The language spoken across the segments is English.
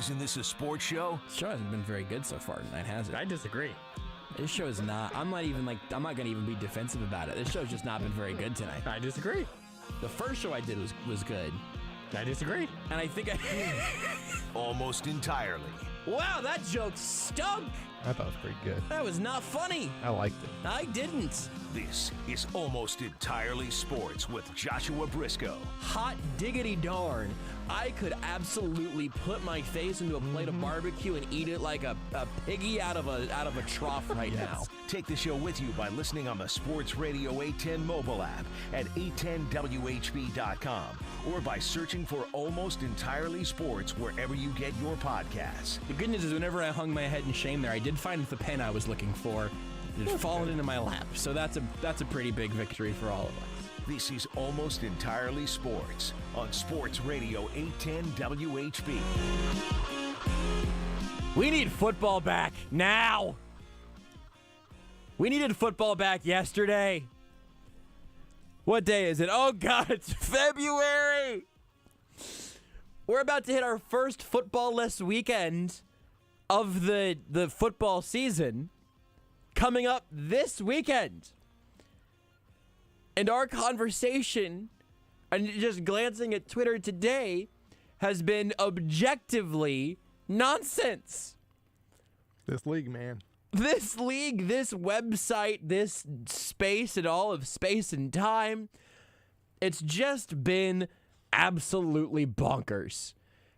Isn't this a sports show? This show hasn't been very good so far tonight, has it? I disagree. This show is not. I'm not going to even be defensive about it. This show's just not been very good tonight. I disagree. The first show I did was good. I disagree. And I think Almost entirely. Wow, that joke stunk. I thought it was pretty good. That was not funny. I liked it. I didn't. This is Almost Entirely Sports with Joshua Brisco. Hot diggity darn. I could absolutely put my face into a plate of barbecue and eat it like a piggy out of a trough right now. Take the show with you by listening on the Sports Radio 810 mobile app at 810WHB.com or by searching for Almost Entirely Sports wherever you get your podcasts. The good news is whenever I hung my head in shame there, I did find the pen I was looking for. It had fallen into my lap, so that's a pretty big victory for all of us. This is Almost Entirely Sports on Sports Radio 810 WHB. We need football back now. We needed football back yesterday. What day is it? Oh, God, it's February. We're about to hit our first football-less weekend of the football season coming up this weekend. And our conversation, and just glancing at Twitter today, has been objectively nonsense. This league, man. This league, this website, this space and all of space and time, it's just been absolutely bonkers.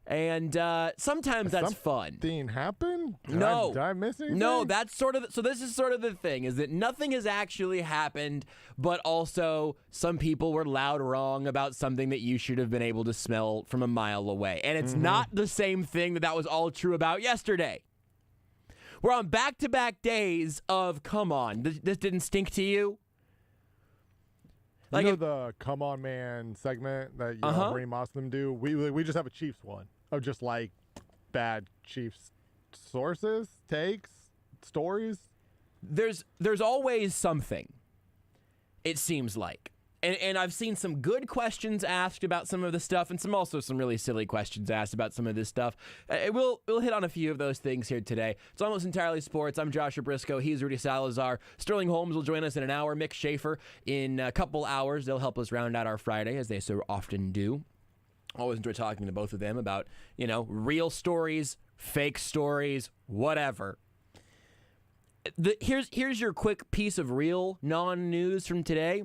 And sometimes that's fun. Something happened? Did I miss anything? No, that's sort of, so this is sort of the thing, is that nothing has actually happened, but also some people were loud wrong about something that you should have been able to smell from a mile away. And it's not the same thing that was all true about yesterday. We're on back-to-back days of, come on, this didn't stink to you? Like the Come On Man segment that Raheem Mosslem do? We just have a Chiefs one of just like bad Chiefs sources, takes, stories. There's always something, it seems like. And I've seen some good questions asked about some of the stuff and some really silly questions asked about some of this stuff. We'll hit on a few of those things here today. It's Almost Entirely Sports. I'm Joshua Brisco. He's Rudy Salazar. Sterling Holmes will join us in an hour. Mick Shaffer in a couple hours. They'll help us round out our Friday, as they so often do. Always enjoy talking to both of them about, real stories, fake stories, whatever. Here's your quick piece of real non-news from today.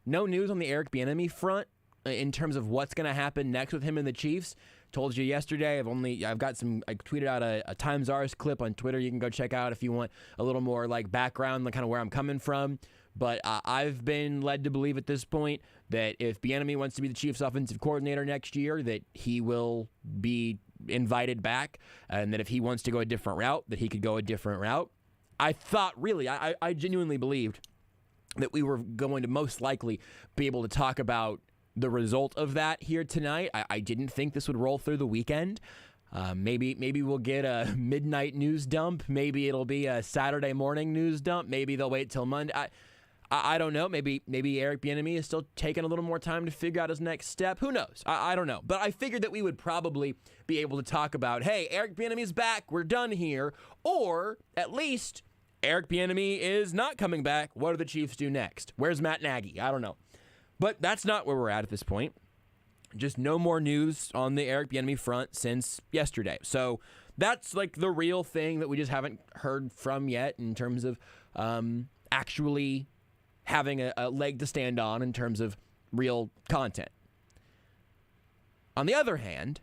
No news on the Eric Bieniemy front in terms of what's going to happen next with him and the Chiefs. Told you yesterday, I tweeted out a Times R's clip on Twitter you can go check out if you want a little more like background, like kind of where I'm coming from. But I've been led to believe at this point that if Bieniemy wants to be the Chiefs offensive coordinator next year, that he will be invited back, and that if he wants to go a different route, that he could go a different route. I thought, really, I genuinely believed that we were going to most likely be able to talk about the result of that here tonight. I didn't think this would roll through the weekend. Maybe we'll get a midnight news dump. Maybe it'll be a Saturday morning news dump. Maybe they'll wait till Monday. I don't know. Maybe Eric Bieniemy is still taking a little more time to figure out his next step. Who knows? I don't know. But I figured that we would probably be able to talk about, hey, Eric Bieniemy's back. We're done here. Or at least Eric Bieniemy is not coming back. What do the Chiefs do next? Where's Matt Nagy? I don't know. But that's not where we're at this point. Just no more news on the Eric Bieniemy front since yesterday. So that's like the real thing that we just haven't heard from yet in terms of actually having a leg to stand on in terms of real content. On the other hand,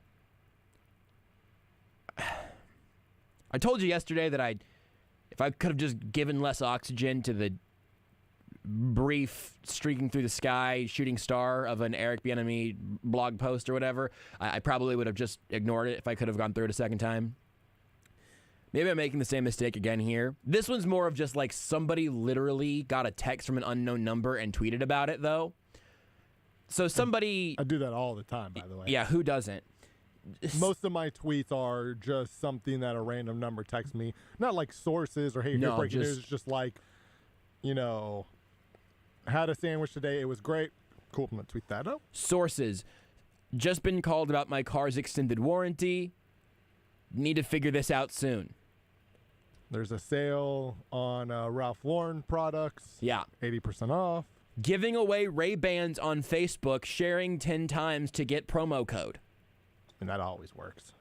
I told you yesterday that if I could have just given less oxygen to the brief streaking through the sky shooting star of an Eric Bieniemy blog post or whatever, I probably would have just ignored it if I could have gone through it a second time. Maybe I'm making the same mistake again here. This one's more of just like somebody literally got a text from an unknown number and tweeted about it, though. So somebody... I do that all the time, by the way. Yeah, who doesn't? Most of my tweets are just something that a random number texts me. Not like sources or, hey, here's breaking news. It's just like, had a sandwich today. It was great. Cool. I'm going to tweet that out. Sources. Just been called about my car's extended warranty. need to figure this out soon. There's a sale on Ralph Lauren products. Yeah. 80% off. Giving away Ray-Bans on Facebook, sharing 10 times to get promo code. And that always works.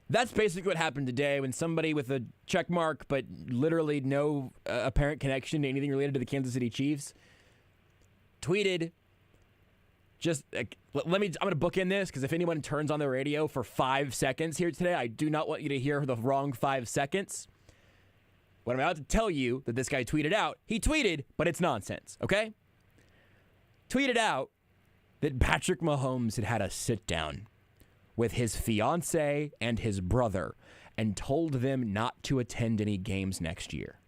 That's basically what happened today when somebody with a check mark but literally no apparent connection to anything related to the Kansas City Chiefs tweeted, I'm going to bookend this because if anyone turns on the radio for 5 seconds here today, I do not want you to hear the wrong 5 seconds. What I'm about to tell you that this guy tweeted out, he tweeted, but it's nonsense, okay? Tweeted out that Patrick Mahomes had a sit-down with his fiance and his brother and told them not to attend any games next year.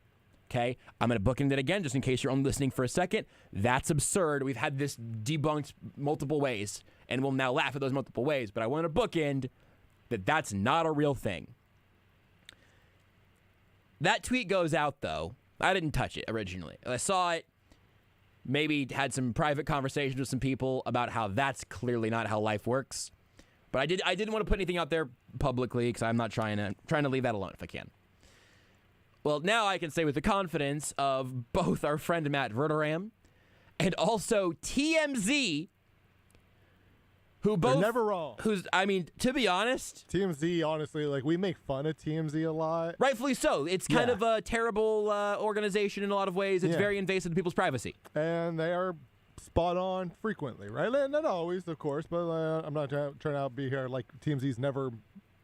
Okay? I'm going to bookend it again just in case you're only listening for a second. That's absurd. We've had this debunked multiple ways, and we'll now laugh at those multiple ways, but I want to bookend that that's not a real thing. That tweet goes out, though. I didn't touch it originally. I saw it, maybe had some private conversations with some people about how that's clearly not how life works. But I didn't want to put anything out there publicly because I'm not trying to leave that alone if I can. Well, now I can say with the confidence of both our friend Matt Verderam and also TMZ, who both... They're never wrong. To be honest... TMZ, honestly, we make fun of TMZ a lot. Rightfully so. It's kind of a terrible organization in a lot of ways. It's very invasive to people's privacy. And they are spot on frequently, right? Not always, of course, but I'm not trying to be here like TMZ's never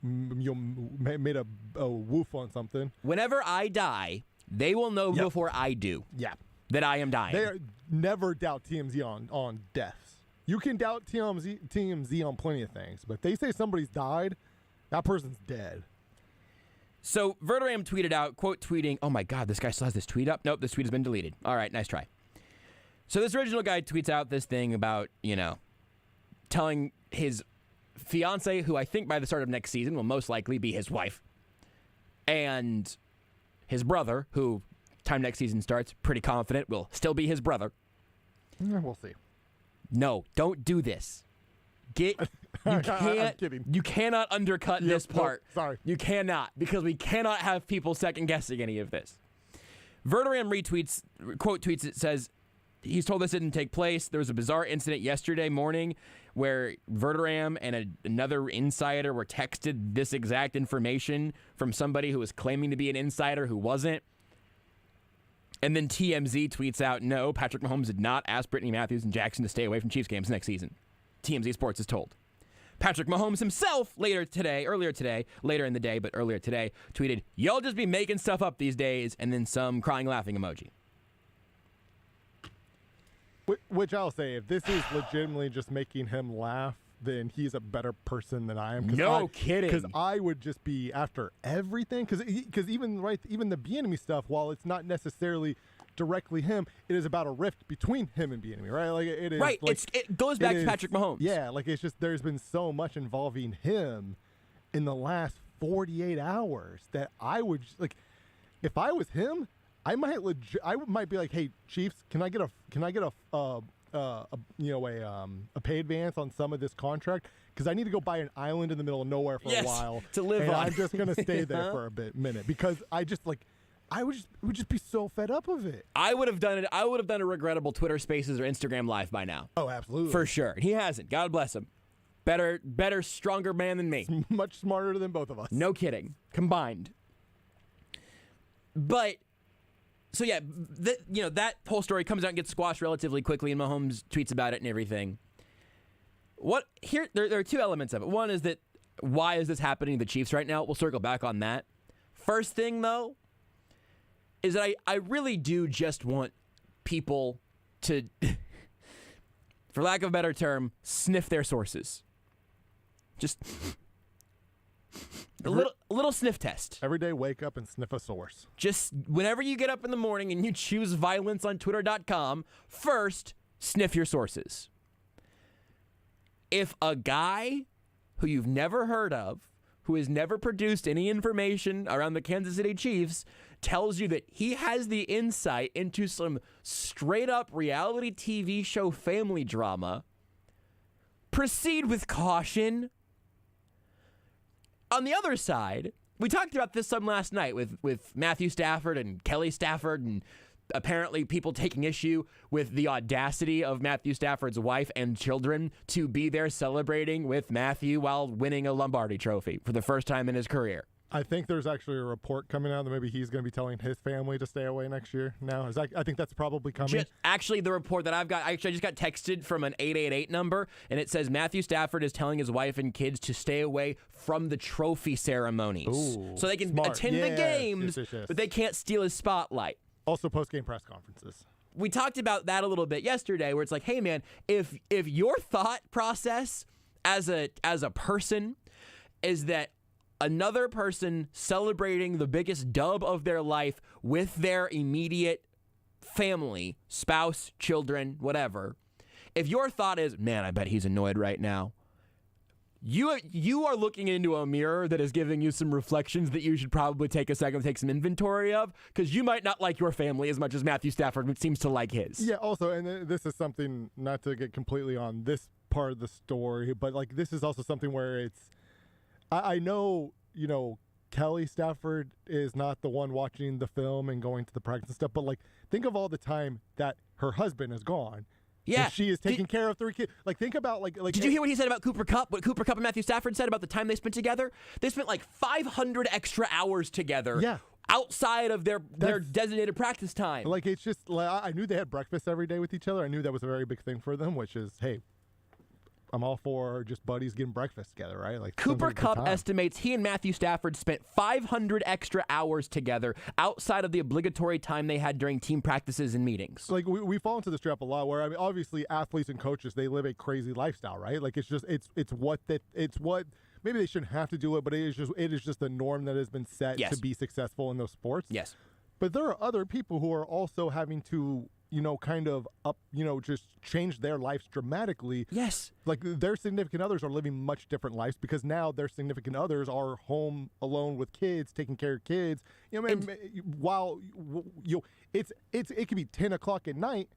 made a woof on something. Whenever I die, they will know before I do that I am dying. They never doubt TMZ on deaths. You can doubt TMZ on plenty of things, but if they say somebody's died, that person's dead. So Verderam tweeted out, quote tweeting, oh my God, this guy still has this tweet up? Nope, this tweet has been deleted. All right, nice try. So this original guy tweets out this thing about, telling his fiance, who I think by the start of next season will most likely be his wife, and his brother, who time next season starts, pretty confident will still be his brother. Yeah, we'll see. No, don't do this. You can't. I'm kidding. You cannot undercut this part. No, sorry. You cannot, because we cannot have people second guessing any of this. Verderam retweets, quote tweets, it says, he's told this didn't take place. There was a bizarre incident yesterday morning where Verderam and another insider were texted this exact information from somebody who was claiming to be an insider who wasn't. And then TMZ tweets out, no, Patrick Mahomes did not ask Brittany Matthews and Jackson to stay away from Chiefs games next season. TMZ Sports is told. Patrick Mahomes himself later in the day, tweeted, y'all just be making stuff up these days, and then some crying laughing emoji. Which I'll say, if this is legitimately just making him laugh, then he's a better person than I am. No kidding. Because I would just be after everything. Because even the Bieniemy stuff, while it's not necessarily directly him, it is about a rift between him and Bieniemy, right? It is right. It goes back to Patrick Mahomes. Yeah, it's just there's been so much involving him in the last 48 hours that I would if I was him, I might be like, hey, Chiefs, can I get a pay advance on some of this contract? Because I need to go buy an island in the middle of nowhere for a while to live on. I'm just gonna stay there for a minute because I just would just be so fed up of it. I would have done it. I would have done a regrettable Twitter Spaces or Instagram Live by now. Oh, absolutely, for sure. He hasn't. God bless him. Better, stronger man than me. Much smarter than both of us. No kidding. Combined. But. So yeah, that whole story comes out and gets squashed relatively quickly, and Mahomes tweets about it and everything. There are two elements of it. One is that why is this happening to the Chiefs right now? We'll circle back on that. First thing though, is that I really do just want people to, for lack of a better term, sniff their sources. Just a little sniff test. Every day, wake up and sniff a source. Just whenever you get up in the morning and you choose violence on Twitter.com, first, sniff your sources. If a guy who you've never heard of, who has never produced any information around the Kansas City Chiefs, tells you that he has the insight into some straight-up reality TV show family drama, proceed with caution. On the other side, we talked about this some last night with Matthew Stafford and Kelly Stafford, and apparently people taking issue with the audacity of Matthew Stafford's wife and children to be there celebrating with Matthew while winning a Lombardi trophy for the first time in his career. I think there's actually a report coming out that maybe he's going to be telling his family to stay away next year now. I think that's probably coming. Actually, the report that I've got, I just got texted from an 888 number, and it says Matthew Stafford is telling his wife and kids to stay away from the trophy ceremonies. Ooh, so they can smart. attend the games, yes. but they can't steal his spotlight. Also post-game press conferences. We talked about that a little bit yesterday, where it's like, hey man, if your thought process as a person is that another person celebrating the biggest dub of their life with their immediate family, spouse, children, whatever, if your thought is, man, I bet he's annoyed right now, you are looking into a mirror that is giving you some reflections that you should probably take a second to take some inventory of, because you might not like your family as much as Matthew Stafford seems to like his. Yeah, also, and this is something, not to get completely on this part of the story, but like this is also something where it's, I know, Kelly Stafford is not the one watching the film and going to the practice and stuff, but like think of all the time that her husband is gone. Yeah, and she is taking care of 3 kids. Like, think about like. Did you hear what he said about Cooper Kupp? What Cooper Kupp and Matthew Stafford said about the time they spent together? They spent like 500 extra hours together. Yeah. Outside of their designated practice time. Like, it's just like I knew they had breakfast every day with each other. I knew that was a very big thing for them, which is, hey, I'm all for just buddies getting breakfast together, right? Like Cooper Kupp estimates he and Matthew Stafford spent 500 extra hours together outside of the obligatory time they had during team practices and meetings. Like we fall into this trap a lot where, I mean, obviously athletes and coaches, they live a crazy lifestyle, right? Like it's what maybe they shouldn't have to do it, but it is just the norm that has been set to be successful in those sports. Yes. But there are other people who are also having to just change their lives dramatically. Yes. Like their significant others are living much different lives because now their significant others are home alone with kids, taking care of kids. While it could be 10 o'clock at night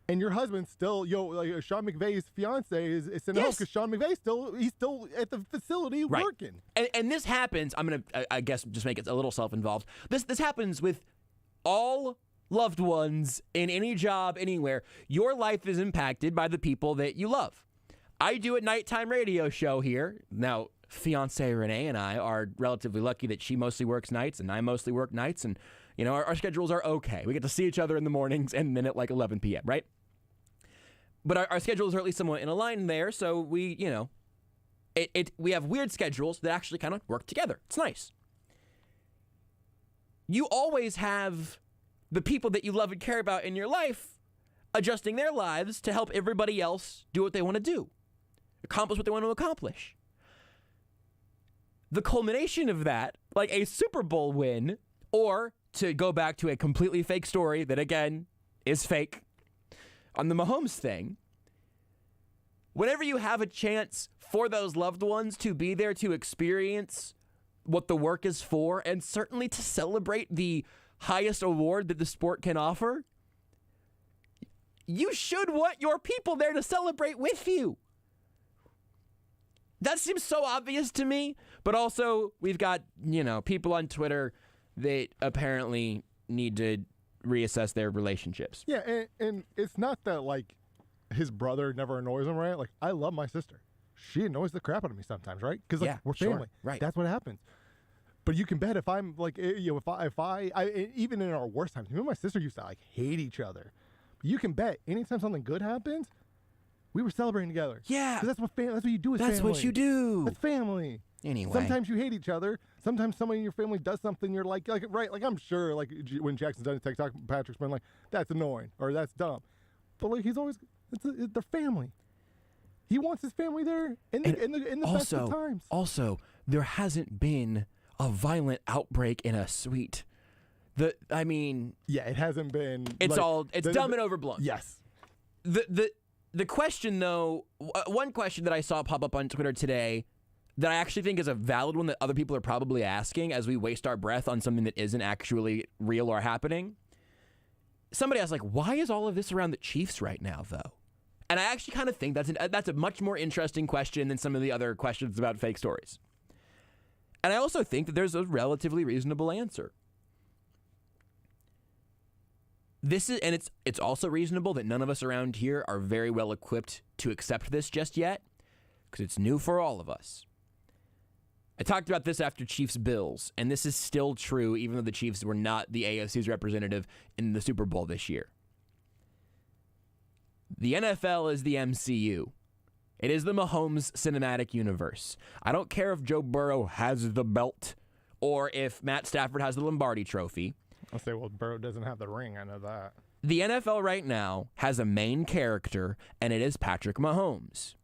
and your husband's still, like Sean McVay's fiance is sitting home because Sean McVay's still at the facility working. And this happens, I'm going to, I guess, just make it a little self-involved. This happens with all loved ones in any job, anywhere. Your life is impacted by the people that you love. I do a nighttime radio show here. Now, fiance Renee and I are relatively lucky that she mostly works nights and I mostly work nights. And, our schedules are okay. We get to see each other in the mornings and then at like 11 p.m., right? But our schedules are at least somewhat in a line there. So we have weird schedules that actually kind of work together. It's nice. You always have the people that you love and care about in your life adjusting their lives to help everybody else do what they want to do, accomplish what they want to accomplish. The culmination of that, like a Super Bowl win, or to go back to a completely fake story that, again, is fake, on the Mahomes thing, whenever you have a chance for those loved ones to be there to experience what the work is for, and certainly to celebrate the highest award that the sport can offer, you should want your people there to celebrate with you. That seems so obvious to me, but also we've got, people on Twitter that apparently need to reassess their relationships. Yeah, and it's not that, like, his brother never annoys him, right? Like, I love my sister. She annoys the crap out of me sometimes, right? Because, we're family. Right. That's what happens. But you can bet if I'm like, if I even in our worst times, me and my sister used to like hate each other. But you can bet anytime something good happens, we were celebrating together. Yeah, because that's what you do with family. That's what you do. That's family. Anyway, sometimes you hate each other. Sometimes somebody in your family does something. You're like right. Like I'm sure, like when Jackson's done a TikTok, Patrick's been like, "That's annoying" or "That's dumb," but like he's always they're family. He wants his family there in the best of times. Also, there hasn't been a violent outbreak in a suite. It hasn't been. It's dumb and overblown. Yes. The question, though, one question that I saw pop up on Twitter today that I actually think is a valid one that other people are probably asking as we waste our breath on something that isn't actually real or happening. Somebody asked, like, why is all of this around the Chiefs right now, though? And I actually kind of think that's a much more interesting question than some of the other questions about fake stories. And I also think that there's a relatively reasonable answer. It's also reasonable that none of us around here are very well equipped to accept this just yet, because it's new for all of us. I talked about this after Chiefs-Bills, and this is still true even though the Chiefs were not the AFC's representative in the Super Bowl this year. The NFL is the MCU. It is the Mahomes cinematic universe. I don't care if Joe Burrow has the belt or if Matt Stafford has the Lombardi trophy. I'll say, well, Burrow doesn't have the ring. I know that. The NFL right now has a main character, and it is Patrick Mahomes.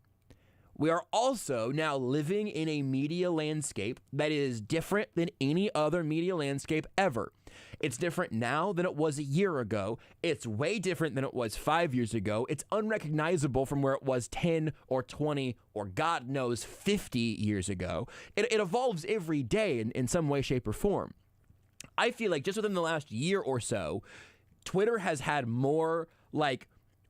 We are also now living in a media landscape that is different than any other media landscape ever. It's different now than it was a year ago. It's way different than it was 5 years ago. It's unrecognizable from where it was 10 or 20 or God knows 50 years ago. It evolves every day in some way, shape, or form. I feel like just within the last year or so, Twitter has had more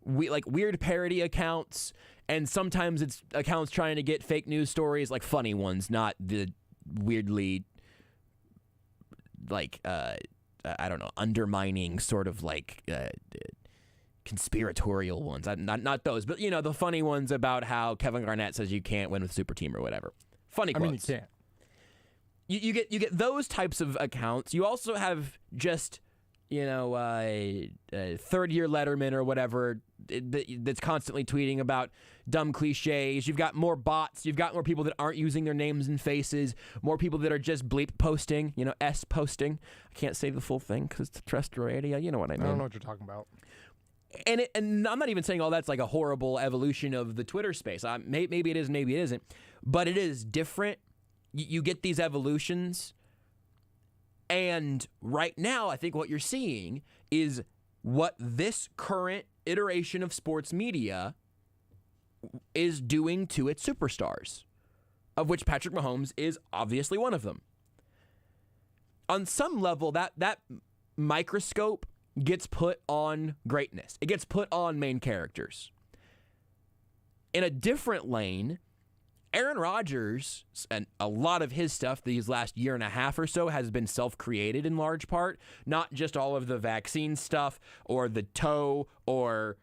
weird parody accounts, and sometimes it's accounts trying to get fake news stories, like funny ones, not the weirdly undermining sort of conspiratorial ones. Not those, but the funny ones about how Kevin Garnett says you can't win with Super Team or whatever. Funny quotes. I mean, you can't. You get those types of accounts. You also have just third-year Letterman or whatever that's constantly tweeting about dumb cliches. You've got more bots. You've got more people that aren't using their names and faces. More people that are just bleep posting, S posting. I can't say the full thing because it's terrestrial radio. You know what I mean. I don't know what you're talking about. And I'm not even saying all that's like a horrible evolution of the Twitter space. Maybe it is, maybe it isn't. But it is different. You get these evolutions. And right now, I think what you're seeing is what this current iteration of sports media is doing to its superstars, of which Patrick Mahomes is obviously one of them. On some level, that microscope gets put on greatness. It gets put on main characters. In a different lane, Aaron Rodgers, and a lot of his stuff these last year and a half or so has been self-created in large part, not just all of the vaccine stuff or the toe or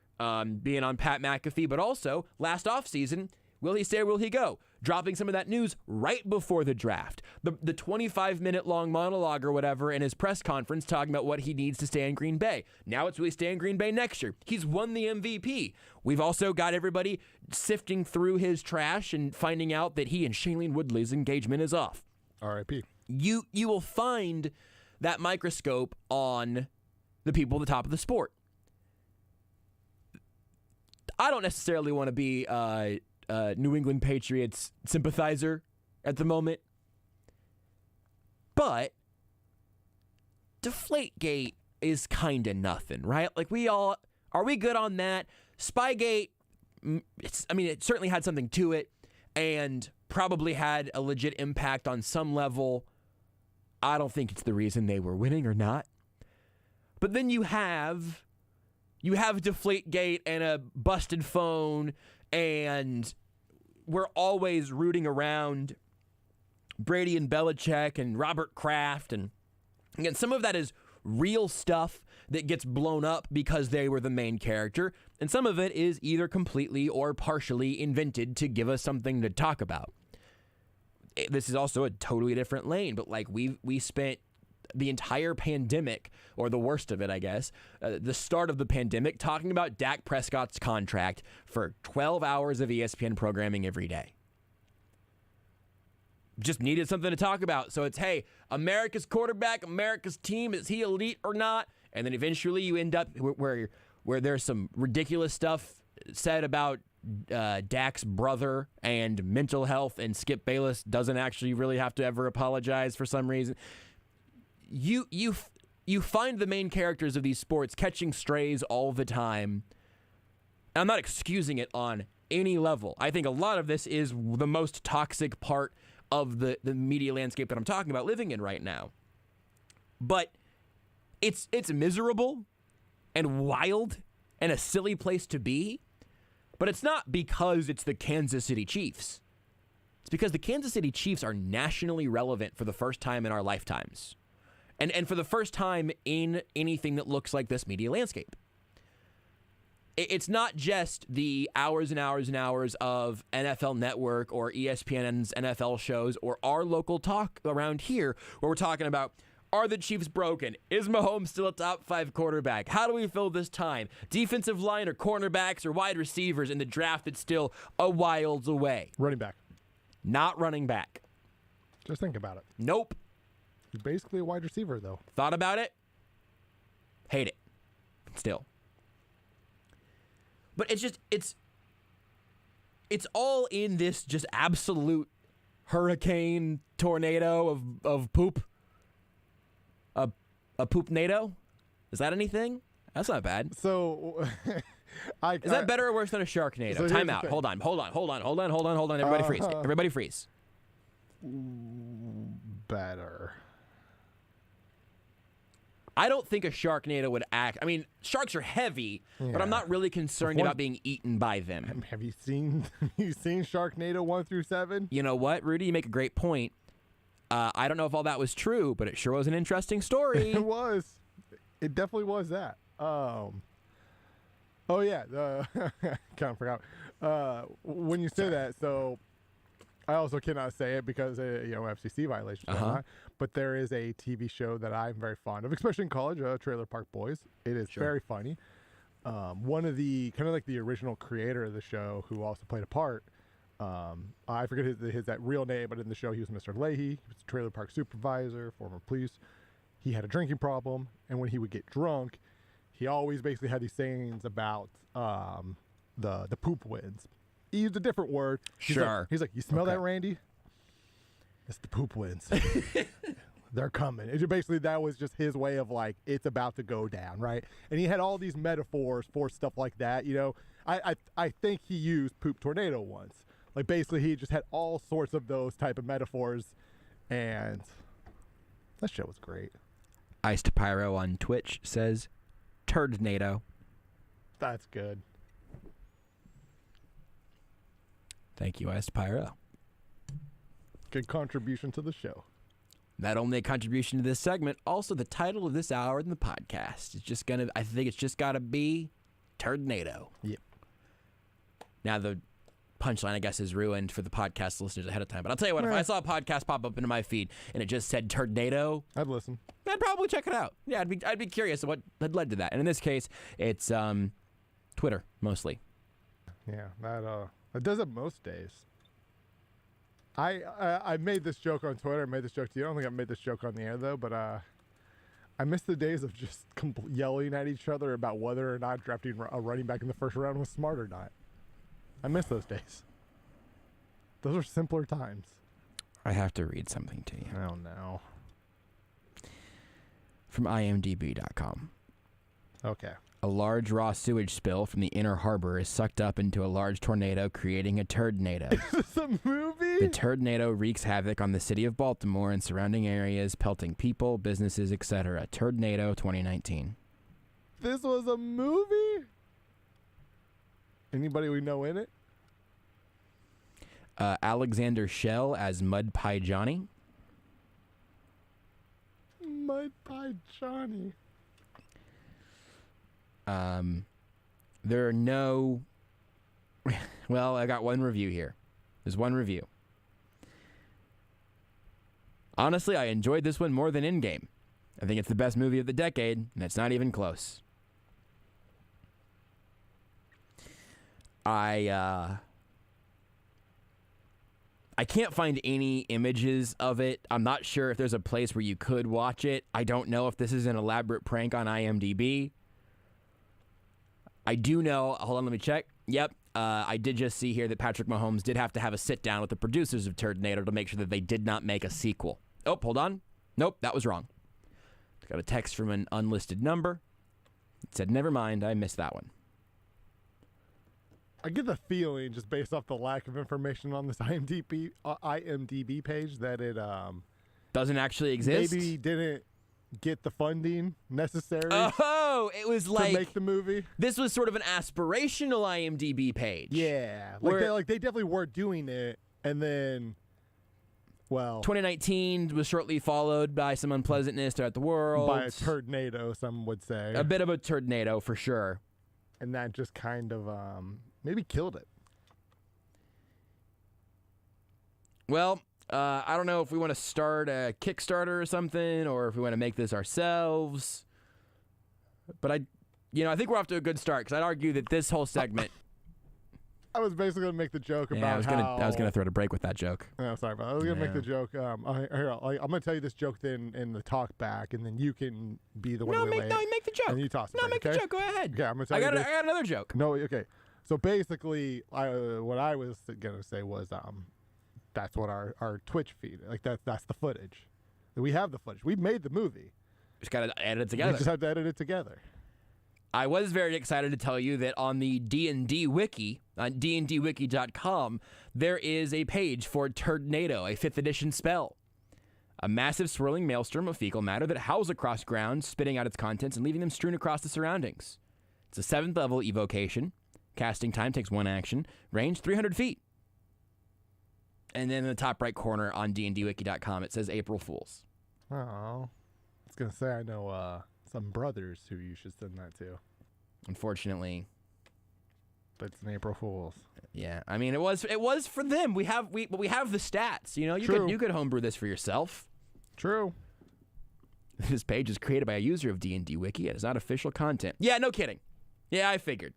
being on Pat McAfee, but also last offseason, will he stay or will he go? Dropping some of that news right before the draft. The 25-minute long monologue or whatever in his press conference talking about what he needs to stay in Green Bay. Now it's will he stay in Green Bay next year. He's won the MVP. We've also got everybody sifting through his trash and finding out that he and Shailene Woodley's engagement is off. R.I.P. You will find that microscope on the people at the top of the sport. I don't necessarily want to be New England Patriots sympathizer at the moment, but Deflategate is kind of nothing, right? Like are we good on that? Spygate, it certainly had something to it and probably had a legit impact on some level. I don't think it's the reason they were winning or not. But then you have Deflategate and a busted phone, and we're always rooting around Brady and Belichick and Robert Kraft. And again, some of that is real stuff that gets blown up because they were the main character. And some of it is either completely or partially invented to give us something to talk about. This is also a totally different lane, but we spent the entire pandemic, or the worst of it, I guess, the start of the pandemic, talking about Dak Prescott's contract for 12 hours of ESPN programming every day. Just needed something to talk about. So it's, hey, America's quarterback, America's team, is he elite or not? And then eventually you end up where there's some ridiculous stuff said about Dak's brother and mental health, and Skip Bayless doesn't actually really have to ever apologize for some reason. You find the main characters of these sports catching strays all the time. And I'm not excusing it on any level. I think a lot of this is the most toxic part of the media landscape that I'm talking about living in right now. But it's miserable and wild and a silly place to be. But it's not because it's the Kansas City Chiefs. It's because the Kansas City Chiefs are nationally relevant for the first time in our lifetimes. And for the first time in anything that looks like this media landscape. It's not just the hours and hours and hours of NFL Network or ESPN's NFL shows or our local talk around here where we're talking about, are the Chiefs broken? Is Mahomes still a top 5 quarterback? How do we fill this time? Defensive line or cornerbacks or wide receivers in the draft that's still a whiles away? Running back. Not running back. Just think about it. Nope. He's basically a wide receiver, though. Thought about it. Hate it. Still. But it's all in this just absolute hurricane tornado of poop. A poop-nado? Is that anything? That's not bad. So, is that better or worse than a sharknado? So Time out. Hold on. Everybody freeze. Everybody freeze. Better. I don't think a Sharknado would act. I mean, sharks are heavy, but I'm not really concerned about being eaten by them. Have you seen Sharknado 1 through 7? You know what, Rudy? You make a great point. I don't know if all that was true, but it sure was an interesting story. It was. It definitely was that. Oh yeah, kind of forgot. When you say that, so I also cannot say it because FCC violations. But there is a TV show that I'm very fond of, especially in college. Trailer Park Boys. It is very funny. One of the kind of like the original creator of the show, who also played a part. I forget his that real name, but in the show he was Mr. Leahy. He was a trailer park supervisor, former police. He had a drinking problem, and when he would get drunk, he always basically had these sayings about the poop winds. He used a different word. He's like, you smell that, Randy? It's the poop winds. They're coming. It basically, that was just his way of like, it's about to go down, right? And he had all these metaphors for stuff like that. I think he used poop tornado once. Like basically, he just had all sorts of those type of metaphors, and that show was great. Iced Pyro on Twitch says, "Turdnado." That's good. Thank you, Iced Pyro. Good contribution to the show. Not only a contribution to this segment, also the title of this hour in the podcast. I think it's just got to be Turdnado. Yep. Now the punchline, I guess, is ruined for the podcast listeners ahead of time. But I'll tell you what, if I saw a podcast pop up into my feed and it just said Turdnado, I'd listen. I'd probably check it out. Yeah, I'd be curious what had led to that. And in this case, it's Twitter mostly. Yeah, that does it most days. I made this joke on Twitter. I made this joke to you. I don't think I made this joke on the air, though, but I miss the days of just yelling at each other about whether or not drafting a running back in the first round was smart or not. I miss those days. Those are simpler times. I have to read something to you. Oh, no. From imdb.com. Okay. A large raw sewage spill from the inner harbor is sucked up into a large tornado, creating a turdnado. Is this a movie? The turdnado wreaks havoc on the city of Baltimore and surrounding areas, pelting people, businesses, etc. Turdnado 2019. This was a movie? Anybody we know in it? Alexander Schell as Mud Pie Johnny. Mud Pie Johnny. There are no... Well, I got one review here. There's one review. Honestly, I enjoyed this one more than Endgame. I think it's the best movie of the decade, and it's not even close. I can't find any images of it. I'm not sure if there's a place where you could watch it. I don't know if this is an elaborate prank on IMDb. I do know, hold on, let me check. Yep, I did just see here that Patrick Mahomes did have to have a sit-down with the producers of Turdnado to make sure that they did not make a sequel. Oh, hold on. Nope, that was wrong. Got a text from an unlisted number. It said, never mind, I missed that one. I get the feeling, just based off the lack of information on this IMDb page, that it doesn't actually exist. Maybe didn't get the funding necessary. Oh, it was like to make the movie. This was sort of an aspirational IMDb page. Yeah, where, they definitely were doing it, And then, well, 2019 was shortly followed by some unpleasantness throughout the world. by a turdnado, some would say. A bit of a turdnado for sure. And that just kind of maybe killed it. Well, I don't know if we want to start a Kickstarter or something, or if we want to make this ourselves. But I think we're off to a good start, because I'd argue that this whole segment. I was basically going to make the joke about I was gonna throw it a break with that joke. No, sorry, but I was going to make the joke. I'm going to tell you this joke then in the talk back, and then you can be the one. Make the joke. And you toss it. Make the joke. Go ahead. Yeah, I'm going to tell you. I got another joke. No, okay. So basically, what I was going to say was, that's what our Twitch feed, like that's the footage. We have the footage. We made the movie. Just got to edit it together. We just have to edit it together. I was very excited to tell you that on the D&D Wiki, on dndwiki.com, there is a page for Turdnado, a 5th edition spell. A massive swirling maelstrom of fecal matter that howls across ground, spitting out its contents and leaving them strewn across the surroundings. It's a 7th level evocation. Casting time takes 1 action. Range 300 feet. And then in the top right corner on dndwiki.com, it says April Fools. Oh, I was going to say I know some brothers who you should send that to. Unfortunately, but it's an April Fool's. Yeah, I mean it was for them. We have the stats. You could homebrew this for yourself. True. This page is created by a user of D&D Wiki. It is not official content. Yeah, no kidding. Yeah, I figured.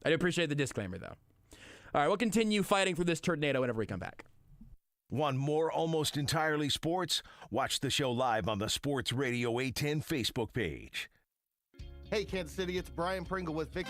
I do appreciate the disclaimer though. All right, we'll continue fighting for this Turdnado whenever we come back. Want more Almost Entirely Sports? Watch the show live on the Sports Radio 810 Facebook page. Hey, Kansas City, it's Brian Pringle with Vic.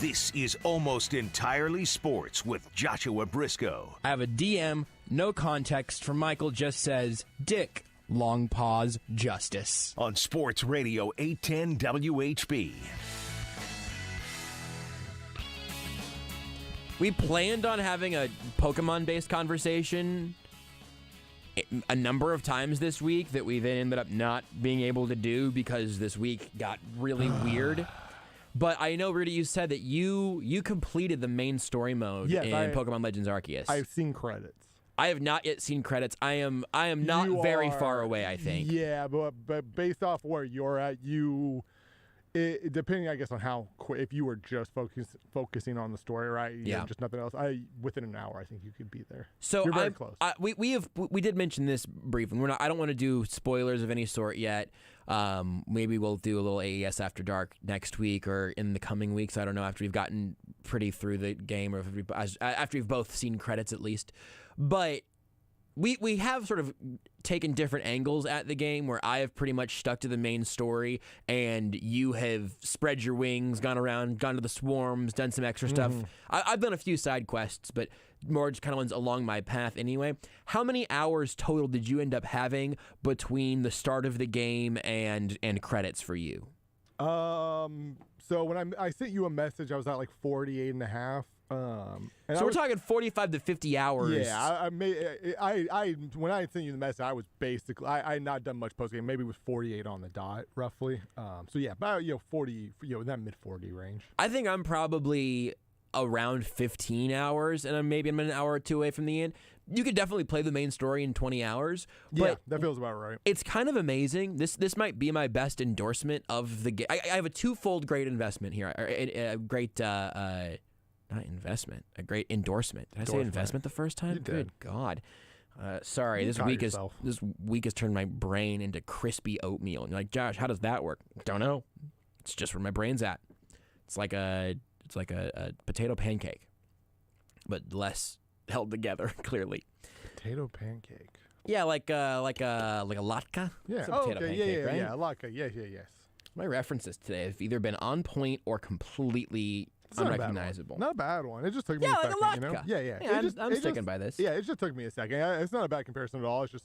This is Almost Entirely Sports with Joshua Brisco. I have a DM, no context from Michael, just says, Dick, long pause, justice. On Sports Radio 810 WHB. We planned on having a Pokemon-based conversation a number of times this week that we then ended up not being able to do because this week got really weird. But I know, Rudy, you said that you completed the main story mode in Pokemon Legends Arceus. I've seen credits. I have not yet seen credits. I am not very far away, I think. Yeah, but based off where you're at, depending, I guess, on how quick, if you were just focusing on the story, right? Just nothing else. Within an hour, I think you could be there. So you're very close. We did mention this briefly. I don't want to do spoilers of any sort yet. Maybe we'll do a little AES After Dark next week or in the coming weeks. I don't know, after we've gotten pretty through the game or after we've both seen credits at least. But we have sort of taken different angles at the game where I have pretty much stuck to the main story and you have spread your wings, gone around, gone to the swarms, done some extra stuff. I've done a few side quests, but more just kind of ones along my path anyway. How many hours total did you end up having between the start of the game and credits for you? So when I sent you a message, I was at like 48 and a half. So we're talking 45 to 50 hours. Yeah, when I sent you the message, I was basically I had not done much post game. Maybe it was 48 on the dot, roughly. So yeah, about 40, in that mid 40 range. I think I'm probably around 15 hours, and I'm an hour or two away from the end. You could definitely play the main story in 20 hours. But yeah, that feels about right. It's kind of amazing. This might be my best endorsement of the game. I have a twofold great investment here. A great. Not investment, a great endorsement. Did I say investment the first time? Good God. Sorry, this week has turned my brain into crispy oatmeal. And you're like, Josh, how does that work? Don't know. It's just where my brain's at. It's like a potato pancake, but less held together, clearly. Potato pancake. Yeah, like a latke. Yeah. It's a potato pancake, right? Yeah, a latke. Yes. My references today have either been on point or completely unrecognizable. Not a bad one. It just took me a second. Like a latke. I'm sticking by this. Yeah, it just took me a second. It's not a bad comparison at all. It's just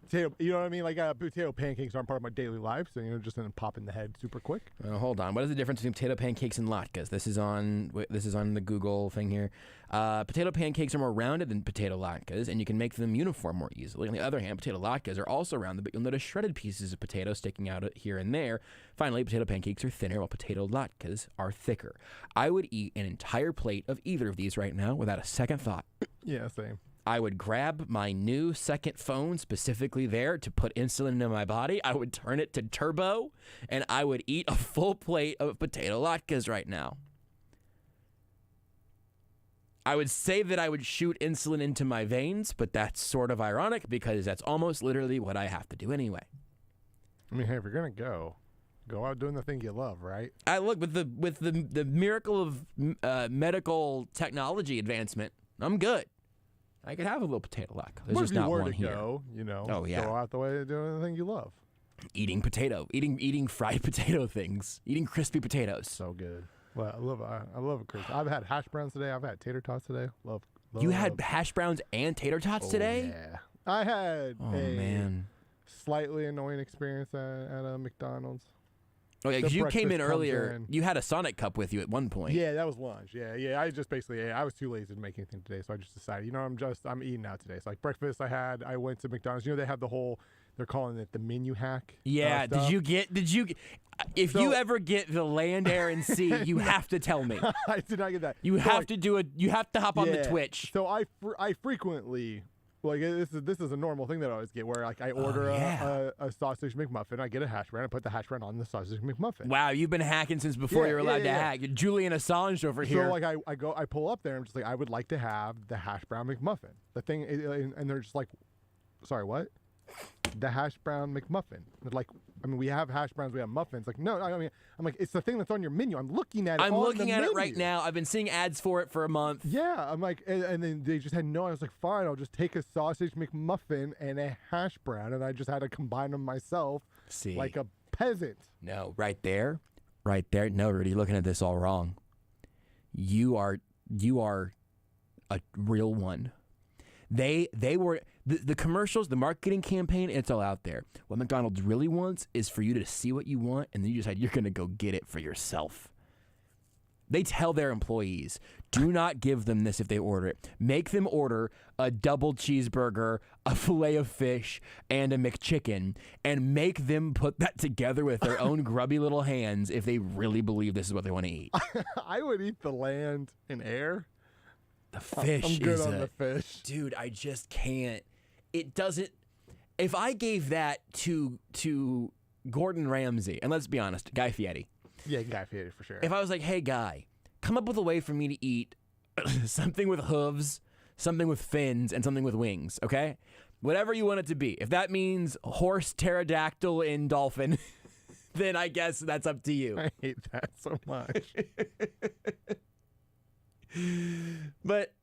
potato. You know what I mean? Like potato pancakes aren't part of my daily life, so just didn't pop in the head super quick. Hold on. What is the difference between potato pancakes and latkes? This is on the Google thing here. Potato pancakes are more rounded than potato latkes, and you can make them uniform more easily. On the other hand, potato latkes are also rounded, but you'll notice shredded pieces of potato sticking out here and there. Finally, potato pancakes are thinner, while potato latkes are thicker. I would eat an entire plate of either of these right now without a second thought. Yeah, same. I would grab my new second phone specifically there to put insulin into my body. I would turn it to turbo, and I would eat a full plate of potato latkes right now. I would say that I would shoot insulin into my veins, but that's sort of ironic because that's almost literally what I have to do anyway. I mean, hey, if you're gonna go out doing the thing you love, right? I look with the miracle of medical technology advancement. I'm good. I could have a little potato latke. There's just not one here. Go out the way to doing the thing you love. Eating fried potato things, eating crispy potatoes. So good. Well, I love it, Chris. I've had hash browns today. I've had tater tots today. Love. You had hash browns and tater tots today? Yeah. I had slightly annoying experience at a McDonald's. Oh, yeah, because you came in earlier. You had a Sonic cup with you at one point. Yeah, that was lunch. Yeah. I just basically, I was too lazy to make anything today, so I just decided, I'm eating out today. So like breakfast I went to McDonald's. They have the whole, they're calling it the menu hack. Yeah, if you ever get the land, air, and sea, you have to tell me. I did not get that. You have to hop on the Twitch. So I frequently, like this is a normal thing that I always get, where like I order a sausage McMuffin, I get a hash brown, I put the hash brown on the sausage McMuffin. Wow, you've been hacking since before you were allowed to hack. You're Julian Assange over here. So like I pull up there, and I'm just like, I would like to have the hash brown McMuffin. The thing, and they're just like, sorry, what? The hash brown McMuffin. They're like, I mean, we have hash browns, we have muffins. Like, no, I mean, I'm like, it's the thing that's on your menu. I'm looking at it. I'm looking at it right now. I've been seeing ads for it for a month. Yeah, I'm like, and then they just had no. I was like, fine, I'll just take a sausage McMuffin and a hash brown, and I just had to combine them myself, like a peasant. No, right there. No, Rudy, you're looking at this all wrong. you are a real one. They were the commercials, the marketing campaign, it's all out there. What McDonald's really wants is for you to see what you want, and then you decide you're going to go get it for yourself. They tell their employees, do not give them this if they order it. Make them order a double cheeseburger, a filet of fish, and a McChicken, and make them put that together with their own grubby little hands if they really believe this is what they want to eat. I would eat the land and air. The fish I'm good on the fish. Dude, I just can't. It doesn't. If I gave that to Gordon Ramsay, and let's be honest, Guy Fieri. Yeah, Guy Fieri for sure. If I was like, hey, Guy, come up with a way for me to eat something with hooves, something with fins, and something with wings, okay? Whatever you want it to be. If that means horse, pterodactyl, and dolphin, then I guess that's up to you. I hate that so much. But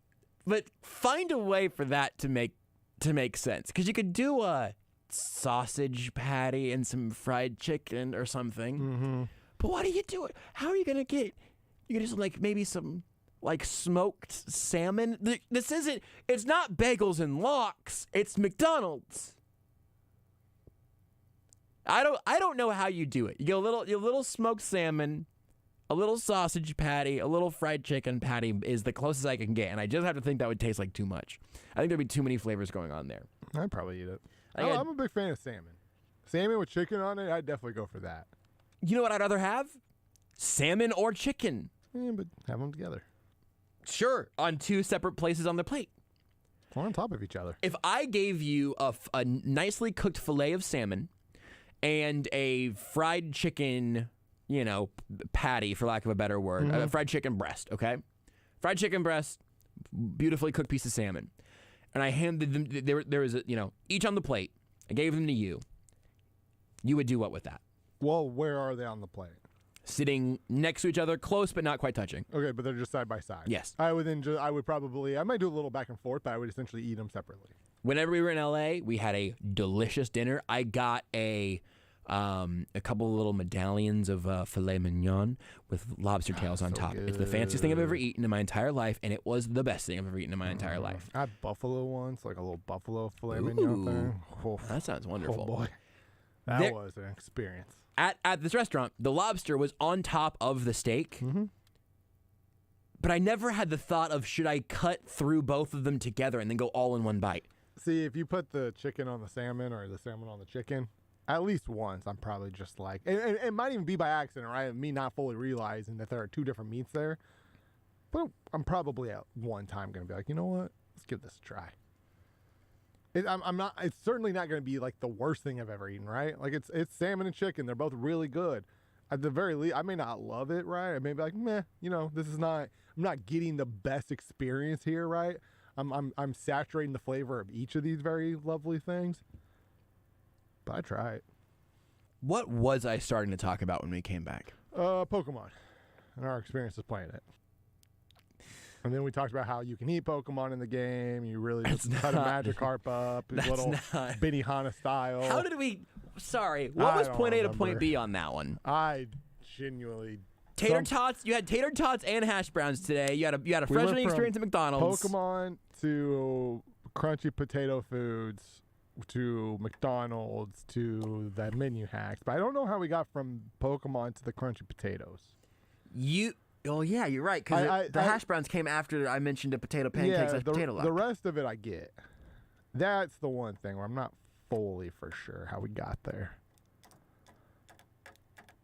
find a way for that to make sense. Because you could do a sausage patty and some fried chicken or something. Mm-hmm. But what do you do? How are you going to get... You can just like maybe some like smoked salmon. This isn't... It's not bagels and lox. It's McDonald's. I don't know how you do it. You get a little smoked salmon, a little sausage patty, a little fried chicken patty is the closest I can get, and I just have to think that would taste like too much. I think there'd be too many flavors going on there. I'd probably eat it. I'm a big fan of salmon. Salmon with chicken on it, I'd definitely go for that. You know what I'd rather have? Salmon or chicken. Yeah, but have them together. Sure, on two separate places on the plate. Or on top of each other. If I gave you a nicely cooked fillet of salmon and a fried chicken, patty, for lack of a better word, Mm-hmm. fried chicken breast, okay? Fried chicken breast, beautifully cooked piece of salmon. And I handed them, there was each on the plate. I gave them to you. You would do what with that? Well, where are they on the plate? Sitting next to each other, close but not quite touching. Okay, but they're just side by side. Yes. I would probably, I might do a little back and forth, but I would essentially eat them separately. Whenever we were in LA, we had a delicious dinner. I got a couple of little medallions of filet mignon with lobster tails on top. Good. It's the fanciest thing I've ever eaten in my entire life, and it was the best thing I've ever eaten in my entire life. I had buffalo once, like a little buffalo filet mignon thing. Oh, that sounds wonderful. Oh boy, that was an experience. At this restaurant, the lobster was on top of the steak, but I never had the thought of should I cut through both of them together and then go all in one bite. See, if you put the chicken on the salmon or the salmon on the chicken, at least once, I'm probably just like, and it might even be by accident, right? Me not fully realizing that there are two different meats there. But I'm probably at one time going to be like, you know what? Let's give this a try. I'm not. It's certainly not going to be like the worst thing I've ever eaten, right? Like it's salmon and chicken. They're both really good. At the very least, I may not love it, right? I may be like, meh. This is not. I'm not getting the best experience here, right? I'm saturating the flavor of each of these very lovely things. But I try it. What was I starting to talk about when we came back? Pokemon, and our experiences playing it. And then we talked about how you can eat Pokemon in the game. You really just cut a Magikarp up, his little Benihana style. How did we? Sorry, what was point A to point B on that one? I genuinely tater tots. You had tater tots and hash browns today. You had a fledgling experience at McDonald's. Pokemon to crunchy potato foods to McDonald's to the menu hacks, but I don't know how we got from Pokemon to the crunchy potatoes. Oh, yeah, you're right, because the hash browns came after I mentioned the potato pancakes as potato lock. The rest of it I get. That's the one thing where I'm not fully for sure how we got there.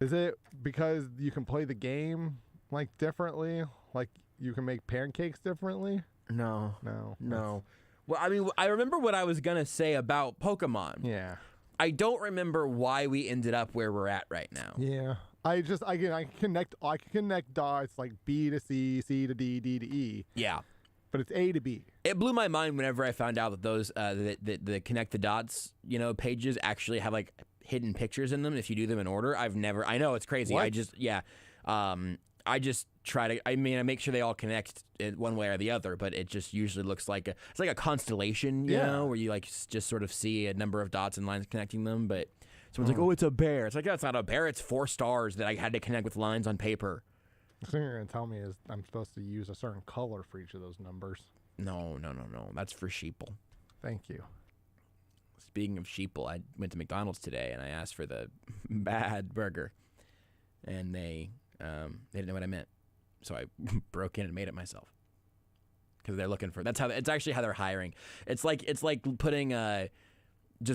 Is it because you can play the game like differently? Like you can make pancakes differently? No. No. Well, I mean, I remember what I was going to say about Pokemon. Yeah. I don't remember why we ended up where we're at right now. Yeah. I can connect dots like B to C, C to D, D to E. Yeah. But it's A to B. It blew my mind whenever I found out that those the connect the dots, pages actually have like hidden pictures in them if you do them in order. I know it's crazy. What? I just try to. I make sure they all connect in one way or the other, but it just usually looks like it's like a constellation, you know, where you like just sort of see a number of dots and lines connecting them. But someone's like, "Oh, it's a bear." It's like that's not a bear. It's 4 stars that I had to connect with lines on paper. The thing you're going to tell me is I'm supposed to use a certain color for each of those numbers. No. That's for sheeple. Thank you. Speaking of sheeple, I went to McDonald's today and I asked for the bad burger, and they didn't know what I meant, so I broke in and made it myself. Because they're looking for it's actually how they're hiring. It's like putting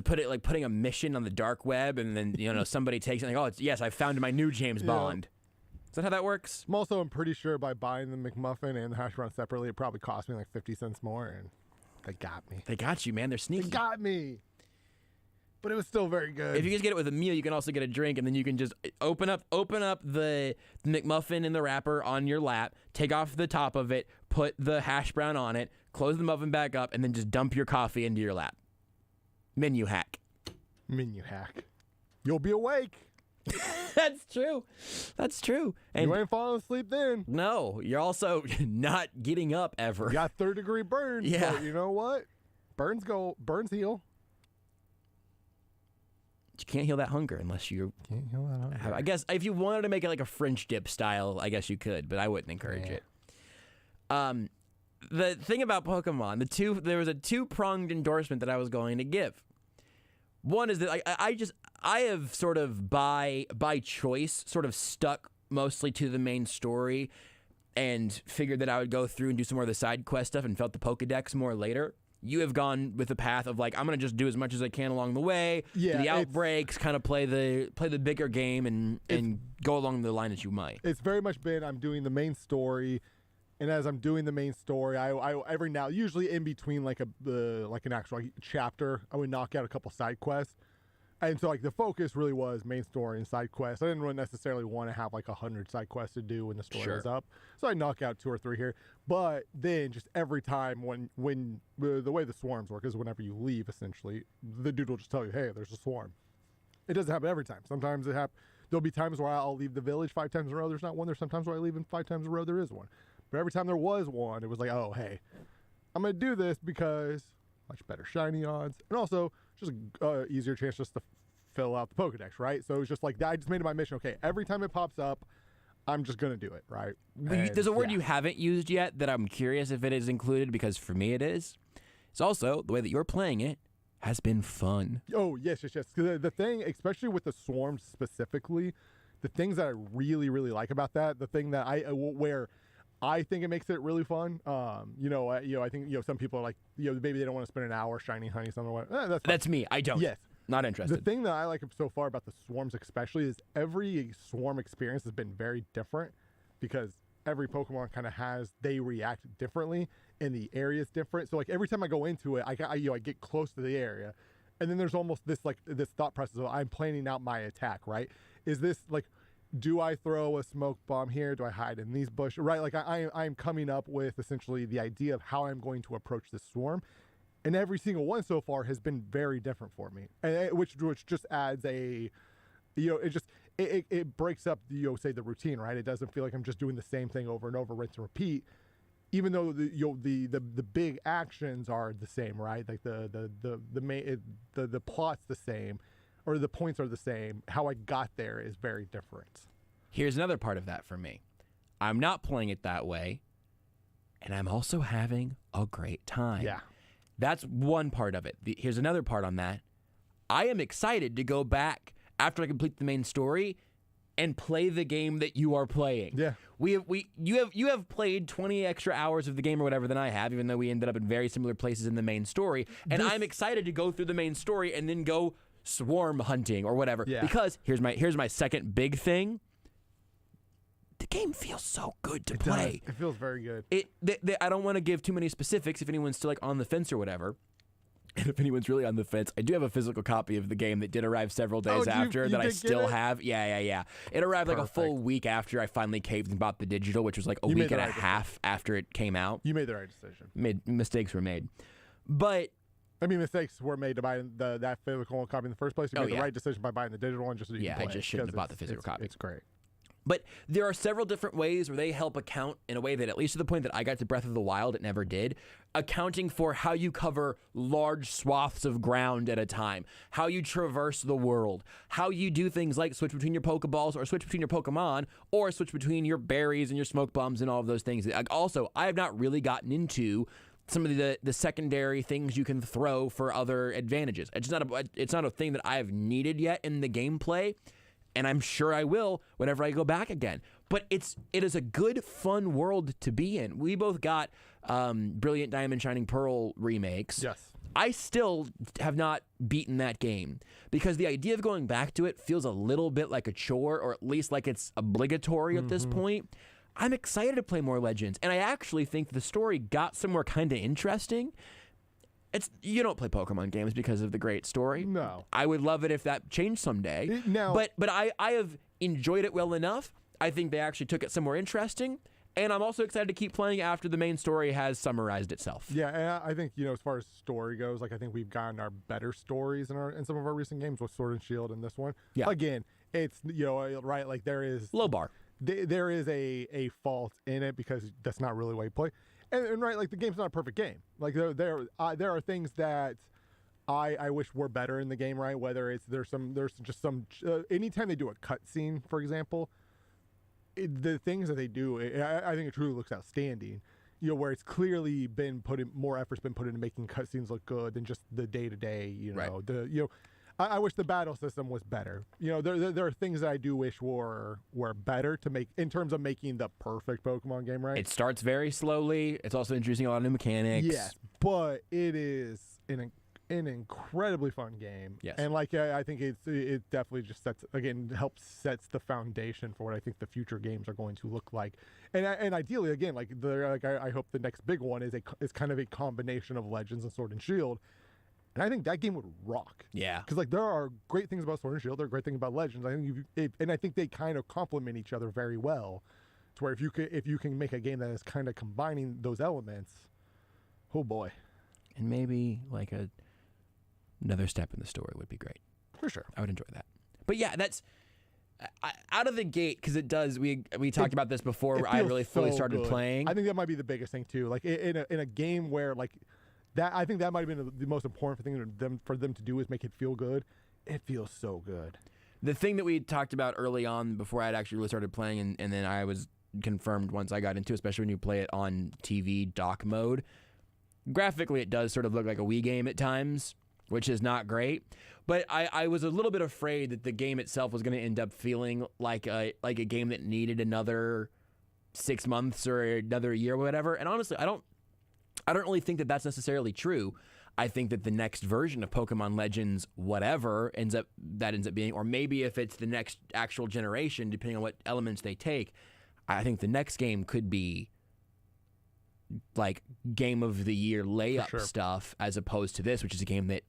putting a mission on the dark web, and then somebody takes it and yes, I found my new James Bond. Is that how that works? I'm pretty sure by buying the McMuffin and the hash brown separately, it probably cost me like 50 cents more, and they got me. They got you, man. They're sneaky. They got me. But it was still very good. If you just get it with a meal, you can also get a drink, and then you can just open up the McMuffin in the wrapper on your lap, take off the top of it, put the hash brown on it, close the muffin back up, and then just dump your coffee into your lap. Menu hack. Menu hack. You'll be awake. That's true. And you ain't falling asleep then. No, you're also not getting up ever. You got third-degree burns. Yeah. But you know what? Burns heal. You can't heal that hunger unless you can't heal that hunger. I guess if you wanted to make it like a French dip style, I guess you could, but I wouldn't encourage it. The thing about Pokemon, there was a two-pronged endorsement that I was going to give. One is that I have sort of by choice sort of stuck mostly to the main story and figured that I would go through and do some more of the side quest stuff and felt the Pokedex more later. You have gone with the path of I'm going to just do as much as I can along the way, do the outbreaks, kind of play the bigger game and go along the line that you might. It's very much been I'm doing the main story, and as I'm doing the main story, I every now usually in between like an actual chapter, I would knock out a couple side quests. And so the focus really was main story and side quests. I didn't really necessarily want to have 100 side quests to do when the story was up. So I knock out 2 or 3 here. But then just every time when the way the swarms work is whenever you leave, essentially, the dude will just tell you, hey, there's a swarm. It doesn't happen every time. Sometimes there'll be times where I'll leave the village 5 times in a row. There's not one. There's sometimes where I leave in 5 times in a row. There is one. But every time there was one, it was oh, hey, I'm going to do this because much better shiny odds. And also just easier chance just to fill out the Pokedex, right? So it's just I just made it my mission. Okay, every time it pops up, I'm just going to do it, right? There's a word you haven't used yet that I'm curious if it is included, because for me it is. It's also the way that you're playing it has been fun. Oh, yes. The thing, especially with the swarms specifically, the things that I really, really like about that, the thing that where I think it makes it really fun. I think some people are maybe they don't want to spend an hour shiny honey somewhere. That's me. I don't. Yes. Not interested. The thing that I like so far about the swarms especially is every swarm experience has been very different, because every Pokemon kind of they react differently and the area is different. So every time I go into it, I get close to the area, and then there's almost this this thought process of I'm planning out my attack, right? Is this do I throw a smoke bomb here? Do I hide in these bushes? Right? I'm coming up with essentially the idea of how I'm going to approach this swarm. And every single one so far has been very different for me, and which just adds it breaks up the routine, right? It doesn't feel like I'm just doing the same thing over and over, rinse and repeat, even though the big actions are the same, right? The plot's the same, or the points are the same. How I got there is very different. Here's another part of that for me. I'm not playing it that way, and I'm also having a great time. Yeah. That's one part of it. Here's another part on that. I am excited to go back after I complete the main story and play the game that you are playing. Yeah. You have played 20 extra hours of the game or whatever than I have, even though we ended up in very similar places in the main story. And I'm excited to go through the main story and then go swarm hunting or whatever. Yeah. Because here's my second big thing. The game feels so good to play. It feels very good. I don't want to give too many specifics if anyone's still on the fence or whatever. And if anyone's really on the fence, I do have a physical copy of the game that did arrive several days after that I still have. Yeah. It arrived a full week after I finally caved and bought the digital, which was a week and a half after it came out. You made the right decision. Mistakes were made. But mistakes were made to buy that physical copy in the first place. You made the right decision by buying the digital one. I just shouldn't have bought the physical copy. It's great. But there are several different ways where they help account in a way that, at least to the point that I got to Breath of the Wild, it never did, accounting for how you cover large swaths of ground at a time, how you traverse the world, how you do things like switch between your Pokeballs or switch between your Pokemon or switch between your berries and your smoke bombs and all of those things. Also, I have not really gotten into some of the secondary things you can throw for other advantages. It's not a thing that I have needed yet in the gameplay. And I'm sure I will whenever I go back again. But it is a good, fun world to be in. We both got Brilliant Diamond Shining Pearl remakes. Yes. I still have not beaten that game because the idea of going back to it feels a little bit like a chore, or at least like it's obligatory at this point. I'm excited to play more Legends, and I actually think the story got somewhere kind of interesting. You don't play Pokemon games because of the great story. No. I would love it if that changed someday. But I have enjoyed it well enough. I think they actually took it somewhere interesting. And I'm also excited to keep playing after the main story has summarized itself. Yeah, and I think, as far as story goes, I think we've gotten our better stories in some of our recent games with Sword and Shield and this one. Yeah. Again, it's, right, like there is... Low bar. There is a fault in it because that's not really why you play. And right, like the game's not a perfect game. Like there are things that I wish were better in the game, right? Whether there's just some anytime they do a cutscene, for example, the things that they do, I think it truly looks outstanding. Where it's clearly been more effort's been put into making cutscenes look good than just the day to day. Right. I wish the battle system was better. There are things that I do wish were better to make in terms of making the perfect Pokemon game, right? It starts very slowly. It's also introducing a lot of new mechanics. Yes, but it is an incredibly fun game. Yes. And I think it definitely just helps sets the foundation for what I think the future games are going to look like. And ideally, again, I hope the next big one is kind of a combination of Legends and Sword and Shield. And I think that game would rock. Yeah. Because there are great things about Sword and Shield. There are great things about Legends. I think they kind of complement each other very well. To where if you can make a game that is kind of combining those elements, oh boy. And maybe another step in the story would be great. For sure. I would enjoy that. But yeah, that's out of the gate, because it does. We talked about this before I really fully started playing. I think that might be the biggest thing too. Like in a game where that, I think that might have been the most important thing for them to do is make it feel good. It feels so good. The thing that we talked about early on before I had actually really started playing, and then I was confirmed once I got into it, especially when you play it on TV dock mode, graphically it does sort of look like a Wii game at times, which is not great. But I was a little bit afraid that the game itself was going to end up feeling like a game that needed another 6 months or another year or whatever. And honestly, I don't really think that that's necessarily true. I think that the next version of Pokemon Legends, whatever ends up being, or maybe if it's the next actual generation, depending on what elements they take, I think the next game could be like game of the year layup stuff, as opposed to this, which is a game that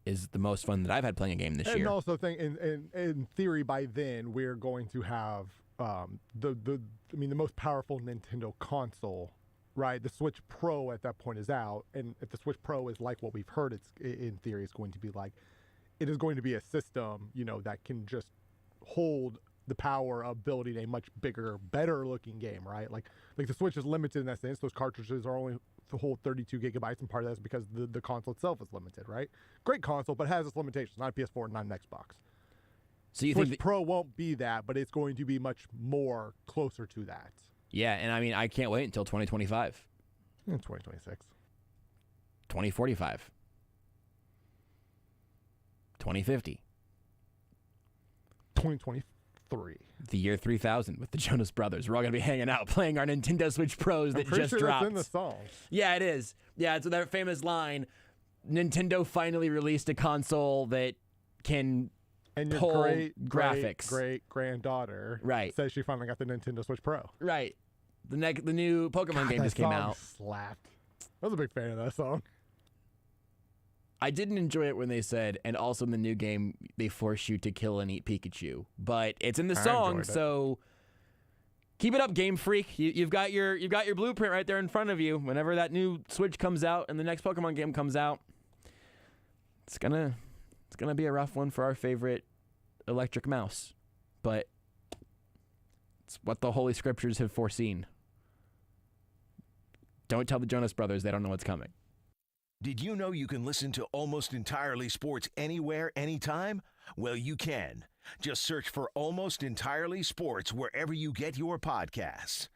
is the most fun that I've had playing a game this year. And also think in theory by then we're going to have the most powerful Nintendo console. Right, the Switch Pro at that point is out, and if the Switch Pro is like what we've heard, it's in theory it's going to be like, it is going to be a system, that can just hold the power of building a much bigger, better looking game, right? Like the Switch is limited in that sense. Those cartridges are only to hold 32 gigabytes, and part of that's because the console itself is limited, right? Great console, but has its limitations. Not a PS4, not an Xbox. So you Switch think Pro won't be that, but it's going to be much more closer to that. Yeah, and I can't wait until 2025. 2026. 2045. 2050. 2023. The year 3000 with the Jonas Brothers. We're all going to be hanging out playing our Nintendo Switch Pros that just dropped. That's in the song. Yeah, it is. Yeah, it's that famous line, Nintendo finally released a console that can pull graphics. Great granddaughter says she finally got the Nintendo Switch Pro. Right. The new Pokemon game just came out. Slapped. I was a big fan of that song. I didn't enjoy it when they said, and also in the new game, they force you to kill and eat Pikachu. But it's in the song, so keep it up, Game Freak. You've got your blueprint right there in front of you. Whenever that new Switch comes out and the next Pokemon game comes out, it's gonna be a rough one for our favorite electric mouse. But It's what the Holy Scriptures have foreseen. Don't tell the Jonas Brothers they don't know what's coming. Did you know you can listen to Almost Entirely Sports anywhere, anytime? Well, you can. Just search for Almost Entirely Sports wherever you get your podcasts.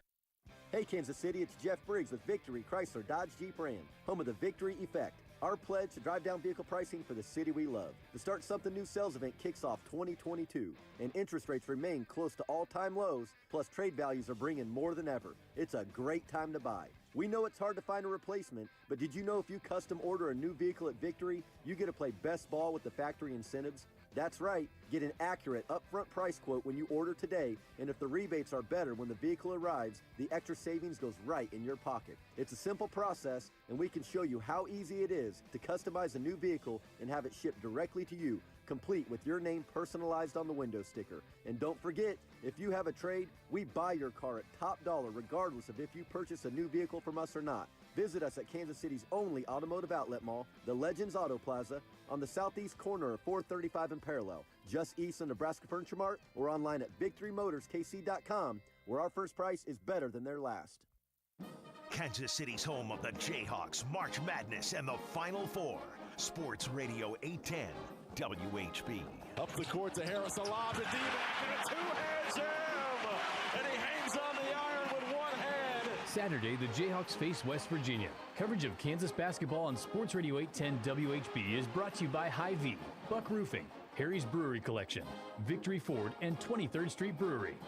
Hey, Kansas City, it's Jeff Briggs with Victory Chrysler Dodge Jeep Ram, home of the Victory Effect. Our pledge to drive down vehicle pricing for the city we love. The Start Something New sales event kicks off 2022, and interest rates remain close to all-time lows, plus trade values are bringing more than ever. It's a great time to buy. We know it's hard to find a replacement, but did you know if you custom order a new vehicle at Victory, you get to play best ball with the factory incentives? That's right. Get an accurate upfront price quote when you order today, and if the rebates are better when the vehicle arrives, the extra savings goes right in your pocket. It's a simple process, and we can show you how easy it is to customize a new vehicle and have it shipped directly to you, complete with your name personalized on the window sticker. And don't forget, if you have a trade, we buy your car at top dollar regardless of if you purchase a new vehicle from us or not. Visit us at Kansas City's only automotive outlet mall, the Legends Auto Plaza, on the southeast corner of 435 and Parallel, just east of Nebraska Furniture Mart, or online at victorymotorskc.com, where our first price is better than their last. Kansas City's home of the Jayhawks, March Madness, and the Final Four. Sports Radio 810, WHB. Up the court to Harris, a lob to D-back, and a two-hand jam! And he hangs on the iron with one hand. Saturday, the Jayhawks face West Virginia. Coverage of Kansas basketball on Sports Radio 810 WHB is brought to you by Hy-Vee, Buck Roofing, Harry's Brewery Collection, Victory Ford, and 23rd Street Brewery.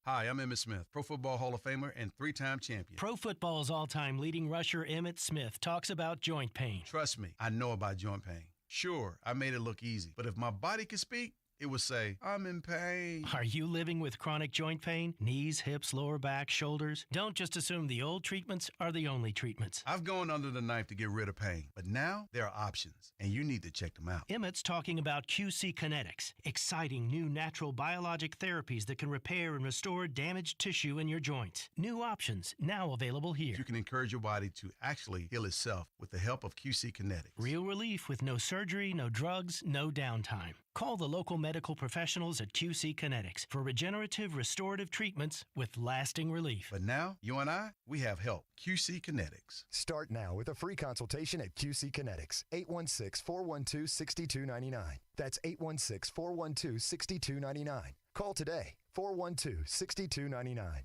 Hi, I'm Emmitt Smith, Pro Football Hall of Famer and three-time champion. Pro Football's all-time leading rusher Emmitt Smith talks about joint pain. Trust me, I know about joint pain. Sure, I made it look easy, but if my body could speak, it would say, I'm in pain. Are you living with chronic joint pain? Knees, hips, lower back, shoulders? Don't just assume the old treatments are the only treatments. I've gone under the knife to get rid of pain, but now there are options, and you need to check them out. Emmitt's talking about QC Kinetics, exciting new natural biologic therapies that can repair and restore damaged tissue in your joints. New options now available here. You can encourage your body to actually heal itself with the help of QC Kinetics. Real relief with no surgery, no drugs, no downtime. Call the local medical professionals at QC Kinetics for regenerative restorative treatments with lasting relief. But now, you and I, we have help. QC Kinetics. Start now with a free consultation at QC Kinetics. 816-412-6299. That's 816-412-6299. Call today. 412-6299.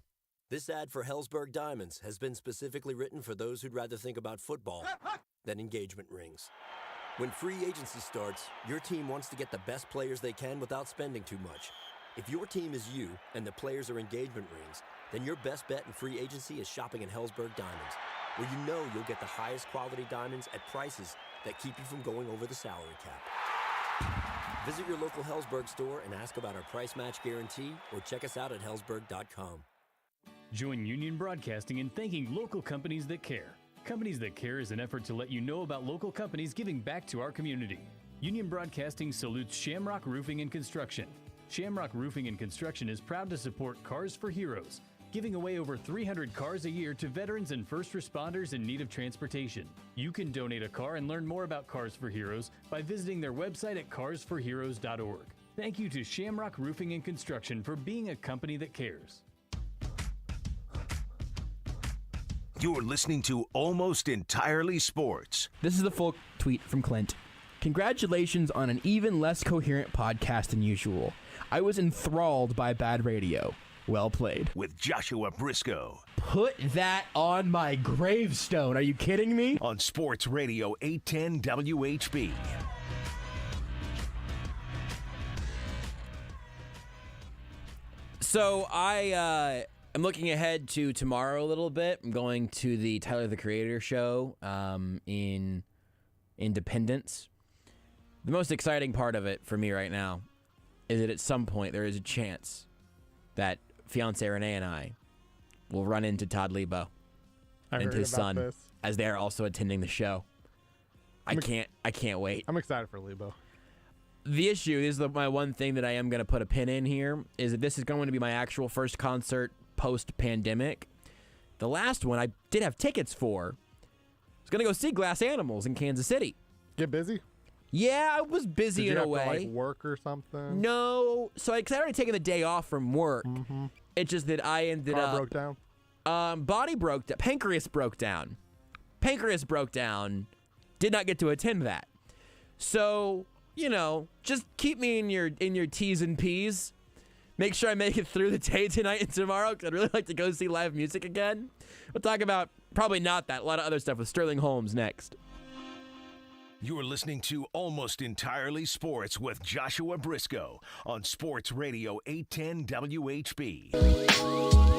This ad for Hellsberg Diamonds has been specifically written for those who'd rather think about football than engagement rings. When free agency starts, your team wants to get the best players they can without spending too much. If your team is you and the players are engagement rings, then your best bet in free agency is shopping at Hellsberg Diamonds, where you know you'll get the highest quality diamonds at prices that keep you from going over the salary cap. Visit your local Hellsberg store and ask about our price match guarantee, or check us out at hellsberg.com. Join Union Broadcasting in thanking local companies that care. Companies That Care is an effort to let you know about local companies giving back to our community. Union Broadcasting salutes Shamrock Roofing and Construction. Shamrock Roofing and Construction is proud to support Cars for Heroes, giving away over 300 cars a year to veterans and first responders in need of transportation. You can donate a car and learn more about Cars for Heroes by visiting their website at carsforheroes.org. Thank you to Shamrock Roofing and Construction for being a company that cares. You're listening to Almost Entirely Sports. This is the full tweet from Clint. Congratulations on an even less coherent podcast than usual. I was enthralled by bad radio. Well played. With Joshua Brisco. Put that on my gravestone. Are you kidding me? On Sports Radio 810 WHB. So I'm looking ahead to tomorrow a little bit. I'm going to the Tyler the Creator show in Independence. The most exciting part of it for me right now is that at some point there is a chance that fiance Renee and I will run into Todd Lebo and his son as they are also attending the show. I can't wait. I'm excited for Lebo. The issue is my one thing that I am going to put a pin in here is that this is going to be my actual first concert post-pandemic. The last one I did have tickets for. I was going to go see Glass Animals in Kansas City. Get busy? Yeah, I was busy Did you in a have way. to, like, work or something? No. So because I already taken the day off from work. Mm-hmm. It's just that I ended Car up. broke down? Body broke down. Pancreas broke down. Did not get to attend that. So, just keep me in your T's and P's. Make sure I make it through the day tonight and tomorrow because I'd really like to go see live music again. We'll talk about probably not that. A lot of other stuff with Sterling Holmes next. You're listening to Almost Entirely Sports with Joshua Brisco on Sports Radio 810 WHB.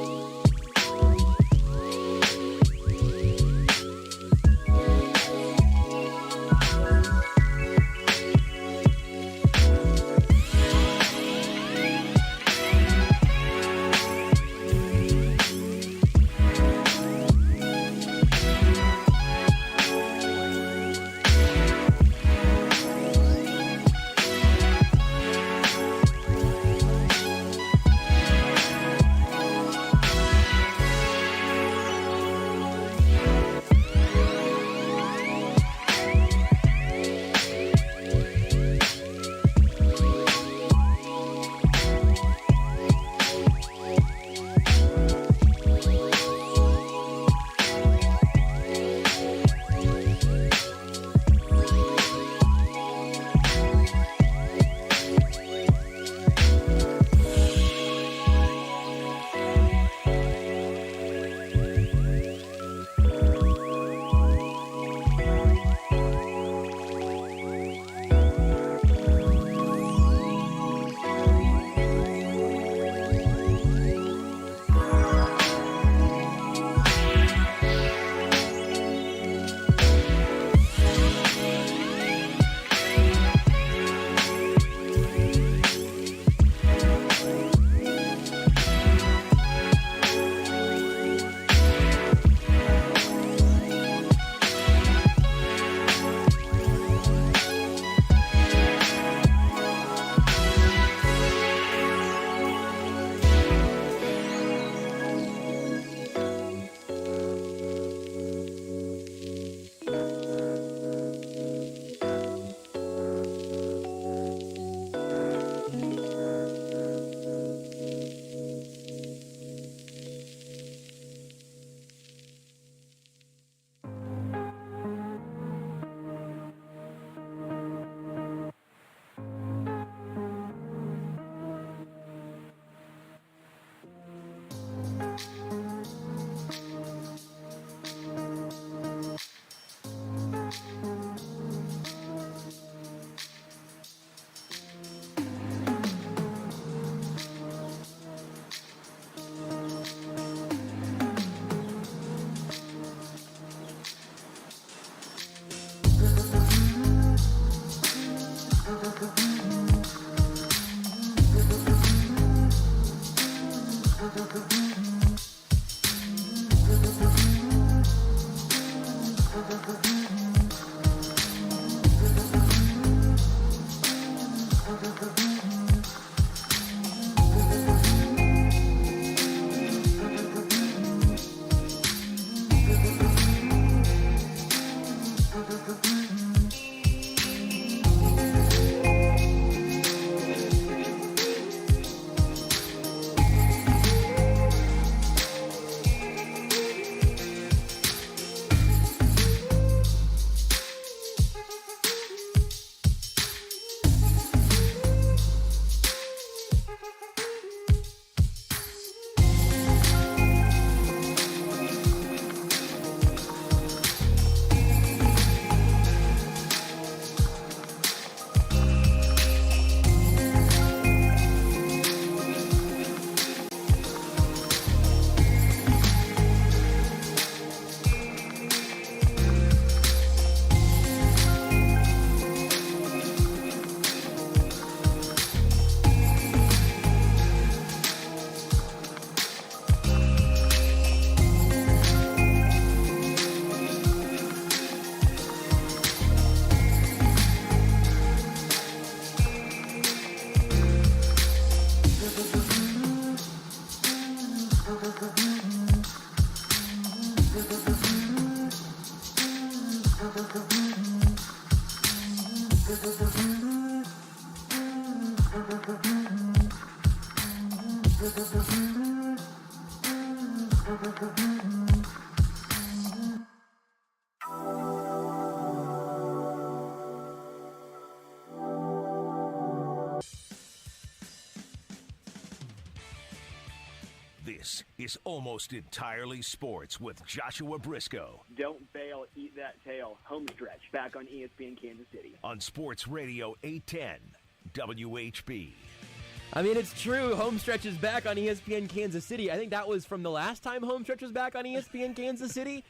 This is Almost Entirely Sports with Joshua Brisco. Don't bail, eat that tail. Homestretch back on ESPN Kansas City. On Sports Radio 810 WHB. I mean, it's true. Homestretch is back on ESPN Kansas City. I think that was from the last time Homestretch was back on ESPN Kansas City.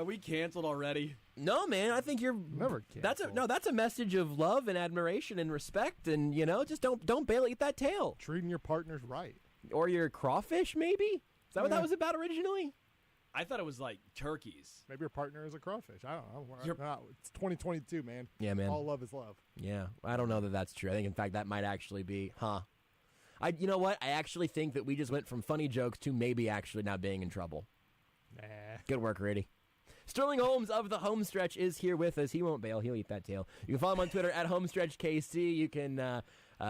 We canceled already. No, man. I think you're never canceled. That's a message of love and admiration and respect, and just don't bail, eat that tail. Treating your partners right. Or your crawfish, maybe? Is that what that was about originally? I thought it was like turkeys. Maybe your partner is a crawfish. I don't know. It's 2022, man. Yeah, man. All love is love. Yeah, I don't know that that's true. I think, in fact, that might actually be, you know what? I actually think that we just went from funny jokes to maybe actually now being in trouble. Nah. Good work, Rudy. Sterling Holmes of The Homestretch is here with us. He won't bail. He'll eat that tail. You can follow him on Twitter at HomestretchKC. You can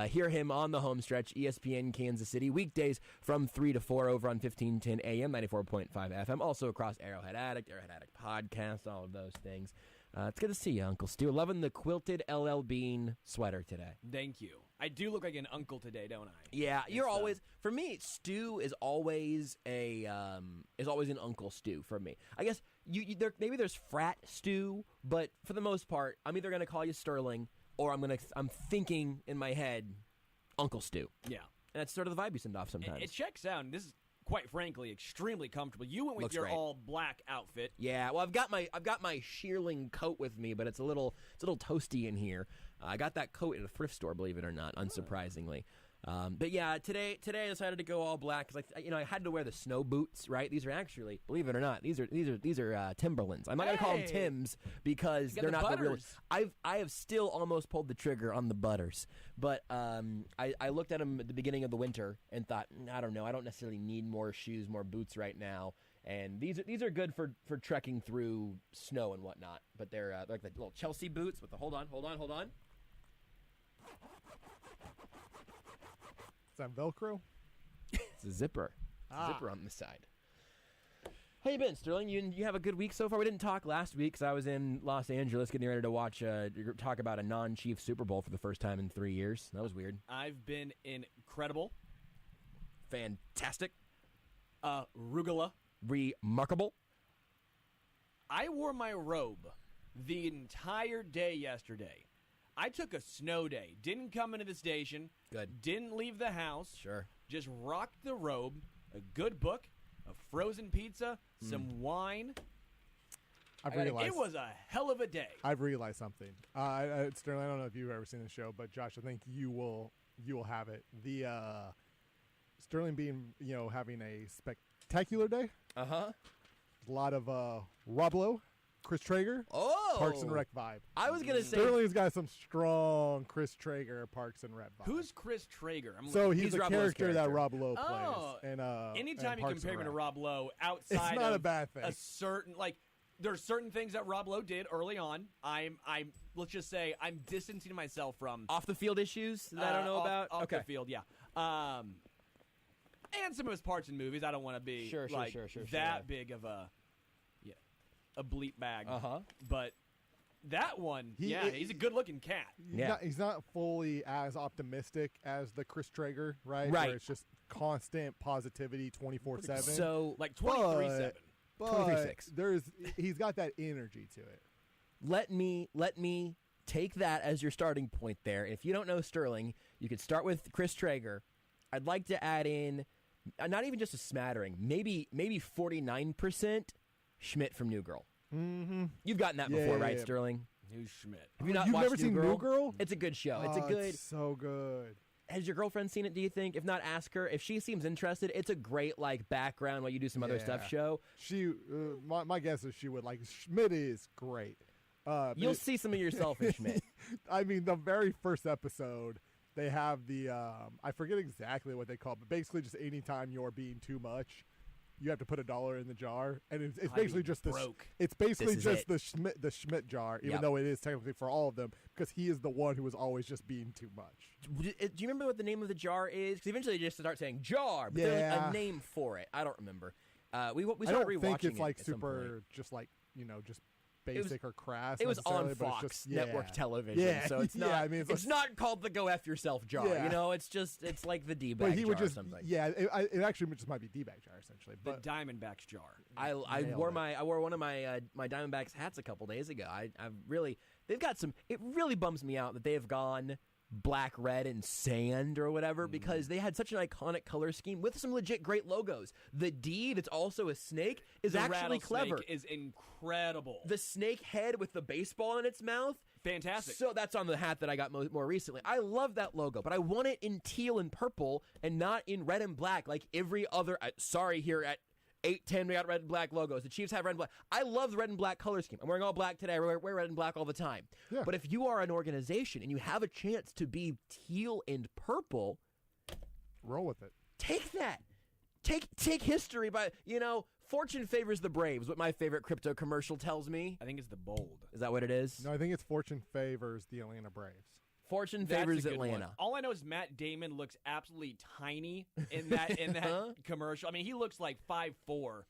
hear him on The Homestretch, ESPN Kansas City, weekdays from 3 to 4 over on 1510 AM, 94.5 FM. Also across Arrowhead Addict Podcast, all of those things. It's good to see you, Uncle Stu. Loving the quilted LL Bean sweater today. Thank you. I do look like an uncle today, don't I? Yeah, you're always for me. Stu is always an Uncle Stu for me. I guess maybe there's frat Stu, but for the most part, I'm either gonna call you Sterling or I'm thinking in my head Uncle Stu. Yeah, and that's sort of the vibe you send off sometimes. It checks out. And this is quite frankly extremely comfortable. You went with your all black outfit. Yeah, well, I've got my shearling coat with me, but it's a little toasty in here. I got that coat at a thrift store, believe it or not, unsurprisingly. But yeah, today I decided to go all black because I had to wear the snow boots. Right, these are actually, believe it or not, these are Timberlands. I'm not gonna call them Tims because they're not the real. I have still almost pulled the trigger on the Butters, but I looked at them at the beginning of the winter and thought, I don't know, I don't necessarily need more shoes, more boots right now. And these are good for trekking through snow and whatnot. But they're like the little Chelsea boots with the hold on. Is that Velcro? It's a zipper. Zipper on the side. How you been, Sterling? You have a good week so far? We didn't talk last week because I was in Los Angeles getting ready to talk about a non-Chiefs Super Bowl for the first time in 3 years. That was weird. I've been incredible. Fantastic. Rugula. Remarkable. I wore my robe the entire day yesterday. I took a snow day. Didn't come into the station. Good. Didn't leave the house. Sure. Just rocked the robe, a good book, a frozen pizza, some wine. It was a hell of a day. I've realized something. Sterling, I don't know if you've ever seen the show, but Josh, I think you will have it. The Sterling being, having a spectacular day. Uh-huh. A lot of Rob Lowe, Chris Traeger, Parks and Rec vibe. I was going to say Sterling's got some strong Chris Traeger, Parks and Rec vibe. Who's Chris Traeger? He's a character that Rob Lowe plays. And anytime you compare me to Rob Lowe outside it's not a bad thing. A certain there's certain things that Rob Lowe did early on. I'm let's just say I'm distancing myself from off the field issues that I don't know about. Off the field, yeah. And some of his parts in movies. I don't want to be that big of a bleep bag. But that one, he's a good-looking cat. He's not fully as optimistic as the Chris Traeger, right? Right. Where it's just constant positivity 24/7. So, 23/7. But he's got that energy to it. Let me take that as your starting point there. If you don't know Sterling, you could start with Chris Traeger. I'd like to add in not even just a smattering, maybe 49% Schmidt from New Girl. Mm-hmm. You've gotten that before, right, Sterling? Who's Schmidt? Have you not You've watched never seen New Girl? It's a good show. It's so good. Has your girlfriend seen it, do you think? If not, ask her. If she seems interested, it's a great background while you do some other stuff show. She, my guess is she would like. Schmidt is great. You'll see some of yourself in Schmidt. I mean, the very first episode, they have the I forget exactly what they call it, but basically just anytime you're being too much, you have to put $1 in the jar, and it's basically just broke. It's basically just it. the Schmidt jar, even though it is technically for all of them, because he is the one who was always just being too much. Do you remember what the name of the jar is? Because eventually they just start saying jar, but there's like a name for it. I don't remember. We started I don't rewatching think it's like it super, just like just basic or crass. It was on necessarily, but Fox it's just, Network Television, Yeah. so it's not. I mean, it's not called the "Go F Yourself" jar. Yeah. It's like the D-bag But he jar would just, or something. it actually just might be D-bag jar essentially. But the Diamondbacks jar. I wore one of my Diamondbacks hats a couple days ago. They've got some. It really bums me out that they've gone black, red, and sand or whatever because they had such an iconic color scheme with some legit great logos. The D that's also a snake is actually clever. Is incredible. The snake head with the baseball in its mouth. Fantastic. So that's on the hat that I got more recently. I love that logo, but I want it in teal and purple and not in red and black like every other. Here at 8-10, we got red and black logos. The Chiefs have red and black. I love the red and black color scheme. I'm wearing all black today. I wear red and black all the time. Yeah. But if you are an organization and you have a chance to be teal and purple, roll with it. Take that. Take history by, fortune favors the Braves, what my favorite crypto commercial tells me. I think it's the bold. Is that what it is? No, I think it's fortune favors the Atlanta Braves. Fortune favors Atlanta. All I know is Matt Damon looks absolutely tiny in that commercial. I mean, he looks like 5'4".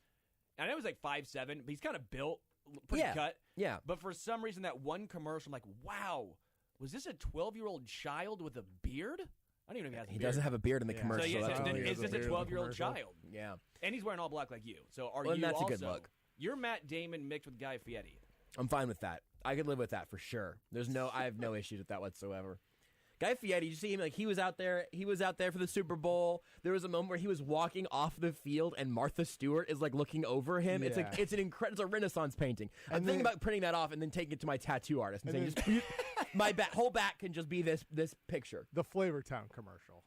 I know he's like 5'7", but he's kind of built, pretty cut. Yeah. But for some reason, that one commercial, I'm like, wow, was this a 12-year-old child with a beard? I don't even know if he has a beard. He doesn't have a beard in the commercial. So it's just a 12-year-old child. Yeah. And he's wearing all black like you. So that's a good look. You're Matt Damon mixed with Guy Fieri. I'm fine with that. I could live with that for sure. I have no issues with that whatsoever. Guy Fieri, you see him, like he was out there for the Super Bowl. There was a moment where he was walking off the field and Martha Stewart is like looking over him. Yeah. It's a Renaissance painting. I'm thinking about printing that off and then taking it to my tattoo artist and saying, my whole back can just be this picture. The Flavortown commercial.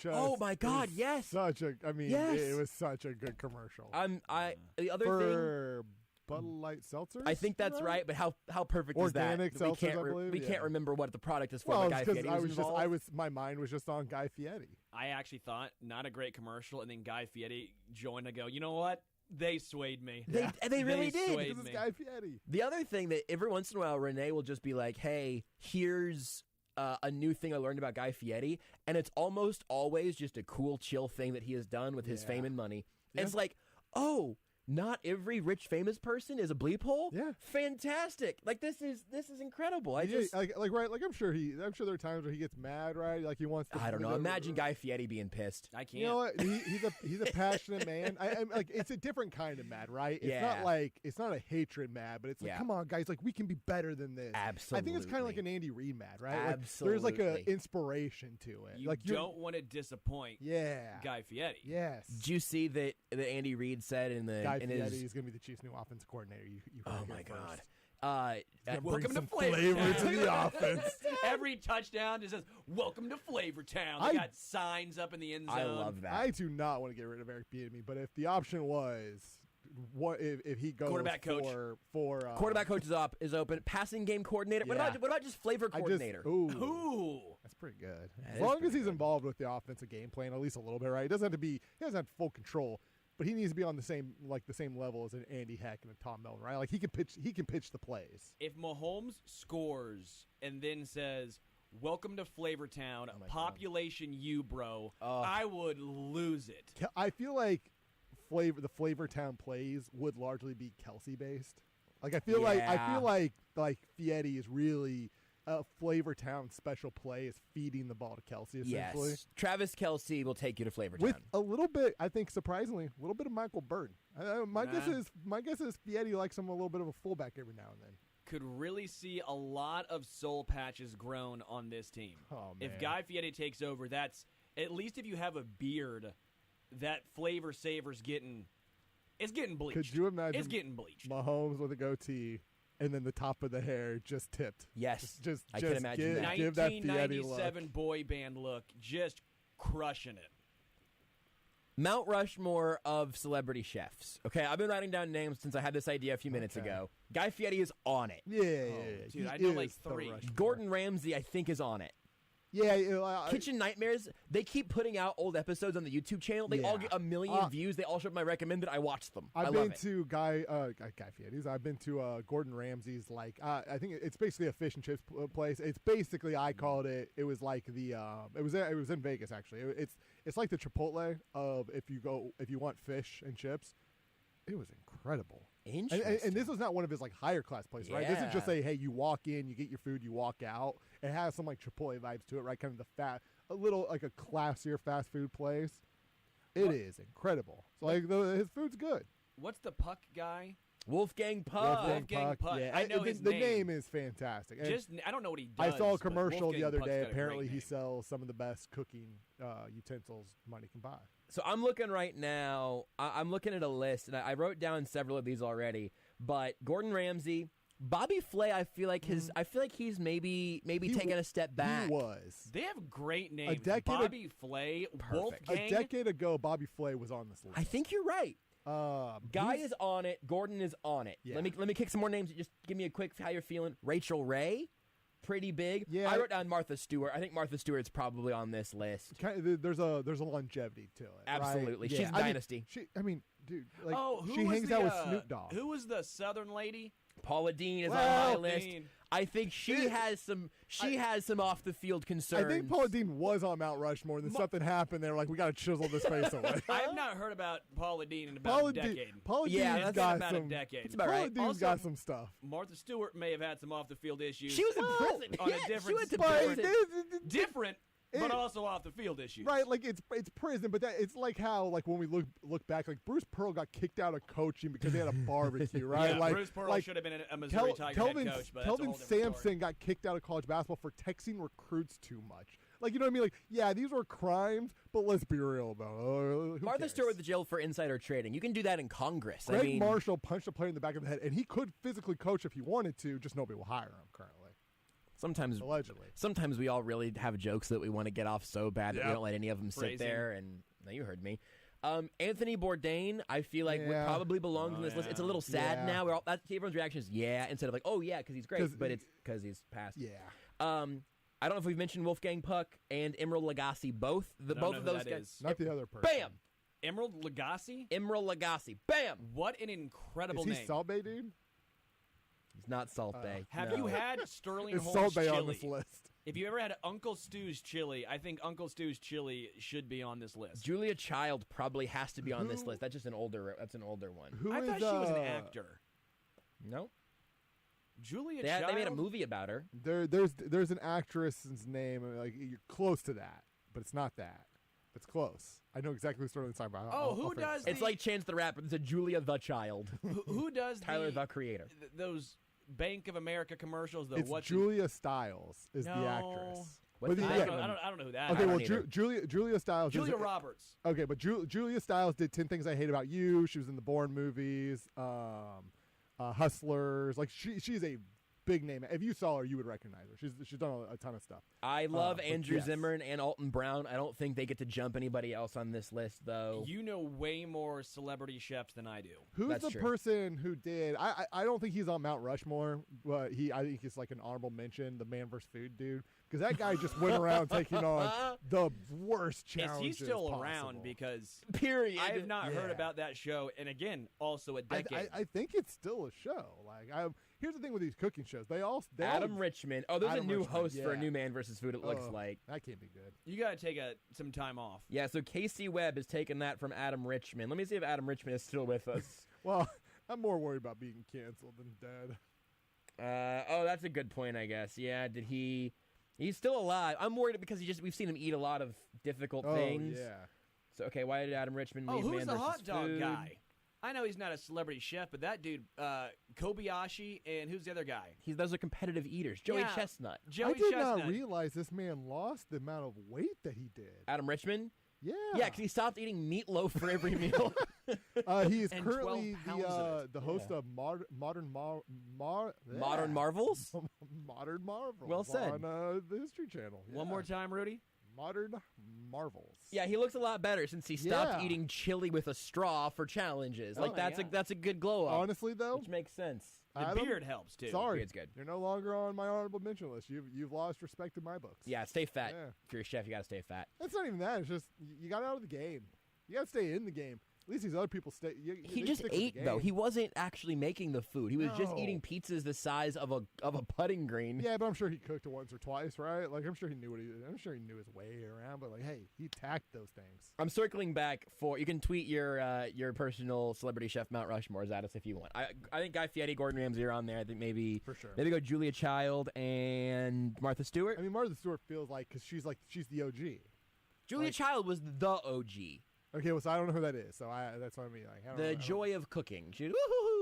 Oh my God, yes. It was such a good commercial. The other thing. Bud Light seltzers? I think that's right, but how perfect is that? Organic seltzers, I believe. We can't remember what the product is for. Well, Guy Fieri was involved. my mind was just on Guy Fieri. I actually thought not a great commercial, and then Guy Fieri joined to go, you know what? They swayed me. They really did. This is Guy Fieri. The other thing that every once in a while Renee will just be like, hey, here's a new thing I learned about Guy Fieri, and it's almost always just a cool, chill thing that he has done with his fame and money. And it's like, oh, not every rich famous person is a bleep hole. Yeah, fantastic. Like this is incredible. I'm sure there are times where he gets mad, right? Like he wants to. I don't know. Imagine Guy Fieri being pissed. I can't. You know what? He's a passionate man. I'm like, it's a different kind of mad, right? It's not a hatred mad, but it's like, come on, guys, like we can be better than this. Absolutely. I think it's kind of like an Andy Reid mad, right? Absolutely. Like, there's like an inspiration to it. You don't want to disappoint. Guy Fieri. Yes. Did you see that Andy Reid said in the Guy Fieri is going to be the Chiefs' new offensive coordinator. Oh my God! Welcome to flavor to the offense. Every touchdown just says, welcome to Flavortown. They got signs up in the end zone. I love that. I do not want to get rid of Eric Bieniemy, but if the option was, what if he goes quarterback coach for quarterback coach is open. Passing game coordinator. What about just flavor coordinator? Ooh, that's pretty good. As long as he's involved with the offensive game plan, at least a little bit, right? He doesn't have full control. But he needs to be on the same level as an Andy Heck and a Tom Milton, right? Like he can pitch the plays. If Mahomes scores and then says, "Welcome to Flavortown, population you, bro," I would lose it. I feel like the Flavortown plays would largely be Kelsey based. Like I feel like Fieri is really a Flavortown special play is feeding the ball to Kelsey, essentially. Yes. Travis Kelce will take you to Flavortown. With a little bit, I think, surprisingly, a little bit of Michael Burton. My guess is Fieri likes him a little bit of a fullback every now and then. Could really see a lot of soul patches grown on this team. Oh, man. If Guy Fieri takes over, that's at least if you have a beard, that flavor savor's getting bleached. Could you imagine? It's getting bleached. Mahomes with a goatee. And then the top of the hair just tipped. Yes. I can imagine that. Give that Fieri look. 1997 boy band look, just crushing it. Mount Rushmore of celebrity chefs. Okay, I've been writing down names since I had this idea a few minutes ago. Guy Fieri is on it. Yeah. Dude, I know like 3. Gordon Ramsay, I think, is on it. Yeah, Kitchen Nightmares, they keep putting out old episodes on the YouTube channel. They all get 1 million views. They all show up my recommended. I watch them. I've been to Guy Fieri's. I've been to Gordon Ramsay's. I think it's basically a fish and chips place. It's basically, I called it. It was like the it was in Vegas actually. It's like the Chipotle of if you want fish and chips. It was incredible. Interesting. And this was not one of his higher class places, right? This is just you walk in, you get your food, you walk out. It has some Chipotle vibes to it, right? Kind of a little a classier fast food place. It is incredible. So his food's good. What's the Puck guy? Wolfgang Puck. Wolfgang Puck. Yeah, I know his name. The name is fantastic. I don't know what he does. I saw a commercial the other Puck's day. got a Apparently, great he name. sells some of the best cooking utensils money can buy. So I'm looking right now. I'm looking at a list, and I wrote down several of these already. But Gordon Ramsay, Bobby Flay, I feel like he's maybe taking a step back. He was. They have great names. Bobby Flay, Perfect. Wolfgang. A decade ago, Bobby Flay was on this list. I think you're right. Guy is on it. Gordon is on it. Yeah. Let me kick some more names. Just give me a quick how you're feeling. Rachel Ray, pretty big. Yeah. I wrote down Martha Stewart. I think Martha Stewart's probably on this list. There's a longevity to it. Absolutely, right? she's a dynasty. Dude, who she was hangs out with Snoop Dogg. Who was the Southern lady? Paula Dean is on my list. I think she has some off the field concerns. I think Paula Dean was on Mount Rushmore, and then something happened. They were like, we got to chisel this face away. I have not heard about Paula Dean in about a decade. Paula Dean's got about some. a decade. That's about Paula right. Dean's Also, got some stuff. Martha Stewart may have had some off the field issues. She was in prison. on a different, she went to prison. different, but also off the field issues. Right, it's prison, but it's how when we look back, Bruce Pearl got kicked out of coaching because they had a barbecue, right? Yeah, Bruce Pearl should have been a Missouri Tiger head coach, but Kelvin that's a whole different Sampson story. got kicked out of college basketball for texting recruits too much. You know what I mean? Yeah, these were crimes, but let's be real about it. Martha Stewart went to jail for insider trading. You can do that in Congress. Greg Marshall punched a player in the back of the head, and he could physically coach if he wanted to, just nobody will hire him currently. Allegedly. Sometimes we all really have jokes that we want to get off so bad that we don't let any of them sit there. And now you heard me. Anthony Bourdain, I feel like probably belongs in this list. It's a little sad now. Everyone's reaction is instead of because he's great, but it's because he's passed. Yeah. I don't know if we've mentioned Wolfgang Puck and Emerald Lagasse. Both of those guys. Not the other person. Bam. Emerald Lagasse? Emerald Lagasse. Bam. What an incredible name. name. Is he Salt Bay, dude? He's not Salt Bay. Have you had Sterling Is Holmes Salt Bay chili? on this list? If you ever had Uncle Stew's chili, I think Uncle Stew's chili should be on this list. Julia Child probably has to be on this list. That's just an older. That's an older one. I thought she was an actor. No. Julia They Child. made a movie about her. There's an actress's name. You're close to that, but it's not that. It's close. I know exactly who Sterling's talking about. Who does? It's like Chance the Rapper. It's a Julia the Child. Who does? Tyler the Creator. Those Bank of America commercials. It's Julia Stiles is the actress. I don't know who that is. Okay, well, Julia Stiles. Julia Roberts. Okay, but Julia Stiles did 10 Things I Hate About You. She was in the Bourne movies, Hustlers. She's a big name. If you saw her, you would recognize her. She's done a ton of stuff. I love Andrew Zimmern and Alton Brown. I don't think they get to jump anybody else on this list, though. You know way more celebrity chefs than I do. Who's the person who did? I don't think he's on Mount Rushmore, but I think he's like an honorable mention. The Man vs. Food dude, because that guy just went around taking on the worst challenges. Is he still possible. around? Because period. I have not heard about that show, and again, also a decade. I think it's still a show. Here's the thing with these cooking shows. Adam Richman. Oh, there's Adam a new Richman, host for a new Man vs. Food, it looks like. That can't be good. You got to take some time off. Yeah, so Casey Webb has taken that from Adam Richman. Let me see if Adam Richman is still with us. Well, I'm more worried about being canceled than dead. That's a good point, I guess. Yeah, he's still alive. I'm worried because we've seen him eat a lot of difficult things. Yeah. So, okay, why did Adam Richman leave who's Man the vs. hot dog Food? guy? I know he's not a celebrity chef, but that dude, Kobayashi, and who's the other guy? Those are competitive eaters. Joey Chestnut. I did not realize this man lost the amount of weight that he did. Adam Richman? Yeah. Yeah, because he stopped eating meatloaf for every meal. He is currently the host of Modern Marvels? Modern Marvels. Well said. On the History Channel. Yeah. One more time, Rudy. Modern Marvels. Yeah, he looks a lot better since he stopped eating chili with a straw for challenges. That's a good glow up. Honestly, though, which makes sense. The beard helps, too. Sorry. Beard's good. You're no longer on my honorable mention list. You've lost respect in my books. Yeah, stay fat. Yeah. If you're a chef, you got to stay fat. It's not even that. It's just you got out of the game. You got to stay in the game. At least these other people stay. He just ate, though. He wasn't actually making the food. He was just eating pizzas the size of a putting green. Yeah, but I'm sure he cooked it once or twice, right? Like I'm sure he knew his way around. But like, hey, he tacked those things. I'm circling back for you can tweet your personal celebrity chef Mount Rushmores at us if you want. I think Guy Fieri, Gordon Ramsay are on there. I think maybe for sure. Maybe go Julia Child and Martha Stewart. I mean, Martha Stewart feels like because she's the OG. Julia Child was the OG. Okay, well, so I don't know who that is, so that's what I mean. Like, the joy of cooking. She, her voice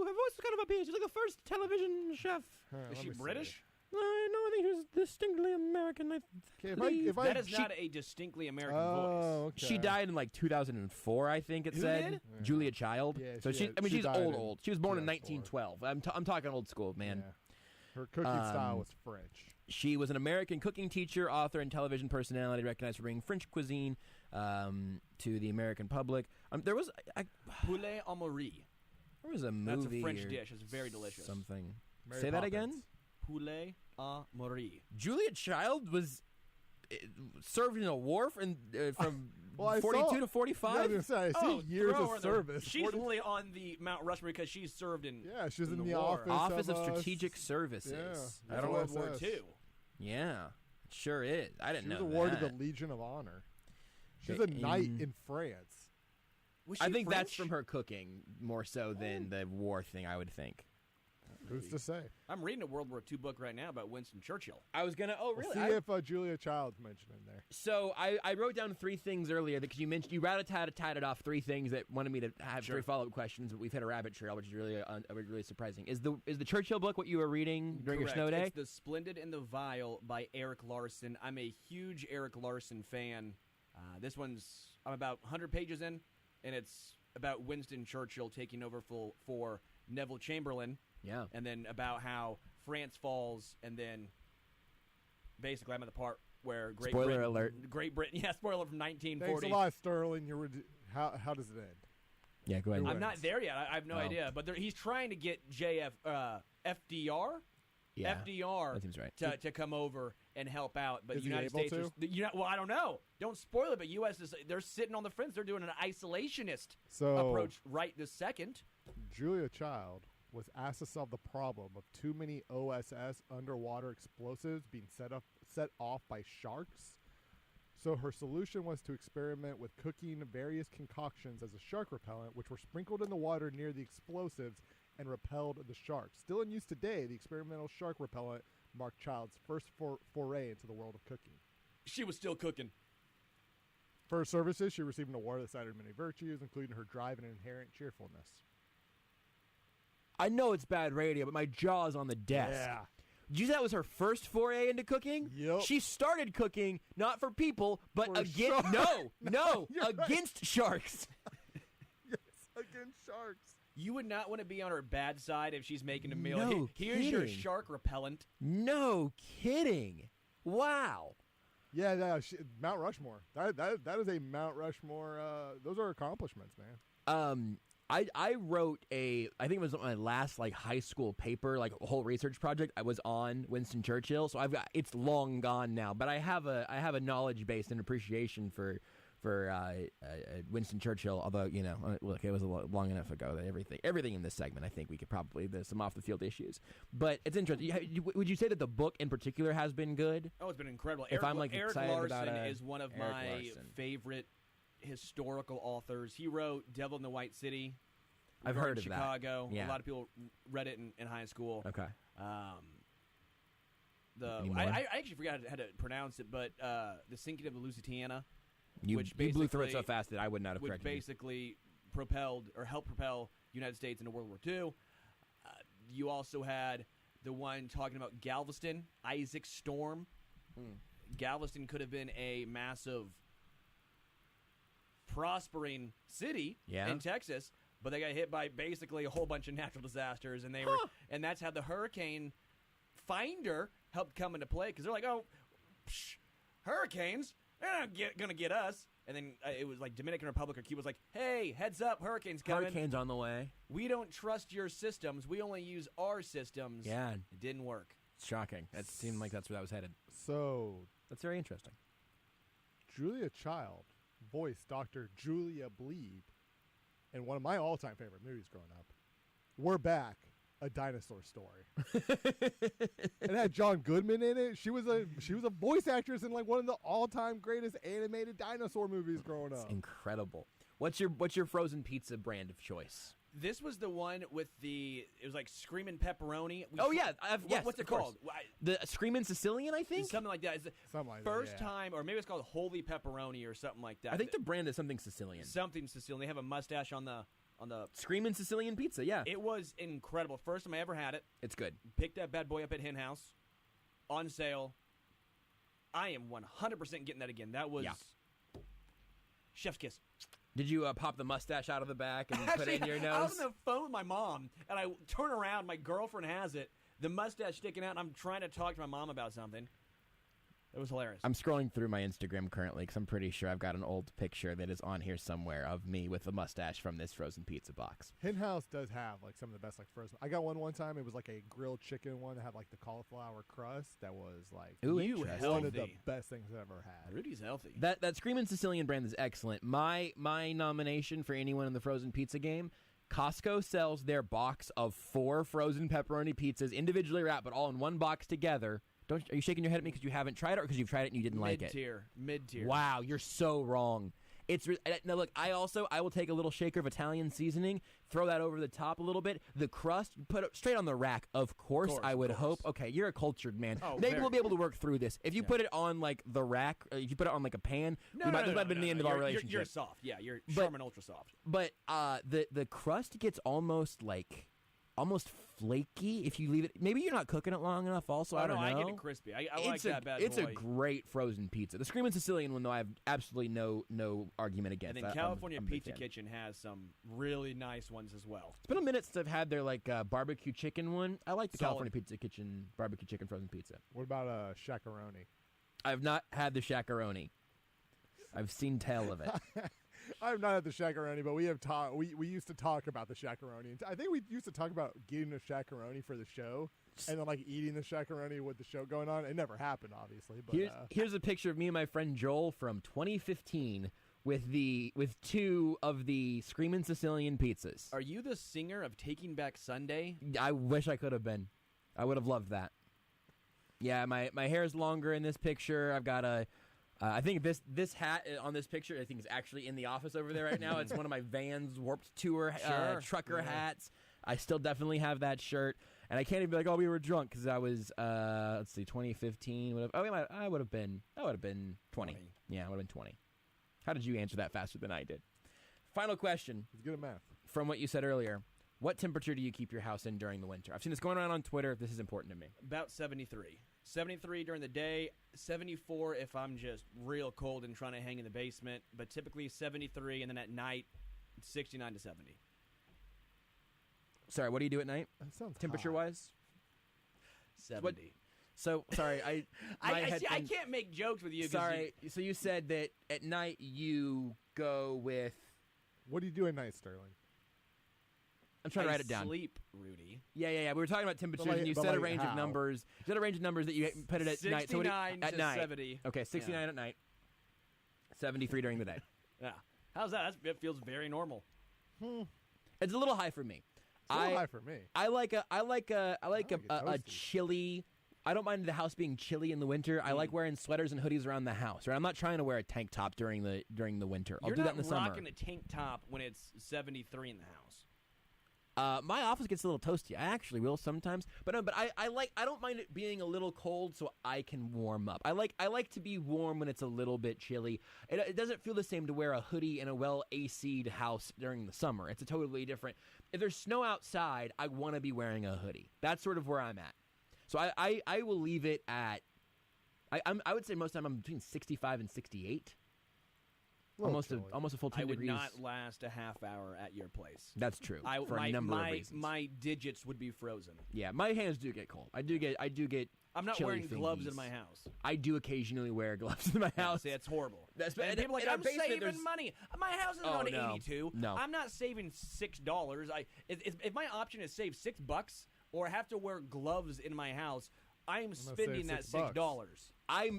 was kind of a bitch. She's like the first television chef. Is she British? No, I think she was distinctly American. That is not a distinctly American voice. Okay. She died in like 2004, I think it said. Did? Yeah. Julia Child. Yeah, so she's old. She was born in 1912. I'm talking old school, man. Yeah. Her cooking style was French. She was an American cooking teacher, author, and television personality recognized for bringing French cuisine to the American public. There was poulet en Marie. There was a movie. That's a French dish. It's very delicious. Something. Mary Say Poppins. that again. Poulet en Marie. Julia Child was served in a war from Well, 42 to 45. I was gonna say, I see years of service. She's really on the Mount Rushmore because she's served in. Yeah, she's in the war. Office of Strategic Services. Yeah, I don't know World War II. Yeah, it sure is. I didn't know She was awarded that. the Legion of Honor. She's a knight in France. I think that's from her cooking more so than the war thing, I would think. Who's to say? I'm reading a World War II book right now about Winston Churchill. I was going to, really? See if Julia Child's mentioned in there. So I wrote down 3 things earlier because you mentioned, you rat-a-tat-a-tatted off 3 things that wanted me to have 3 follow-up questions, but we've hit a rabbit trail, which is really surprising. Is the Churchill book what you were reading during Correct. your snow day? It's The Splendid and the Vile by Eric Larson. I'm a huge Eric Larson fan. This one's, I'm about 100 pages in, and it's about Winston Churchill taking over for Neville Chamberlain. Yeah. And then about how France falls, and then basically I'm at the part where Great Britain, yeah, spoiler from 1940. Thanks a lot, Sterling. How does it end? Yeah, go ahead. I'm not there yet. I have no idea. But he's trying to get FDR? Yeah, FDR that seems right. to come over and help out. But Is the United he able States to? Well, I don't know. Don't spoil it, but U.S. they're sitting on the fence. They're doing an isolationist So, approach right this second. Julia Child was asked to solve the problem of too many OSS underwater explosives being set off by sharks. So her solution was to experiment with cooking various concoctions as a shark repellent, which were sprinkled in the water near the explosives and repelled the sharks. Still in use today, the experimental shark repellent marked Child's first foray into the world of cooking. She was still cooking. For her services, she received an award that cited many virtues, including her drive and inherent cheerfulness. I know it's bad radio, but my jaw's on the desk. Yeah. Did you say that was her first foray into cooking? Yep. She started cooking not for people, but For against You're against sharks. Yes, against sharks. You would not want to be on her bad side if she's making a meal. No Here's your kidding. shark repellent. No kidding. Wow. Yeah, Mount Rushmore. That is a Mount Rushmore. Those are accomplishments, man. I wrote I think it was my last high school paper, a whole research project. I was on Winston Churchill, so it's long gone now. But I have a knowledge base and appreciation for Winston Churchill. Although look, it was long enough ago that everything in this segment, I think we could probably there's some off the field issues. But it's interesting. Would you say that the book in particular has been good? Oh, it's been incredible. If I'm Eric excited Larson about is one of my favorite historical authors. He wrote Devil in the White City. I've heard of Chicago. That. Yeah. A lot of people read it in high school. Okay. I actually forgot how to pronounce it, but The Sinking of the Lusitania. You blew through it so fast that I would not have corrected you. Which basically helped propel the United States into World War II. You also had the one talking about Galveston, Isaac Storm. Galveston could have been a massive, prospering city in Texas, but they got hit by basically a whole bunch of natural disasters, and and that's how the hurricane finder helped come into play, because they're like, hurricanes, they're not going to get us. And then it was like Dominican Republic or Cuba was like, hey, heads up, hurricane's coming. Hurricane's on the way. We don't trust your systems. We only use our systems. Yeah. It didn't work. It's shocking. That seemed like that's where that was headed. So that's very interesting. Julia Child voiced Dr. Julia Bleeb in one of my all-time favorite movies growing up. We're Back, A Dinosaur Story. It had John Goodman in it. She was a voice actress in like one of the all-time greatest animated dinosaur movies growing up. It's incredible. What's your frozen pizza brand of choice? This was the one with it was like Screamin' Pepperoni. Yes. What's it called? The Screamin' Sicilian, I think? Something like that. It's the something like first that, yeah. time, or maybe it's called Holy Pepperoni or something like that. I think the brand is something Sicilian. Something Sicilian. They have a mustache on the Screamin' Sicilian pizza, yeah. It was incredible. First time I ever had it. It's good. Picked that bad boy up at Hen House. On sale. I am 100% getting that again. That was chef's kiss. Did you pop the mustache out of the back and put it in your nose? I was on the phone with my mom, and I turn around. My girlfriend has it. The mustache sticking out, and I'm trying to talk to my mom about something. It was hilarious. I'm scrolling through my Instagram currently because I'm pretty sure I've got an old picture that is on here somewhere of me with a mustache from this frozen pizza box. Hen House does have like some of the best like frozen. I got one time. It was like a grilled chicken one that had like the cauliflower crust. That was like one of the best things I've ever had. Rudy's healthy. That Screamin' Sicilian brand is excellent. My nomination for anyone in the frozen pizza game. Costco sells their box of 4 frozen pepperoni pizzas individually wrapped, but all in one box together. Are you shaking your head at me because you haven't tried it or because you've tried it and you didn't like it? Mid-tier. Wow, you're so wrong. Now look, I will take a little shaker of Italian seasoning, throw that over the top a little bit. The crust, put it straight on the rack. Of course, I would hope. Okay, you're a cultured man. Maybe we'll be able to work through this. If you put it on like the rack, if you put it on like a pan, this might have been the end of our relationship. You're soft. Yeah, you're Charmin Ultra Soft. But the crust gets almost flaky if you leave it. Maybe you're not cooking it long enough. Also, I don't know. I get it crispy. I like that bad boy. It's a great frozen pizza. The Screamin' Sicilian one, though, I have absolutely no argument against. And then California Pizza Kitchen has some really nice ones as well. It's been a minute since I've had their barbecue chicken one. I like the California Pizza Kitchen barbecue chicken frozen pizza. What about shakaroni? I've not had the shakaroni. I've seen tell of it. I've not had the shakaroni, but we have we used to talk about the shakaroni. I think we used to talk about getting a shakaroni for the show and then like eating the shakaroni with the show going on. It never happened, obviously. But here's a picture of me and my friend Joel from 2015 with 2 of the Screamin' Sicilian pizzas. Are you the singer of Taking Back Sunday? I wish I could have been. I would have loved that. Yeah, my hair's longer in this picture. I've got I think this hat on this picture, I think, is actually in the office over there right now. It's one of my Vans Warped Tour trucker hats. I still definitely have that shirt. And I can't even be like, oh, we were drunk because I was, 2015. I would have been 20. Yeah, I would have been 20. How did you answer that faster than I did? Final question. He's good at math. From what you said earlier, what temperature do you keep your house in during the winter? I've seen this going around on Twitter. This is important to me. About 73. 73 during the day, 74 if I'm just real cold and trying to hang in the basement, but typically 73, and then at night, 69 to 70. Sorry, what do you do at night? That sounds temperature-wise? 70. So, sorry, I can't make jokes with you. Sorry, so you said that at night you go with... What do you do at night, Sterling? I'm trying to write it down. Sleep, Rudy. Yeah. We were talking about temperatures, and you said a range of numbers. You said a range of numbers that you put it at night. 69 at to night. 70. Okay, 69 at night. 73 during the day. Yeah. How's that? It feels very normal. It's a little high for me. It's a little high for me. I like a chilly. I don't mind the house being chilly in the winter. I like wearing sweaters and hoodies around the house. Right? I'm not trying to wear a tank top during the winter. I'll do that in the summer. You're not rocking a tank top when it's 73 in the house. My office gets a little toasty. I actually will sometimes, but I don't mind it being a little cold, so I can warm up. I like to be warm when it's a little bit chilly. It doesn't feel the same to wear a hoodie in a well AC'd house during the summer. It's a totally different. If there's snow outside, I want to be wearing a hoodie. That's sort of where I'm at. So I will leave it at. I would say most of the time I'm between 65 and 68. almost a full 10 I would degrees. not last a half hour at your place. That's true. For a number of reasons. My digits would be frozen. Yeah, my hands do get cold. I do get. I'm not chilly wearing gloves fingies. in my house. I do occasionally wear gloves in my house. See, that's horrible. That's and people are like, in our I'm basement, saving there's- money. My house is Oh, on no. 82. No. I'm not saving $6. If my option is save $6 or have to wear gloves in my house, I am spending that $6. I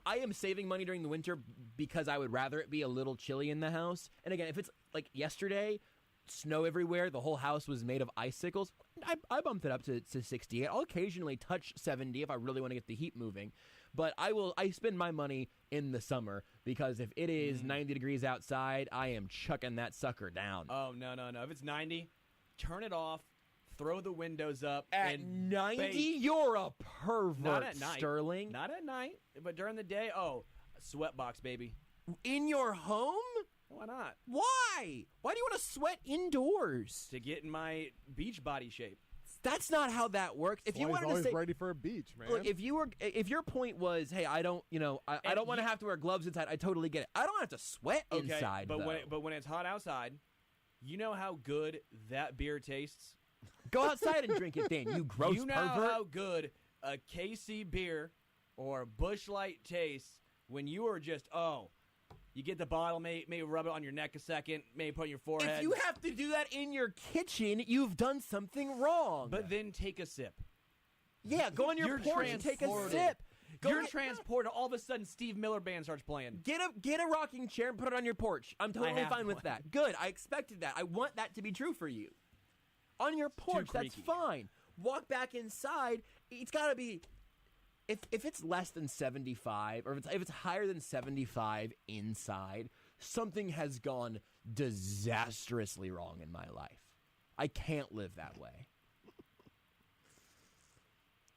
am saving money during the winter because I would rather it be a little chilly in the house. And again, if it's like yesterday, snow everywhere, the whole house was made of icicles, I bumped it up to 68. I'll occasionally touch 70 if I really want to get the heat moving. But I spend my money in the summer because if it is 90 degrees outside, I am chucking that sucker down. Oh, no. If it's 90, turn it off, throw the windows up. At and 90, bake. you're a pervert, Not at night. Sterling. Not at night, but during the day, a sweatbox, baby. In your home? Why not? Why? Why do you want to sweat indoors? To get in my beach body shape. That's not how that works. If you He's wanted always to say, ready for a beach, man. look, if your point was, hey, I don't want to have to wear gloves inside. I totally get it. I don't have to sweat inside. But though. when it's hot outside, you know how good that beer tastes. Go outside and drink it, then. You gross You know pervert. how good a KC beer or a Busch Light tastes when you are just you get the bottle, maybe rub it on your neck a second, maybe put it on your forehead. If you have to do that in your kitchen, you've done something wrong. But then take a sip. Yeah, go on your porch and take a sip. You're transported. All of a sudden, Steve Miller Band starts playing. Get a rocking chair and put it on your porch. I'm totally have fine with one. that. Good. I expected that. I want that to be true for you. On your porch, that's creaky. fine. Walk back inside. It's got to be. If it's less than 75, or if it's higher than 75 inside, something has gone disastrously wrong in my life. I can't live that way.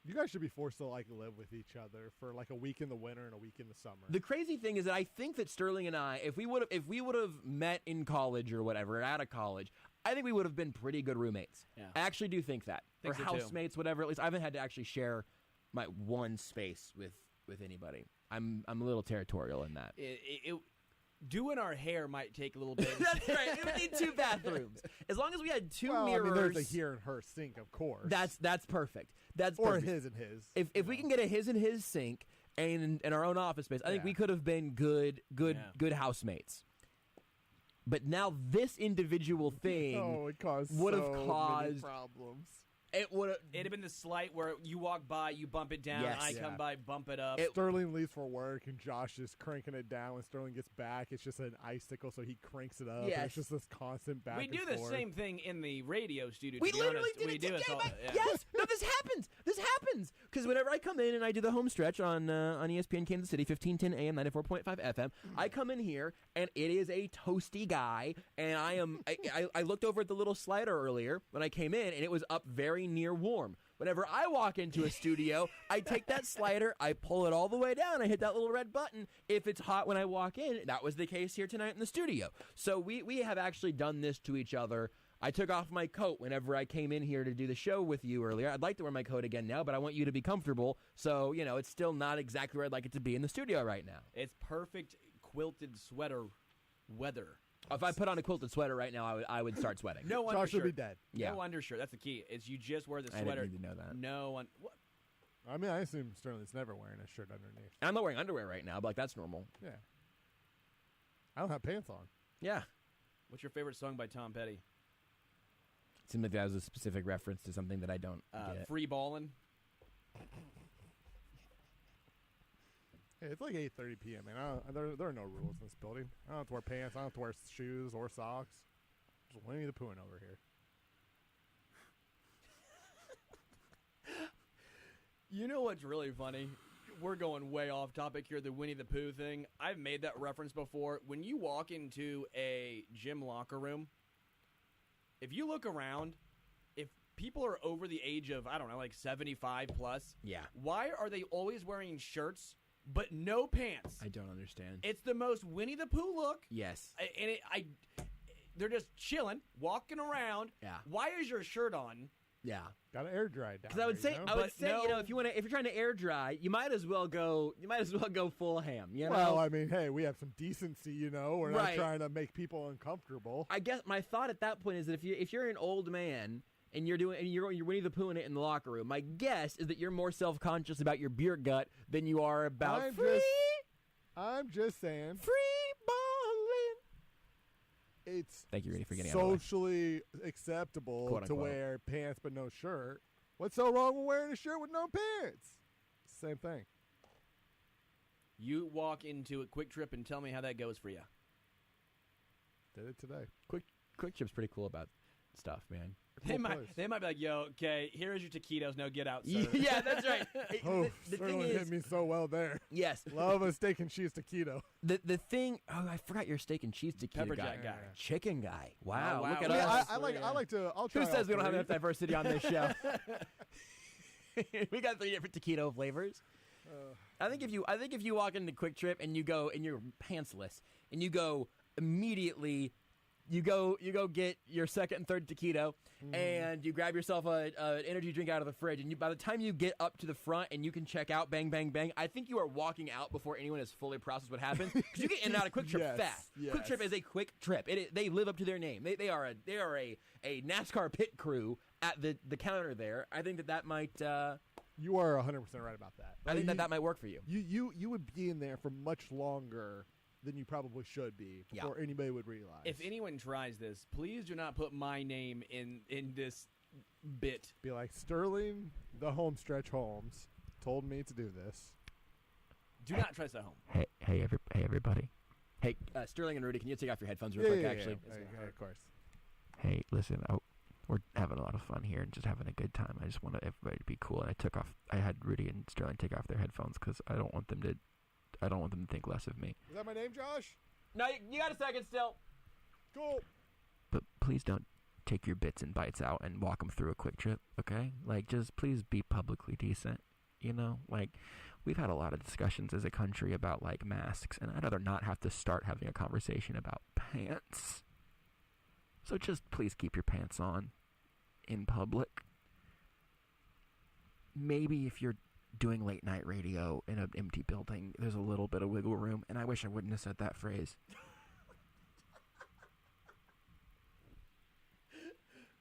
You guys should be forced to live with each other for like a week in the winter and a week in the summer. The crazy thing is that I think that Sterling and I, if we would have met in college or whatever, or out of college, I think we would have been pretty good roommates. Yeah. I actually do think that. Think or so, too. housemates, whatever. At least I haven't had to actually share my one space with anybody. I'm a little territorial in that. Doing our hair might take a little bit. That's right. It would need 2 bathrooms. As long as we had 2 mirrors. I mean, there's a here and her sink, of course. That's perfect. That's or perfect. a his and his. If we can get a his and his sink and our own office space, I think we could have been good housemates. But now this individual thing would have caused problems. It'd have been the slight where you walk by, you bump it down, Yes. I come by, bump it up. Sterling leaves for work, and Josh is cranking it down. When Sterling gets back, it's just an icicle, so he cranks it up. Yes. And it's just this constant back we and do the forth. same thing in the radio studio. We to be literally honest. did we it do together. yeah. Yes, no, this happens. This happens because whenever I come in and I do the home stretch on ESPN Kansas City, 1510 AM, 94.5 FM, I come in here and it is a toasty guy, and I looked over at the little slider earlier when I came in, and it was up very near warm. Whenever I walk into a studio, I take that slider, I pull it all the way down, I hit that little red button. If it's hot when I walk in, that was the case here tonight in the studio. So we have actually done this to each other. I took off my coat whenever I came in here to do the show with you earlier. I'd like to wear my coat again now, but I want you to be comfortable. So, it's still not exactly where I'd like it to be in the studio right now. It's perfect quilted sweater weather. If I put on a quilted sweater right now, I would start sweating. No Josh undershirt. would be dead. Yeah. No undershirt. That's the key. Is you just wear the I sweater. didn't need to know that. No one. I mean, I assume Sterling's never wearing a shirt underneath. And I'm not wearing underwear right now, but that's normal. Yeah. I don't have pants on. Yeah. What's your favorite song by Tom Petty? It seemed like that was a specific reference to something that I don't get. Free Ballin'. Hey, it's like 8:30 p.m., man. There are no rules in this building. I don't have to wear pants. I don't have to wear shoes or socks. Just Winnie the Pooh over here. You know what's really funny? We're going way off topic here, the Winnie the Pooh thing. I've made that reference before. When you walk into a gym locker room, if you look around, if people are over the age of, 75 plus, yeah, why are they always wearing shirts but no pants? I don't understand. It's the most Winnie the Pooh look. Yes. And they're just chilling, walking around. Yeah. Why is your shirt on Yeah. Got to air dry down. Because I would say, if you're trying to air dry, you might as well go full ham. You know? Well, I mean, hey, we have some decency. We're not trying to make people uncomfortable. I guess my thought at that point is that if you're an old man and you're Winnie the Poohing it in the locker room, my guess is that you're more self-conscious about your beer gut than you are about I'm just saying. Free balling. It's Thank you, Rudy, for getting socially acceptable Quote, to wear pants but no shirt. What's so wrong with wearing a shirt with no pants? Same thing. You walk into a Quick Trip and tell me how that goes for you. Did it today. Quick Trip's pretty cool about stuff, man. They might be like, yo, okay, here's your taquitos. Now get out, sir. Yeah, that's right. The thing is, hit me so well there. Yes. Love a steak and cheese taquito. The thing, I forgot your steak and cheese taquito Pepper guy. jack guy. Wow. Wow. Look at us. I like to. I'll try. Who says we don't have enough diversity on this show? We got 3 different taquito flavors. I think if you walk into Quick Trip and you go and you're pantsless and you go immediately. You go get your second and third taquito, and you grab yourself an energy drink out of the fridge, and by the time you get up to the front and you can check out, bang, bang, bang, I think you are walking out before anyone has fully processed what happens, because you get in and out of Quick Trip fast. Yes. Quick Trip is a quick trip. They live up to their name. They are a NASCAR pit crew at the counter there. I think that might... you are 100% right about that. I think that might work for you. You would be in there for much longer than you probably should be before anybody would realize. If anyone tries this, please do not put my name in this bit. Be like, Sterling, the Homestretch Holmes, told me to do this. Do not try this at home. Hey, everybody. Hey, Sterling and Rudy, can you take off your headphones real quick, actually? Yeah, of course. Hey, listen, we're having a lot of fun here and just having a good time. I just want everybody to be cool, and I had Rudy and Sterling take off their headphones because I don't want them to think less of me. Is that my name, Josh? No, you got a second still. Cool. But please don't take your bits and bites out and walk them through a Quick Trip, okay? Like, just please be publicly decent, Like, we've had a lot of discussions as a country about, like, masks, and I'd rather not have to start having a conversation about pants. So just please keep your pants on in public. Maybe if you're doing late night radio in an empty building, there's a little bit of wiggle room, and I wish I wouldn't have said that phrase.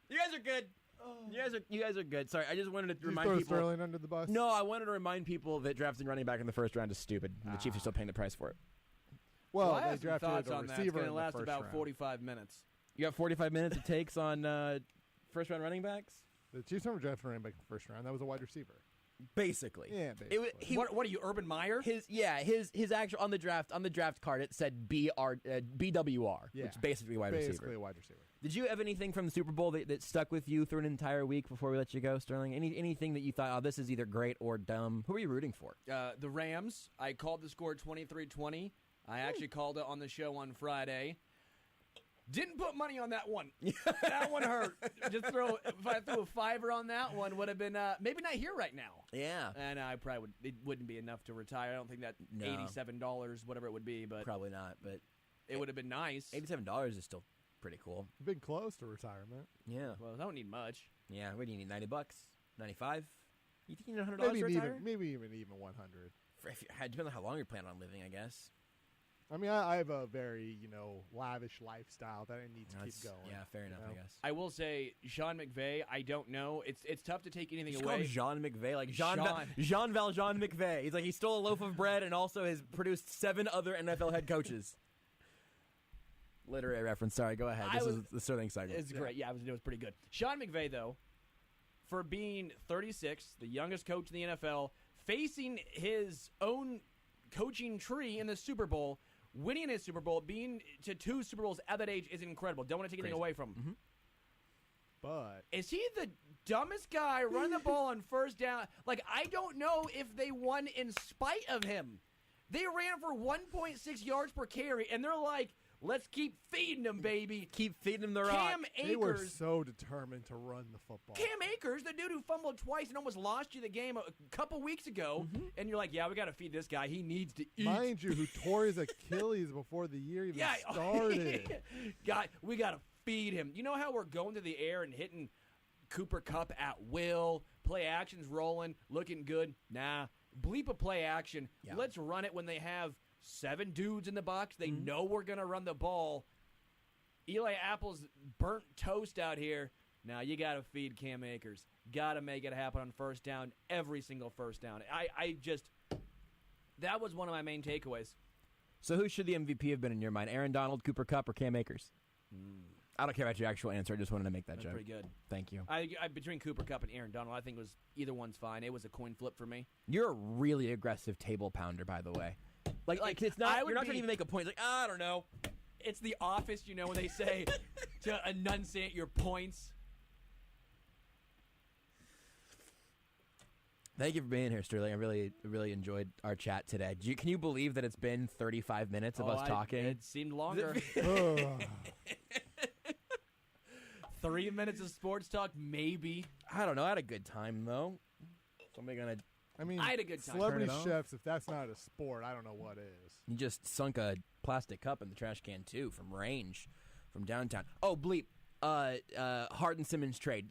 You guys are good. You guys are good. Sorry, I just wanted to remind people. Sterling under the bus? No, I wanted to remind people that drafting running back in the first round is stupid. The Chiefs are still paying the price for it. Well, I they have some drafted thoughts a on that. It's receiver going in to the last first about round. 45 minutes. You got 45 minutes it takes on first round running backs? The Chiefs never drafted running back in the first round. That was a wide receiver. Basically. Yeah, basically. What are you, Urban Meyer? His actual on the draft card it said BWR, which is basically wide receiver. Basically a wide receiver. Did you have anything from the Super Bowl that stuck with you through an entire week before we let you go, Sterling? Anything that you thought, oh, this is either great or dumb? Who are you rooting for? The Rams. I called the score 23-20. I actually called it on the show on Friday. Didn't put money on that one. That one hurt. If I threw a $5 on that one, would have been maybe not here right now. Yeah, and I probably it wouldn't be enough to retire. I don't think that $87, whatever it would be, but probably not. But it would have been nice. $87 is still pretty cool. Been close to retirement. Yeah. Well, I don't need much. Yeah, what do you need? $90, $95. You think you need $100 to retire? Maybe even 100. Depends on how long you're planning on living, I guess. I mean, I have a very, lavish lifestyle that I need to keep going. Yeah, fair enough, I guess. I will say, Sean McVay, I don't know. It's tough to take anything you away. Call him Jean McVay, like Jean Valjean McVay. He's like, he stole a loaf of bread and also has produced 7 other NFL head coaches. Literary reference. Sorry, go ahead. This is the Sterling segment. It's great. Yeah, it was pretty good. Sean McVay, though, for being 36, the youngest coach in the NFL, facing his own coaching tree in the Super Bowl, winning his Super Bowl, being to 2 Super Bowls at that age is incredible. Don't want to take anything away from him. Mm-hmm. But is he the dumbest guy running the ball on first down? Like, I don't know if they won in spite of him. They ran for 1.6 yards per carry, and they're like, let's keep feeding them, baby. Keep feeding them the rock. Cam Akers. They were so determined to run the football. Cam Akers, the dude who fumbled twice and almost lost you the game a couple weeks ago, and you're like, yeah, we got to feed this guy. He needs to eat. Mind you, who tore his Achilles before the year even started. We got to feed him. You know how we're going through the air and hitting Cooper Kupp at will. Play action's rolling, looking good. Nah, bleep a play action. Yeah. Let's run it when they have 7 dudes in the box. They know we're going to run the ball. Eli Apple's burnt toast out here. Now you got to feed Cam Akers. Got to make it happen on first down, every single first down. That was one of my main takeaways. So who should the MVP have been in your mind? Aaron Donald, Cooper Kupp, or Cam Akers? I don't care about your actual answer. I just wanted to make that joke. Pretty good. Thank you. Between Cooper Kupp and Aaron Donald, I think either one's fine. It was a coin flip for me. You're a really aggressive table pounder, by the way. Like it's not. You're not trying to even make a point. It's like, I don't know. It's The Office, when they say to enunciate your points. Thank you for being here, Sterling. I really enjoyed our chat today. Can you believe that it's been 35 minutes of us talking? It seemed longer. 3 minutes of sports talk, maybe. I don't know. I had a good time, though. I had a good time. Celebrity chefs, if that's not a sport, I don't know what is. You just sunk a plastic cup in the trash can, too, from range, from downtown. Oh, bleep. Harden Simmons trade.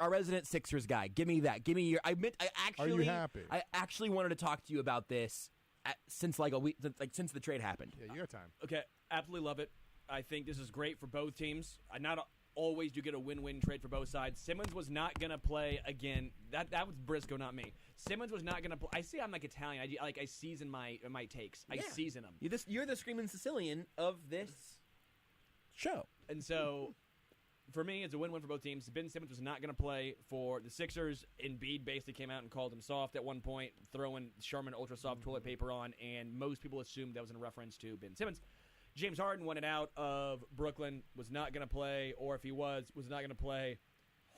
Our resident Sixers guy. Give me that. Give me your. Are you happy? I actually wanted to talk to you about this since like a week, since the trade happened. Yeah, you got time. Okay, absolutely love it. I think this is great for both teams. Not always do you get a win-win trade for both sides. Simmons was not gonna play again. That was Brisco, not me. Simmons was not gonna play. I see. I'm like Italian. I season my takes. I season them. You're the screaming Sicilian of this show, and so. For me, it's a win-win for both teams. Ben Simmons was not going to play for the Sixers. Embiid basically came out and called him soft at one point, throwing Charmin Ultra Soft toilet paper on, and most people assumed that was in reference to Ben Simmons. James Harden wanted out of Brooklyn, was not going to play, or if he was not going to play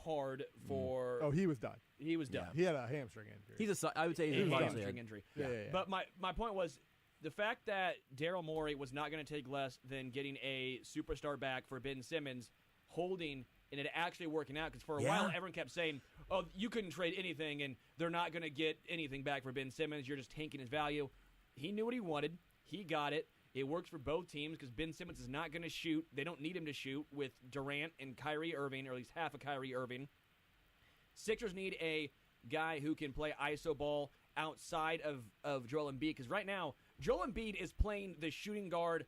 hard for... Oh, he was done. He was done. He had a hamstring injury. I would say he's a hamstring injury. Yeah. But my point was, the fact that Daryl Morey was not going to take less than getting a superstar back for Ben Simmons... holding and it actually working out because for a while everyone kept saying, oh, you couldn't trade anything and they're not going to get anything back for Ben Simmons. You're just tanking his value. He knew what he wanted. He got it. It works for both teams because Ben Simmons is not going to shoot. They don't need him to shoot with Durant and Kyrie Irving, or at least half of Kyrie Irving. Sixers need a guy who can play iso ball outside of Joel Embiid because right now Joel Embiid is playing the shooting guard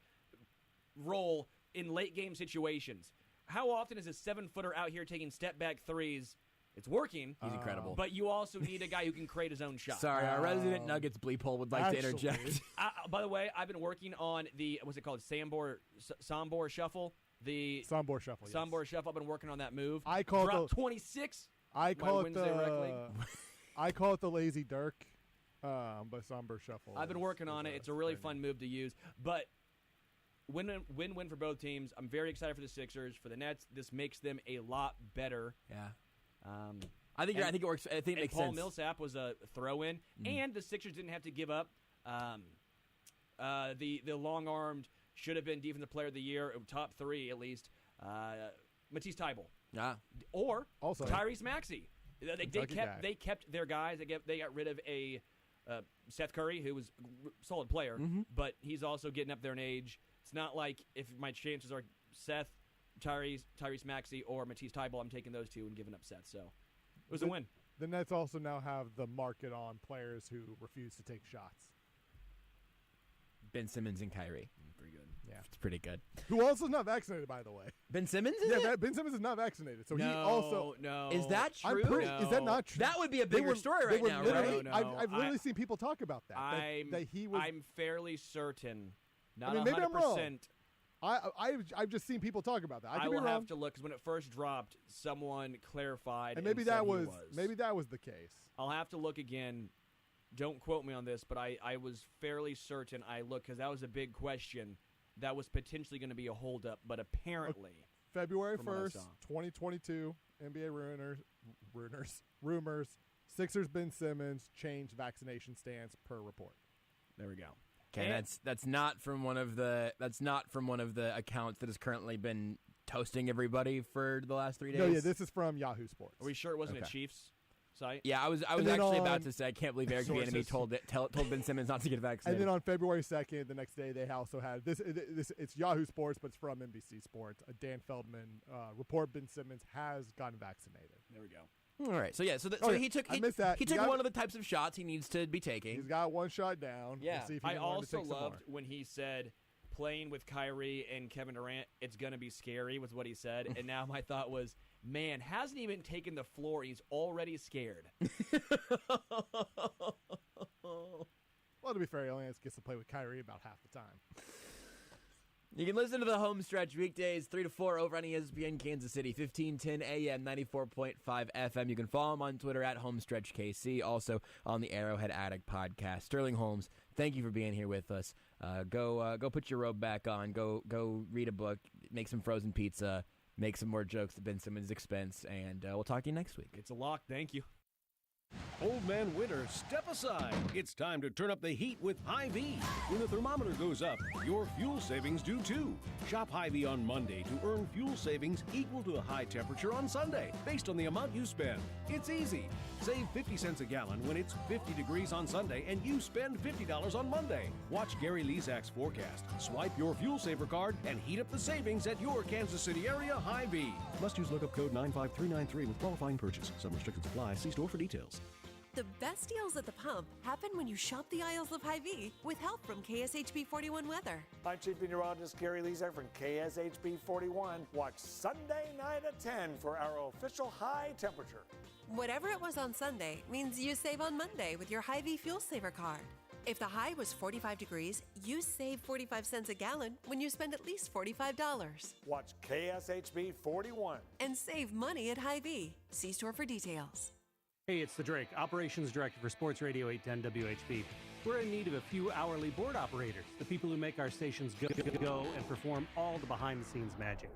role in late game situations. How often is a 7-footer out here taking step-back threes? It's working. He's incredible. But you also need a guy who can create his own shot. Sorry, our resident Nuggets bleep hole would like to interject. By the way, I've been working on the, what's it called, Sambor Shuffle? The Sambor Shuffle, Sambor Shuffle. I've been working on that move. I call Drop 26. I call it the Lazy Dirk, but Sambor Shuffle. I've been working on it. It's a really fun move to use. But win-win for both teams. I'm very excited for the Sixers. For the Nets, this makes them a lot better. Yeah. I think it works. I think it makes Paul sense. Millsap was a throw-in, and the Sixers didn't have to give up. The long-armed should have been Defensive Player of the Year, top 3 at least. Matisse Thybulle. Yeah. Or also Tyrese Maxey. They kept their guys. They got rid of a Seth Curry, who was a solid player, but he's also getting up there in age. It's not like if my chances are Seth, Tyrese Maxey, or Matisse Thybulle, I'm taking those two and giving up Seth. So it was a win. The Nets also now have the market on players who refuse to take shots. Ben Simmons and Kyrie. Pretty good. Yeah, it's pretty good. Who also is not vaccinated, by the way. Ben Simmons? Ben Simmons is not vaccinated, so he also. No. Is that true? Is that not true? That would be a bigger story right now, right? No. I've literally seen people talk about that. That he was. I'm fairly certain. Not maybe 100%. I'm wrong. I've just seen people talk about that. I will have to look because when it first dropped, someone clarified. And maybe that was the case. I'll have to look again. Don't quote me on this, but I was fairly certain I looked because that was a big question that was potentially going to be a holdup, but apparently. February 1st, 2022, NBA rumors, Sixers Ben Simmons changed vaccination stance per report. There we go. Okay, that's not from one of the accounts that has currently been toasting everybody for the last 3 days. No, yeah, this is from Yahoo Sports. Are we sure it wasn't a Chiefs? site. Yeah, I was actually about to say I can't believe Eric Bieniemy told Ben Simmons not to get vaccinated. And then on February 2nd, the next day, they also had this. It's Yahoo Sports, but it's from NBC Sports. Dan Feldman report Ben Simmons has gotten vaccinated. There we go. All right. So he took one of the types of shots he needs to be taking. He's got one shot down. Yeah. We'll see if he I can learn to also take some loved more. when he said playing with Kyrie and Kevin Durant, it's going to be scary was what he said. And now my thought was, man, hasn't even taken the floor. He's already scared. Well, to be fair, he only gets to play with Kyrie about half the time. You can listen to the Homestretch weekdays 3 to 4 over on ESPN Kansas City, 1510 AM, 94.5 FM. You can follow him on Twitter at HomestretchKC, also on the Arrowhead Addict podcast. Sterling Holmes, thank you for being here with us. Go put your robe back on. Go read a book, make some frozen pizza, make some more jokes at Ben Simmons' expense, and we'll talk to you next week. It's a lock. Thank you. Old man Winter, step aside. It's time to turn up the heat with Hy-Vee. When the thermometer goes up, your fuel savings do too. Shop Hy-Vee on Monday to earn fuel savings equal to a high temperature on Sunday, based on the amount you spend. It's easy. Save 50 cents a gallon when it's 50 degrees on Sunday and you spend $50 on Monday. Watch Gary Lezak's forecast. Swipe your fuel saver card and heat up the savings at your Kansas City area Hy-Vee. Must use lookup code 95393 with qualifying purchase. Some restrictions apply. See store for details. The best deals at the pump happen when you shop the aisles of Hy-Vee with help from KSHB 41 Weather. I'm Chief Meteorologist Gary Lezak from KSHB 41. Watch Sunday night at 10 for our official high temperature. Whatever it was on Sunday means you save on Monday with your Hy-Vee Fuel Saver card. If the high was 45 degrees, you save 45 cents a gallon when you spend at least $45. Watch KSHB 41. And save money at Hy-Vee. See store for details. Hey, it's the Drake, Operations Director for Sports Radio 810 WHB. We're in need of a few hourly board operators, the people who make our stations go and perform all the behind-the-scenes magic.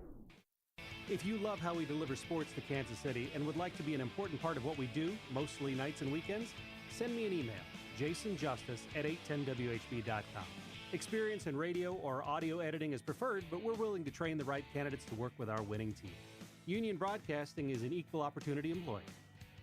If you love how we deliver sports to Kansas City and would like to be an important part of what we do, mostly nights and weekends, send me an email, jasonjustice@810whb.com. Experience in radio or audio editing is preferred, but we're willing to train the right candidates to work with our winning team. Union Broadcasting is an equal opportunity employer.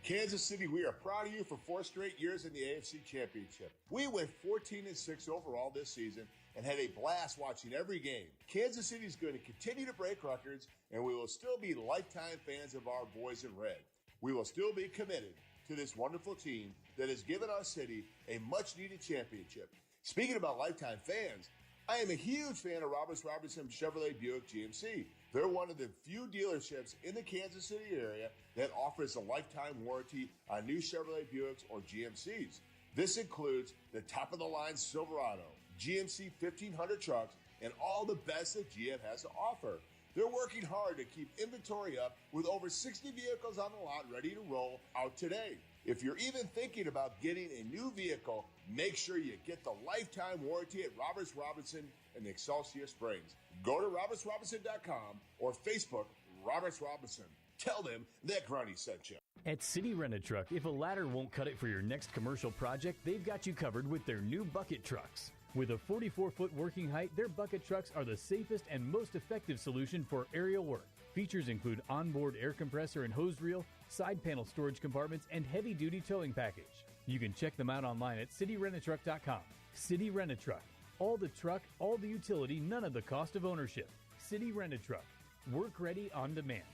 Kansas City, we are proud of you for 4 straight years in the AFC Championship. We went 14-6 overall this season and had a blast watching every game. Kansas City is going to continue to break records, and we will still be lifetime fans of our boys in red. We will still be committed to this wonderful team that has given our city a much-needed championship. Speaking about lifetime fans, I am a huge fan of Roberts Robertson Chevrolet Buick GMC. They're one of the few dealerships in the Kansas City area that offers a lifetime warranty on new Chevrolet Buicks or GMCs. This includes the top-of-the-line Silverado, GMC 1500 trucks, and all the best that GM has to offer. They're working hard to keep inventory up with over 60 vehicles on the lot ready to roll out today. If you're even thinking about getting a new vehicle, make sure you get the lifetime warranty at Roberts Robinson in Excelsior Springs. Go to robertsrobinson.com or Facebook Roberts Robinson. Tell them that Grunny sent you. At City Rent-A-Truck, if a ladder won't cut it for your next commercial project, they've got you covered with their new bucket trucks. With a 44-foot working height, their bucket trucks are the safest and most effective solution for aerial work. Features include onboard air compressor and hose reel, side panel storage compartments, and heavy-duty towing package. You can check them out online at cityrent-a-truck.com. City Rent-A-Truck. All the truck, all the utility, none of the cost of ownership. City Rent-A-Truck. Work ready on demand.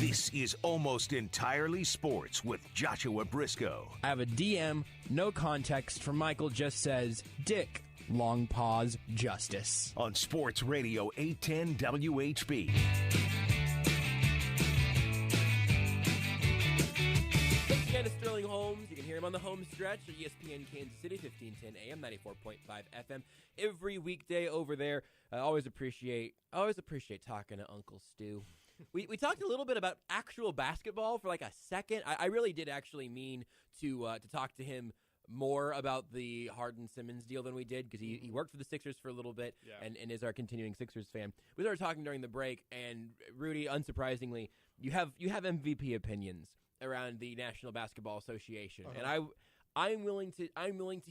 This is Almost Entirely Sports with Joshua Briscoe. I have a DM, no context from Michael, just says, Dick, long pause, justice. On Sports Radio 810 WHB. Thanks again to Sterling Holmes. You can hear him on the Homestretch at ESPN Kansas City, 1510 AM, 94.5 FM. Every weekday over there. I always appreciate talking to Uncle Stu. We talked a little bit about actual basketball for like a second. I really did actually mean to talk to him more about the Harden-Simmons deal than we did because he worked for the Sixers for a little bit and is our continuing Sixers fan. We started talking during the break, and Rudy, unsurprisingly, you have MVP opinions around the National Basketball Association, and I'm willing to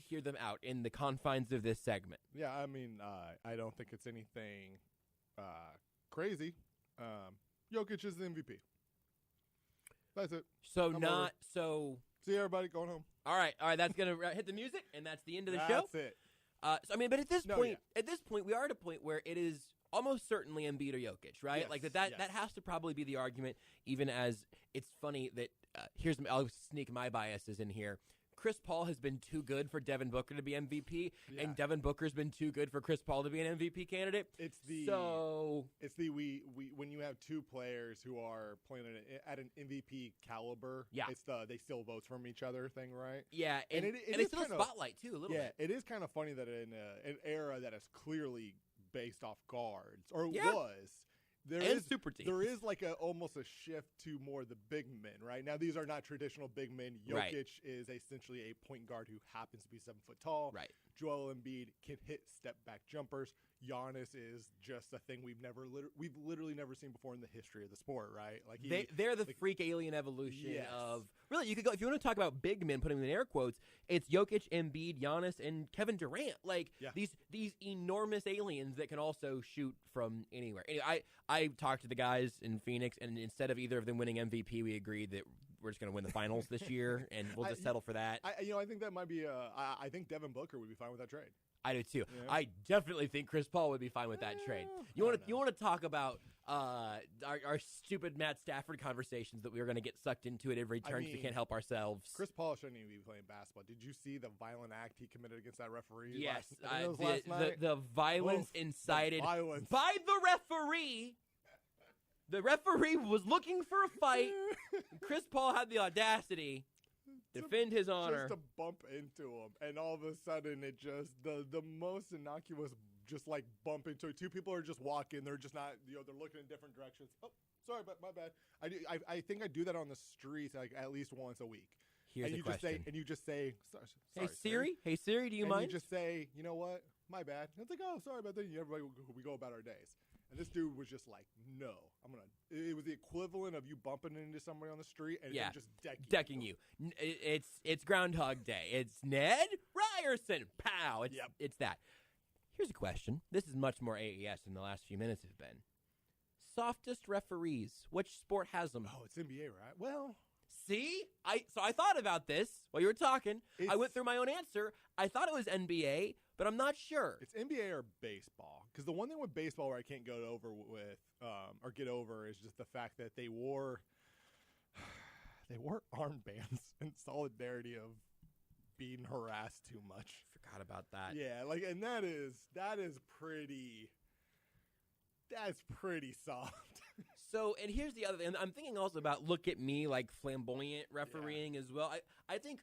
hear them out in the confines of this segment. Yeah, I mean, I don't think it's anything crazy. Jokic is the MVP. That's it. So I'm not over. so. See everybody going home. All right. That's gonna hit the music, and that's the end of the show. That's it. So I mean, but at this point, yeah. we are at a point where it is almost certainly Embiid or Jokic, right? Yes, Like that yes. that has to probably be the argument. Even as it's funny that I'll sneak my biases in here. Chris Paul has been too good for Devin Booker to be MVP, and Devin Booker's been too good for Chris Paul to be an MVP candidate. It's the when you have two players who are playing at an MVP caliber. Yeah, it's they steal votes from each other thing, right? Yeah, and they steal the spotlight too a little bit. Yeah, it is kind of funny that in an era that is clearly based off guards, or was. Super teams. There is like almost a shift to more the big men, right? Now, these are not traditional big men. Jokic is essentially a point guard who happens to be 7 foot tall. Right. Joel Embiid can hit step back jumpers. Giannis is just a thing we've literally never seen before in the history of the sport, right? Like they're the freak alien evolution of really. You could go if you want to talk about big men, putting them in air quotes. It's Jokic, Embiid, Giannis, and Kevin Durant. Like these enormous aliens that can also shoot from anywhere. Anyway, I talked to the guys in Phoenix, and instead of either of them winning MVP, we agreed that we're just going to win the finals this year, and we'll just settle for that. I think that might be. I think Devin Booker would be fine with that trade. I do too. Yeah. I definitely think Chris Paul would be fine with that trade. You want to talk about our stupid Matt Stafford conversations that we were going to get sucked into at every turn because we can't help ourselves. Chris Paul shouldn't even be playing basketball. Did you see the violent act he committed against that referee? Yes, last night? the violence incited by the referee. The referee was looking for a fight. Chris Paul had the audacity to defend his honor. Just to bump into him, and all of a sudden it just the most innocuous just like bump into it. Two people are just walking, they're just not, they're looking in different directions. Oh, sorry, but my bad. I think I do that on the streets like at least once a week. Here's and the you question. just say, sorry, hey Siri, do you mind? You just say, you know what, my bad. And it's like, oh, sorry about that. Everybody, we go about our days. And this dude was just like, no, it was the equivalent of you bumping into somebody on the street and then just decking you. It's Groundhog Day. It's Ned Ryerson. Pow. It's that. Here's a question. This is much more AES than the last few minutes have been. Softest referees. Which sport has them? Oh, it's NBA, right? Well, see? So I thought about this while you were talking. I went through my own answer. I thought it was NBA, but I'm not sure. It's NBA or baseball. Because the one thing with baseball where I can't go over with or get over is just the fact that they wore armbands in solidarity of being harassed too much. Forgot about that. Yeah, and that's pretty soft. So, and here's the other thing. I'm thinking also about look at me, like flamboyant refereeing as well. I think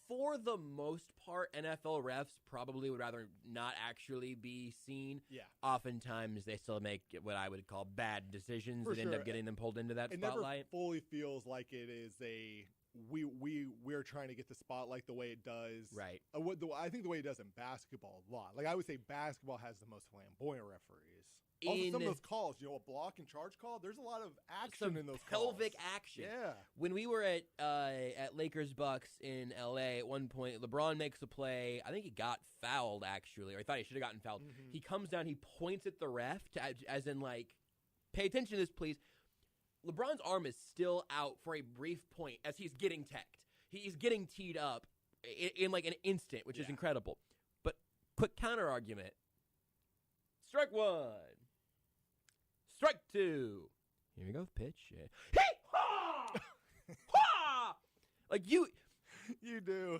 for the most part, NFL refs probably would rather not actually be seen. Yeah. Oftentimes, they still make what I would call bad decisions that end up getting them pulled into that spotlight. It never fully feels like it is we're trying to get the spotlight the way it does. Right. I think the way it does in basketball a lot. Like I would say basketball has the most flamboyant referees. Also, some of those calls, a block and charge call, there's a lot of action in those pelvic calls. action. Yeah. When we were at Lakers Bucks in LA at one point, LeBron makes a play. I think he got fouled actually, or I thought he should have gotten fouled. Mm-hmm. He comes down, he points at the ref as in like, pay attention to this, please. LeBron's arm is still out for a brief point as he's getting teched. He's getting teed up in like an instant, which is incredible. But quick counter argument. Strike one. Strike two. Here we go. Pitch. Hee-haw! Ha! Like you do.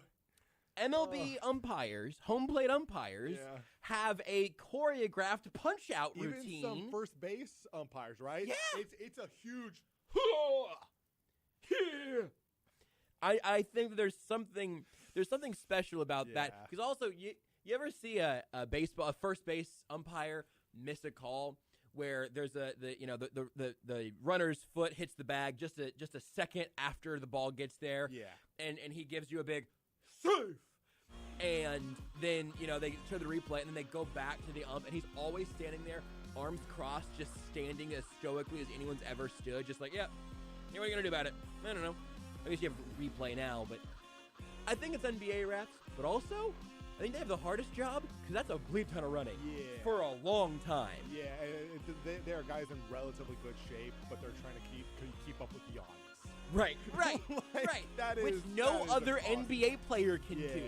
MLB umpires, home plate umpires, have a choreographed punch-out routine. Even some first base umpires, right? Yeah. It's a huge... I think there's something special about that. Because also, you ever see a first base umpire miss a call where there's the runner's foot hits the bag just a second after the ball gets there. Yeah. And he gives you a big safe. And then, they show the replay, and then they go back to the ump, and he's always standing there, arms crossed, just standing as stoically as anyone's ever stood, just like, what are you going to do about it? I don't know. I guess you have replay now, but I think it's NBA refs, but also I think they have the hardest job because that's a bleep ton of running for a long time. Yeah, they are guys in relatively good shape, but they're trying to keep up with the odds. Right. Which no other NBA player can do.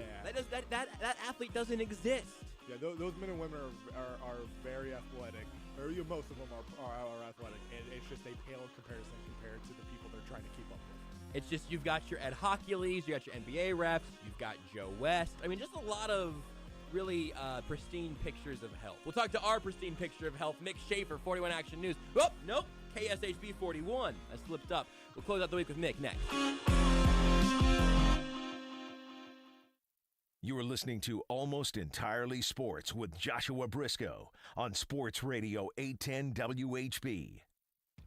That athlete doesn't exist. Yeah, those men and women are very athletic. Or most of them are athletic, and it's just they pale in comparison compared to the people they're trying to keep up with. It's just you've got your Ed Hockley's, you got your NBA refs, you've got Joe West. I mean, just a lot of really pristine pictures of health. We'll talk to our pristine picture of health, Mick Shaffer, 41 Action News. Oh, nope, KSHB 41. I slipped up. We'll close out the week with Mick next. You are listening to Almost Entirely Sports with Joshua Brisco on Sports Radio 810 WHB.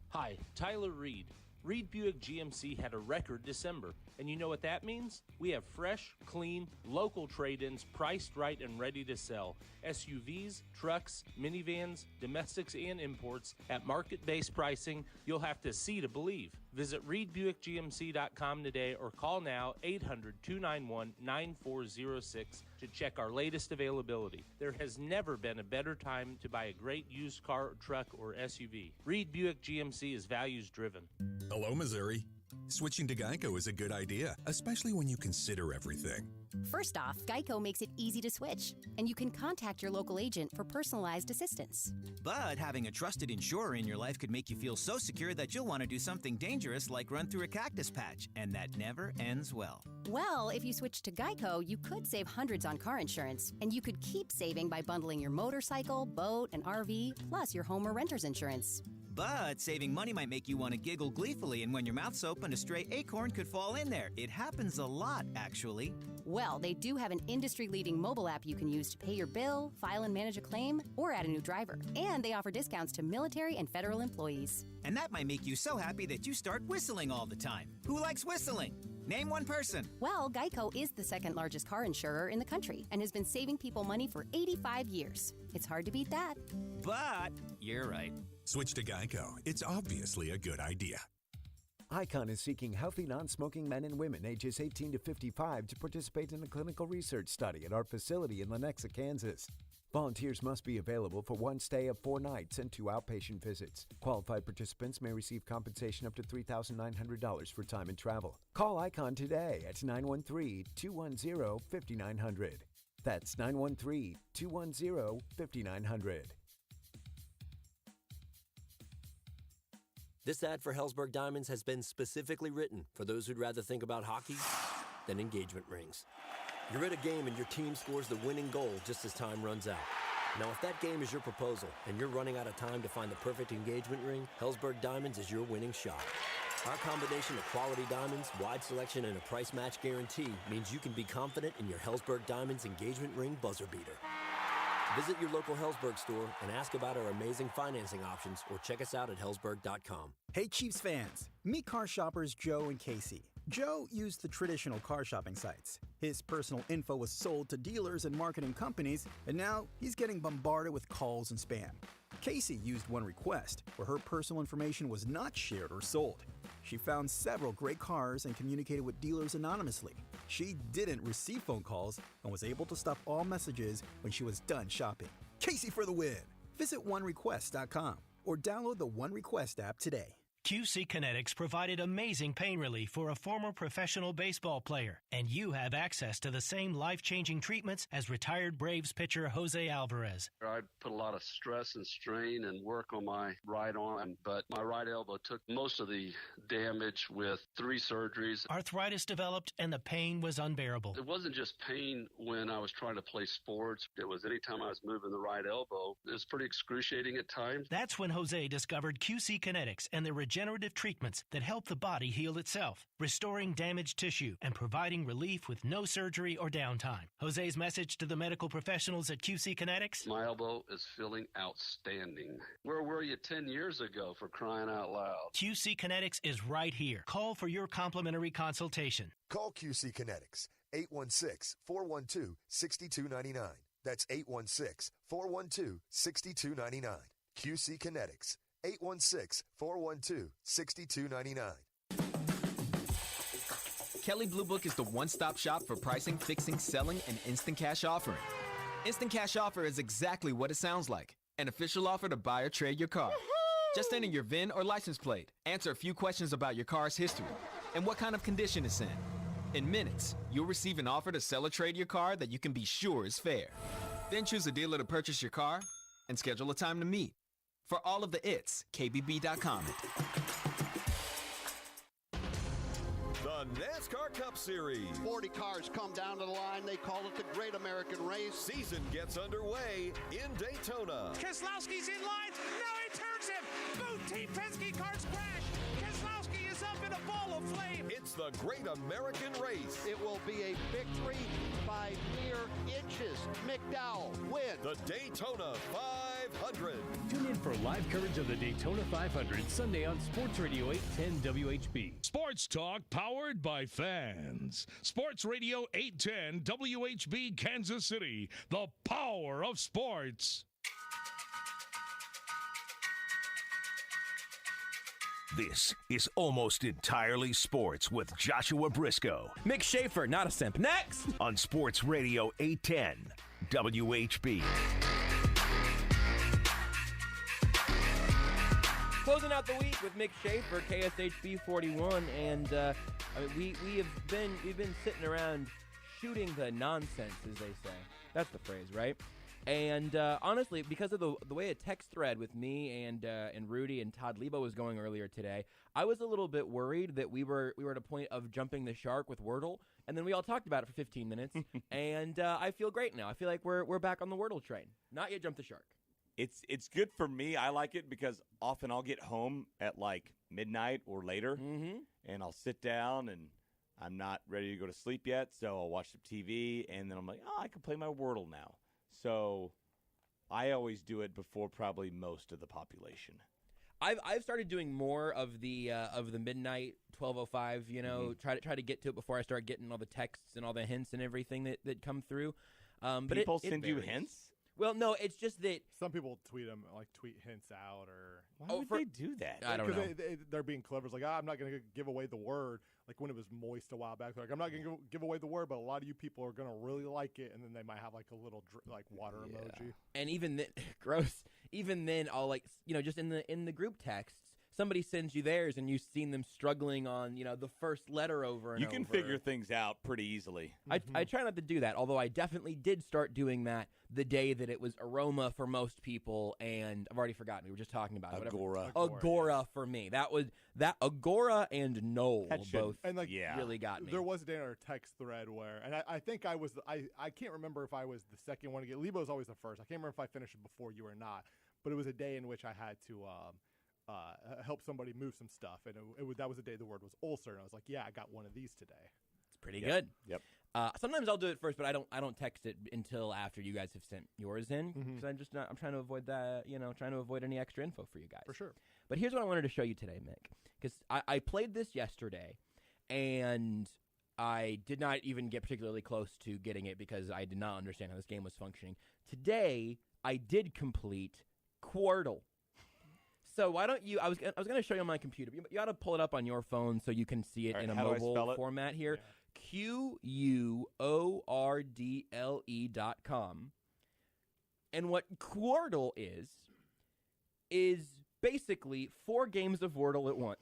Hi, Tyler Reed. Reed Buick GMC had a record December, and you know what that means? We have fresh, clean, local trade-ins priced right and ready to sell. SUVs, trucks, minivans, domestics, and imports at market-based pricing you'll have to see to believe. Visit ReedBuickGMC.com today or call now 800-291-9406 to check our latest availability. There has never been a better time to buy a great used car, truck, or SUV. Reed Buick GMC is values driven. Hello, Missouri. Switching to Geico is a good idea, especially when you consider everything. First off, Geico makes it easy to switch, and you can contact your local agent for personalized assistance. But having a trusted insurer in your life could make you feel so secure that you'll want to do something dangerous like run through a cactus patch, and that never ends well. Well, if you switch to Geico, you could save hundreds on car insurance, and you could keep saving by bundling your motorcycle, boat, and RV, plus your home or renter's insurance. But saving money might make you want to giggle gleefully, and when your mouth's open, a stray acorn could fall in there. It happens a lot, actually. Well, they do have an industry-leading mobile app you can use to pay your bill, file and manage a claim, or add a new driver. And they offer discounts to military and federal employees. And that might make you so happy that you start whistling all the time. Who likes whistling? Name one person. Well, Geico is the second largest car insurer in the country and has been saving people money for 85 years. It's hard to beat that. But you're right. Switch to Geico. It's obviously a good idea. ICON is seeking healthy, non-smoking men and women ages 18 to 55 to participate in a clinical research study at our facility in Lenexa, Kansas. Volunteers must be available for one stay of 4 nights and 2 outpatient visits. Qualified participants may receive compensation up to $3,900 for time and travel. Call ICON today at 913-210-5900. That's 913-210-5900. This ad for Hellsberg Diamonds has been specifically written for those who'd rather think about hockey than engagement rings. You're at a game and your team scores the winning goal just as time runs out. Now, if that game is your proposal and you're running out of time to find the perfect engagement ring, Hellsberg Diamonds is your winning shot. Our combination of quality diamonds, wide selection, and a price match guarantee means you can be confident in your Hellsberg Diamonds engagement ring buzzer beater. Visit your local Hellsberg store and ask about our amazing financing options or check us out at hellsberg.com. Hey Chiefs fans, meet car shoppers Joe and Casey. Joe used the traditional car shopping sites. His personal info was sold to dealers and marketing companies, and now he's getting bombarded with calls and spam. Casey used OneRequest, where her personal information was not shared or sold. She found several great cars and communicated with dealers anonymously. She didn't receive phone calls and was able to stop all messages when she was done shopping. Casey for the win! Visit OneRequest.com or download the OneRequest app today. QC Kinetics provided amazing pain relief for a former professional baseball player, and you have access to the same life-changing treatments as retired Braves pitcher Jose Alvarez. I put a lot of stress and strain and work on my right arm, but my right elbow took most of the damage with 3 surgeries. Arthritis developed, and the pain was unbearable. It wasn't just pain when I was trying to play sports. It was anytime I was moving the right elbow. It was pretty excruciating at times. That's when Jose discovered QC Kinetics and the regenerative treatments that help the body heal itself, restoring damaged tissue and providing relief with no surgery or downtime. Jose's message to the medical professionals at QC Kinetics? My elbow is feeling outstanding. Where were you 10 years ago, for crying out loud? QC Kinetics is right here. Call for your complimentary consultation. Call QC Kinetics, 816-412-6299. That's 816-412-6299. QC Kinetics, 816-412-6299. Kelley Blue Book is the one-stop shop for pricing, fixing, selling, and instant cash offering. Instant Cash Offer is exactly what it sounds like. An official offer to buy or trade your car. Just enter your VIN or license plate, answer a few questions about your car's history, and what kind of condition it's in. In minutes, you'll receive an offer to sell or trade your car that you can be sure is fair. Then choose a dealer to purchase your car and schedule a time to meet. For all of the its, KBB.com. The NASCAR Cup Series. 40 cars come down to the line. They call it the Great American Race. Season gets underway in Daytona. Keselowski's in line. Now he turns him. Both Team Penske cars crash. Keselowski is up in a ball of flame. It's the Great American Race. It will be a victory by mere inches. McDowell wins. The Daytona 500. Tune in for live coverage of the Daytona 500 Sunday on Sports Radio 810 WHB. Sports talk powered by fans. Sports Radio 810 WHB Kansas City. The power of sports. This is Almost Entirely Sports with Joshua Brisco. Mick Shaffer, not a simp. Next! On Sports Radio 810 WHB. Closing out the week with Mick Shaffer, KSHB 41, and we've been sitting around shooting the nonsense, as they say. That's the phrase, right? And honestly, because of the way a text thread with me and Rudy and Todd Lebo was going earlier today, I was a little bit worried that we were at a point of jumping the shark with Wordle, and then we all talked about it for 15 minutes, and I feel great now. I feel like we're back on the Wordle train. Not yet jumped the shark. It's good for me. I like it because often I'll get home at like midnight or later, and I'll sit down and I'm not ready to go to sleep yet, so I'll watch some TV, and then I'm like, I can play my Wordle now. So I always do it before probably most of the population. I've started doing more of the midnight 12:05. Try to get to it before I start getting all the texts and all the hints and everything that come through. But people it send you varies. hints? Well, no, it's just that some people tweet hints out, or why would they do that? I don't know. They're being clever. It's like, I'm not going to give away the word. Like when it was moist a while back, they're like, I'm not going to give away the word, but a lot of you people are going to really like it, and then they might have like a little water emoji. And even then, gross. Even then, I'll just in the group texts, somebody sends you theirs, and you've seen them struggling on the first letter over and over. You can figure things out pretty easily. I try not to do that, although I definitely did start doing that the day that it was aroma for most people, and I've already forgotten. We were just talking about it. Agora. Agora for me. That was Agora and Noel both really got me. There was a day in our text thread where, and I think I can't remember if I was the second one to get. Lebo's always the first. I can't remember if I finished it before you or not, but it was a day in which I had to help somebody move some stuff, and that was the day the word was ulcer, and I was like, I got one of these today. It's pretty good. Yep. Sometimes I'll do it first, but I don't text it until after you guys have sent yours in, because I'm trying to avoid that, trying to avoid any extra info for you guys. For sure. But here's what I wanted to show you today, Mick, because I played this yesterday, and I did not even get particularly close to getting it because I did not understand how this game was functioning. Today, I did complete Quordle. So why don't you? I was going to show you on my computer. You ought to pull it up on your phone so you can see it in a mobile format here. QUORDLE.com. And what Quordle is basically 4 games of Wordle at once.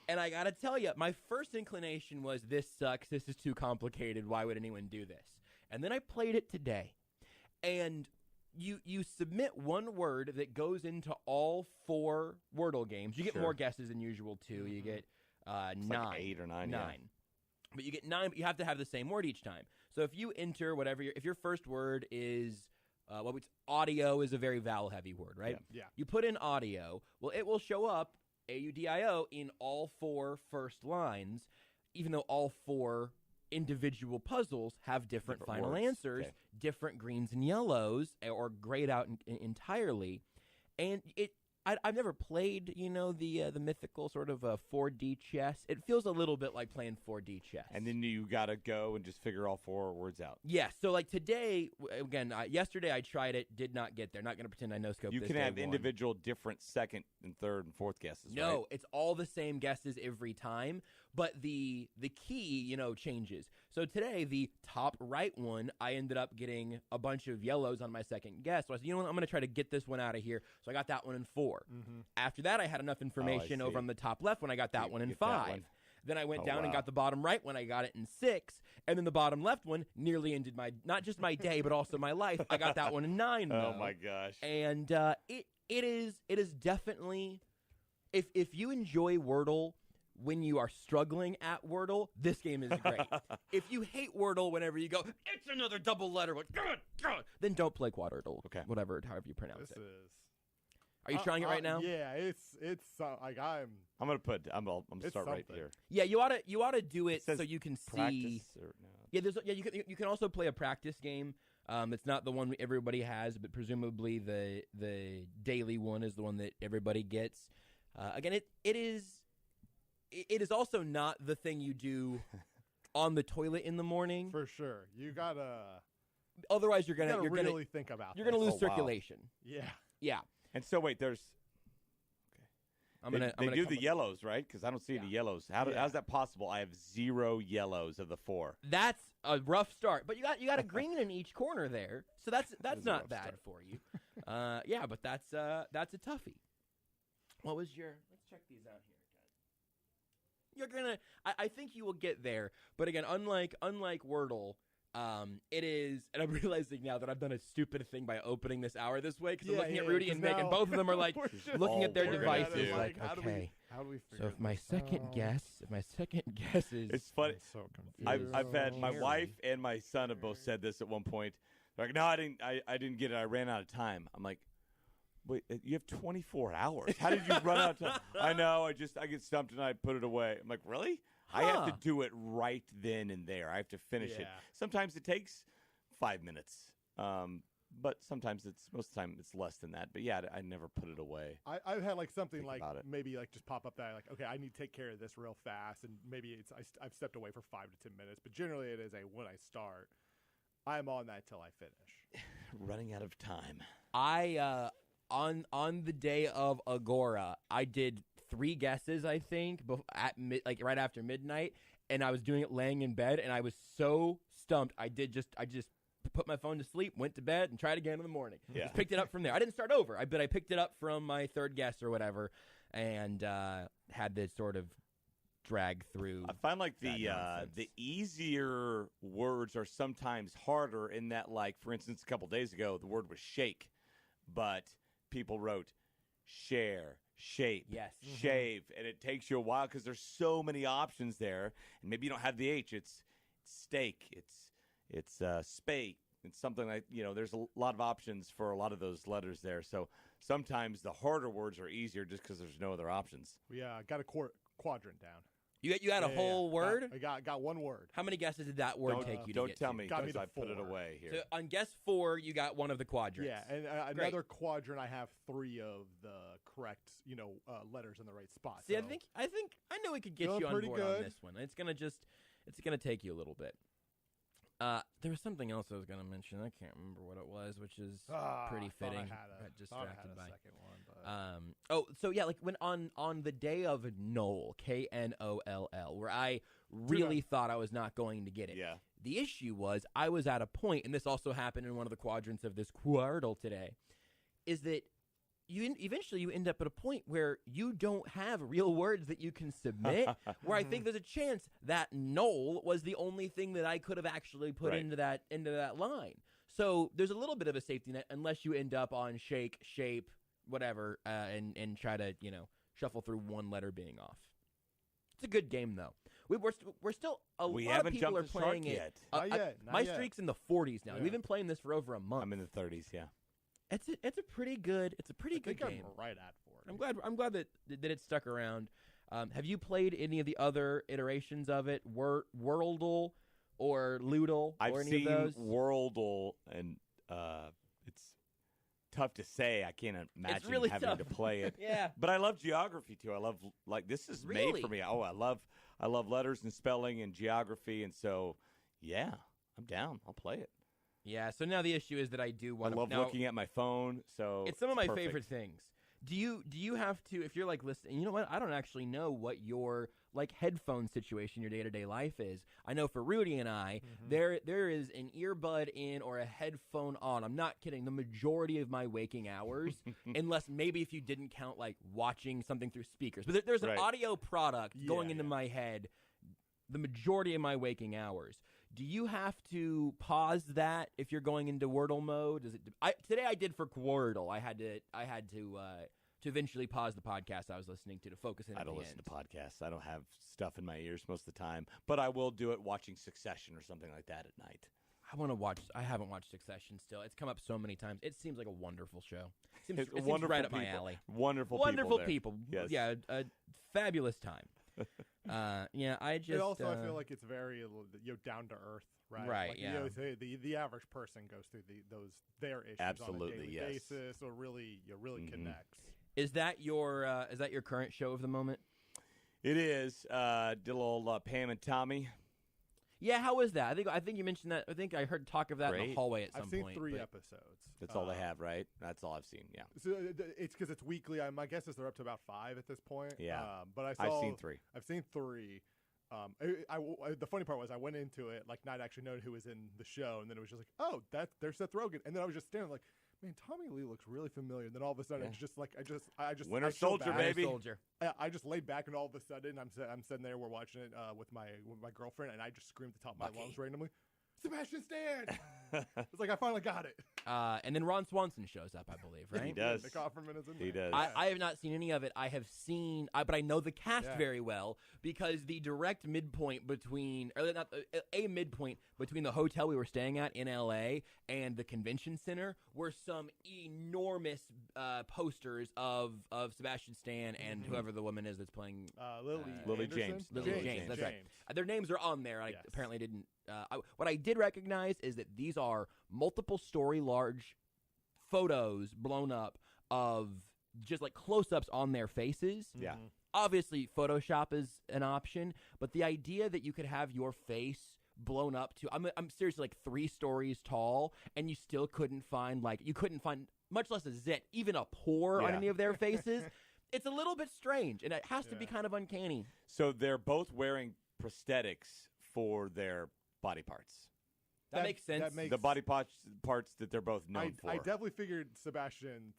And I got to tell you, my first inclination was, this sucks. This is too complicated. Why would anyone do this? And then I played it today. And you submit one word that goes into all 4 Wordle games. You get more guesses than usual, too. You get 9. Like 8 or 9. 9. Yeah. But you get 9, but you have to have the same word each time. So if you enter whatever if your first word is audio is a very vowel-heavy word, right? Yeah. You put in audio. Well, it will show up, AUDIO, in all 4 first lines, even though all 4 individual puzzles have different final words. Answers, different greens and yellows, or grayed out entirely. And I've never played, the mythical sort of 4D chess. It feels a little bit like playing 4D chess. And then you got to go and just figure all 4 words out. Yeah, so like today, again, yesterday I tried it, did not get there. Not going to pretend I know scope. You this can day have one. individual different second and third and fourth guesses, No, right? it's all the same guesses every time, but the key, changes. So today, the top right one, I ended up getting a bunch of yellows on my second guess. So I said, you know what, I'm going to try to get this one out of here. So I got that one in 4. Mm-hmm. After that, I had enough information over on the top left when I got that one in get 5. that one. Then I went Oh, down and wow. got the bottom right when I got it in 6. And then the bottom left one nearly ended not just my day, but also my life. I got that one in 9, though. Oh, my gosh. And it is definitely, if you enjoy Wordle when you are struggling at Wordle, this game is great. If you hate Wordle whenever you go, it's another double letter, then don't play Quadwordle. Okay. However you pronounce This it. is. Are you trying it right now? Yeah, it's like I'm I'm gonna It's start right something. here. Yeah, you ought to do it says so you can see. Practice or no? Yeah, you can also play a practice game. It's not the one everybody has, but presumably the daily one is the one that everybody gets. Again, it is also not the thing you do on the toilet in the morning. for sure. You gotta Otherwise, you're gonna really think about. you're gonna this. lose circulation. Yeah. Yeah, And so wait, there's I'm they gonna do come the with- yellows, right? Because I don't see any yellows. How's that possible? I have 0 yellows of the 4. That's a rough start, but you got a green in each corner there, so that's is a not rough bad start. for you. Yeah, but that's a toughie. What was your? Let's check these out here, guys. I think you will get there, but again, unlike Wordle, it is, and I'm realizing now that I've done a stupid thing by opening this hour this way because I'm looking at Rudy and Mick, and both of them are like looking at their devices, like, how do okay. we So if my second out? guess is, It's funny. So confused. I've had my Scary. wife and my son have both said this at one point. They're like, no, I didn't get it. I ran out of time. I'm like, wait, you have 24 hours. How did you run out of time? I know. I get stumped and I put it away. I'm like, really? I have to do it right then and there. I have to finish it. Sometimes it takes 5 minutes, but sometimes most of the time it's less than that. But yeah, I never put it away. I've had like something Think like about it. maybe like just pop up that like, okay, I need to take care of this real fast, and maybe I've stepped away for 5 to 10 minutes, but generally it is when I start, I'm on that till I finish. Running out of time. I on the day of Agora, I did 3 guesses, I think, at right after midnight, and I was doing it laying in bed, and I was so stumped. I just put my phone to sleep, went to bed, and tried again in the morning. Yeah. Just picked it up from there. I didn't start over, but I picked it up from my third guess or whatever, and had this sort of drag through. I find like that nonsense. the easier words are sometimes harder in that, like, for instance, a couple days ago, the word was shake, but people wrote share, shape, Yes. shave, and it takes you a while because there's so many options there, and maybe you don't have the H. It's steak, it's spate, it's something like, there's a lot of options for a lot of those letters there. So sometimes the harder words are easier just because there's no other options. Yeah, got a quadrant down. You got a whole word? I got one word. How many guesses did that word take you to Don't get tell to? me Got me because to I put it 4. away here. So on guess 4, you got one of the quadrants. Yeah, and Great. another quadrant, I have 3 of the correct, letters in the right spot. See, so. I know we could get Feeling you on pretty board on good. this one. It's gonna take you a little bit. There was something else I was gonna mention. I can't remember what it was, which is pretty fitting. Got distracted by. Second one, but. So yeah, like when on the day of Knoll, Knoll, where I really thought I was not going to get it. Yeah. The issue was I was at a point, and this also happened in one of the quadrants of this Quardle today, is that eventually you end up at a point where you don't have real words that you can submit, where I think there's a chance that Knoll was the only thing that I could have actually put into that line. So there's a little bit of a safety net unless you end up on shake, shape, whatever, and try to, shuffle through one letter being off. It's a good game, though. We're still We lot haven't of people jumped are the shark playing it. yet. Not yet. My streak's in the 40s now. Yeah. We've been playing this for over a month. I'm in the 30s, yeah. It's a pretty good I think game. I'm right at 40. I'm glad that it stuck around. Have you played any of the other iterations of it? Worldle or Loodle I've or any seen of those? Worldle, and it's tough to say. I can't imagine really having tough. to play it. Yeah. But I love geography too. I love this is made for me. Oh, I love letters and spelling and geography, and so yeah, I'm down. I'll play it. Yeah. So now the issue is that I do want. I love looking at my phone. So it's some of my perfect. favorite things. Do you have to, if you're like listening? You know what? I don't actually know what your like headphone situation, your day-to-day life is. I know for Rudy and I, there is an earbud in or a headphone on. I'm not kidding. The majority of my waking hours, unless maybe if you didn't count like watching something through speakers, but there's an audio product going into my head. The majority of my waking hours. Do you have to pause that if you're going into Wordle mode? Today I did for Wordle. I had to eventually pause the podcast I was listening to focus in. I don't listen to podcasts. I don't have stuff in my ears most of the time, but I will do it watching Succession or something like that at night. I haven't watched Succession still. It's come up so many times. It seems like a wonderful show. It seems right up my alley. Wonderful people. Yes. Yeah, a fabulous time. I just. It also, I feel like it's very down to earth, right? Right. Like, yeah. the average person goes through their issues Absolutely, on a daily basis, or really connects. Is that your current show of the moment? It is. Did a little Pam and Tommy. Yeah, how was that? I think you mentioned that. I think I heard talk of that in the hallway at some point. I've seen 3 episodes. That's all they have, right? That's all I've seen. Yeah. So it's because it's weekly. My guess is they're up to about 5 at this point. Yeah. But I've seen 3. I've seen 3. The funny part was I went into it like not actually knowing who was in the show, and then it was just like, oh, there's Seth Rogen, and then I was just standing like, man, Tommy Lee looks really familiar. And then all of a sudden, it's just like I just Winter Soldier, baby. I just laid back, and all of a sudden, I'm sitting there. We're watching it with my girlfriend, and I just screamed at the top of my lungs randomly, Sebastian Stan. It's like I finally got it. And then Ron Swanson shows up, I believe, right? He does. Nick Offerman is in there. He does. I have not seen any of it. I have seen, but I know the cast very well because the direct midpoint between, or not a midpoint between the hotel we were staying at in LA and the convention center were some enormous posters of Sebastian Stan and whoever the woman is that's playing Lily James. Lily James. That's right. Their names are on there. I apparently didn't. What I did recognize is that these are multiple story large photos blown up of just like close-ups on their faces. Yeah. Obviously, Photoshop is an option, but the idea that you could have your face blown up to I'm seriously like 3 stories tall, and you still couldn't find much less a zit, even a pore on any of their faces. It's a little bit strange, and it has to be kind of uncanny. So they're both wearing prosthetics for their body parts. That makes sense. The body parts that they're both known for. I definitely figured Sebastian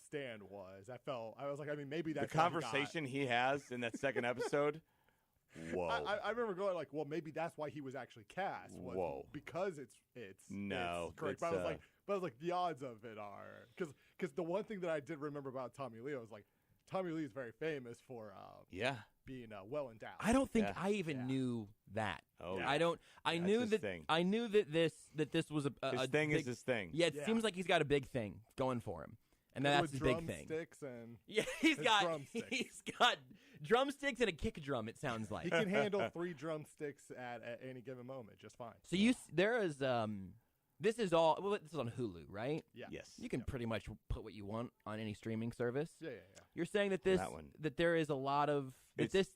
Stan was. I was like, maybe that's the conversation he has in that second episode. Whoa! I remember going like, well, maybe that's why he was actually cast. Whoa! Because it's correct. But I was like, the odds of it are because the one thing that I did remember about Tommy Lee was like, Tommy Lee is very famous for being well endowed. I don't think I even knew that. Oh, I knew that this was his thing big, is his thing. Yeah, it seems like he's got a big thing going for him, and that's his big thing. He's got drumsticks and a kick drum. It sounds like he can handle 3 drumsticks at any given moment just fine. So there is this is on Hulu, right? Yeah. Yes. You can pretty much put what you want on any streaming service. Yeah. You're saying that that there is a lot of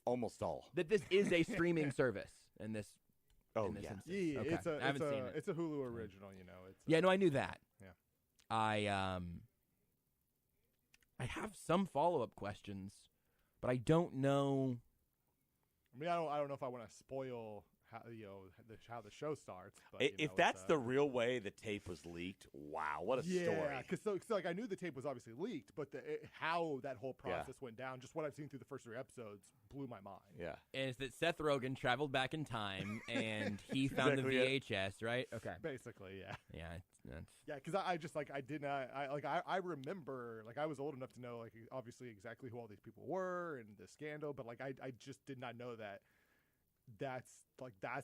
almost all that this is a streaming service in this. Oh, in this instance. Yeah, okay. I haven't seen it. It's a Hulu original, no, I knew that. Yeah. I have some follow-up questions, but I don't know. I mean, I don't know if I want to spoil how how the show starts. But, if that's the real way the tape was leaked, wow, what a story! Yeah, because like I knew the tape was obviously leaked, but how that whole process went down, just what I've seen through the first 3 episodes, blew my mind. Yeah, and it's that Seth Rogen traveled back in time and he found the VHS, right? Okay, basically, yeah. Yeah, because I remember I was old enough to know obviously exactly who all these people were and the scandal, but I just did not know that. That's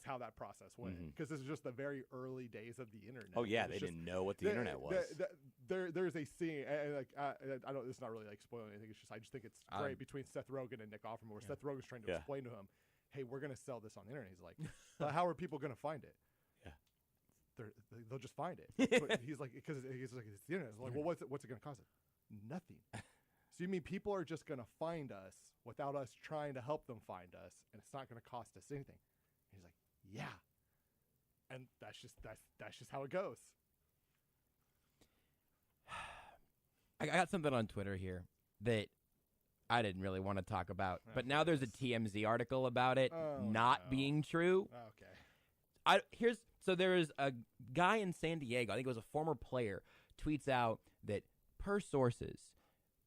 how that process went, because this is just the very early days of the internet. Oh yeah, they didn't know what the internet was. There's a scene, and I don't. It's not really spoiling anything. It's just I just think it's great between Seth Rogen and Nick Offerman, where Seth Rogen's trying to explain to him, "Hey, we're gonna sell this on the internet." He's like, "How are people gonna find it?" they'll just find it. So he's like, because he's like, it's the internet. It's like, well, what's it going to cost us? Nothing. So you mean people are just going to find us without us trying to help them find us, and it's not going to cost us anything? And he's like, yeah. And that's just how it goes. I got something on Twitter here that I didn't really want to talk about, but now there's a TMZ article about it not being true. Okay. So there is a guy in San Diego, I think it was a former player, tweets out that per sources,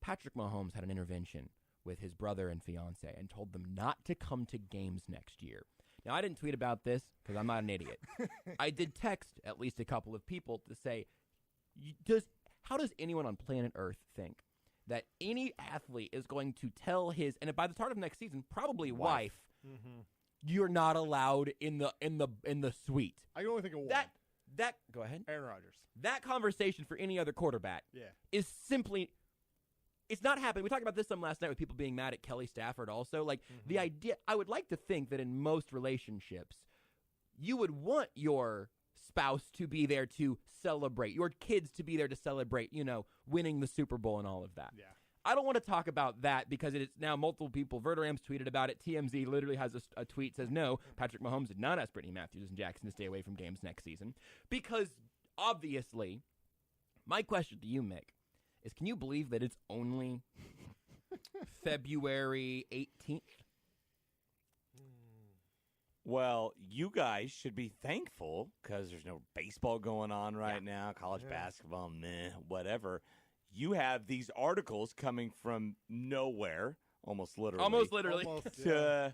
Patrick Mahomes had an intervention with his brother and fiance and told them not to come to games next year. Now, I didn't tweet about this because I'm not an idiot. I did text at least a couple of people to say, how does anyone on planet Earth think that any athlete is going to tell his, and by the start of next season, probably wife, you're not allowed in the suite? I can only think of one. That go ahead. Aaron Rodgers. That conversation for any other quarterback is simply, it's not happening. We talked about this some last night with people being mad at Kelly Stafford also. Like, the idea, I would like to think that in most relationships, you would want your spouse to be there to celebrate, your kids to be there to celebrate, winning the Super Bowl and all of that. Yeah. I don't want to talk about that because it is now multiple people. Verderams tweeted about it. TMZ literally has a tweet says, no, Patrick Mahomes did not ask Brittany Matthews and Jackson to stay away from games next season. Because, obviously, my question to you, Mick, is can you believe that it's only February 18th? Well, you guys should be thankful because there's no baseball going on right now, college basketball, meh, whatever. You have these articles coming from nowhere, almost literally, to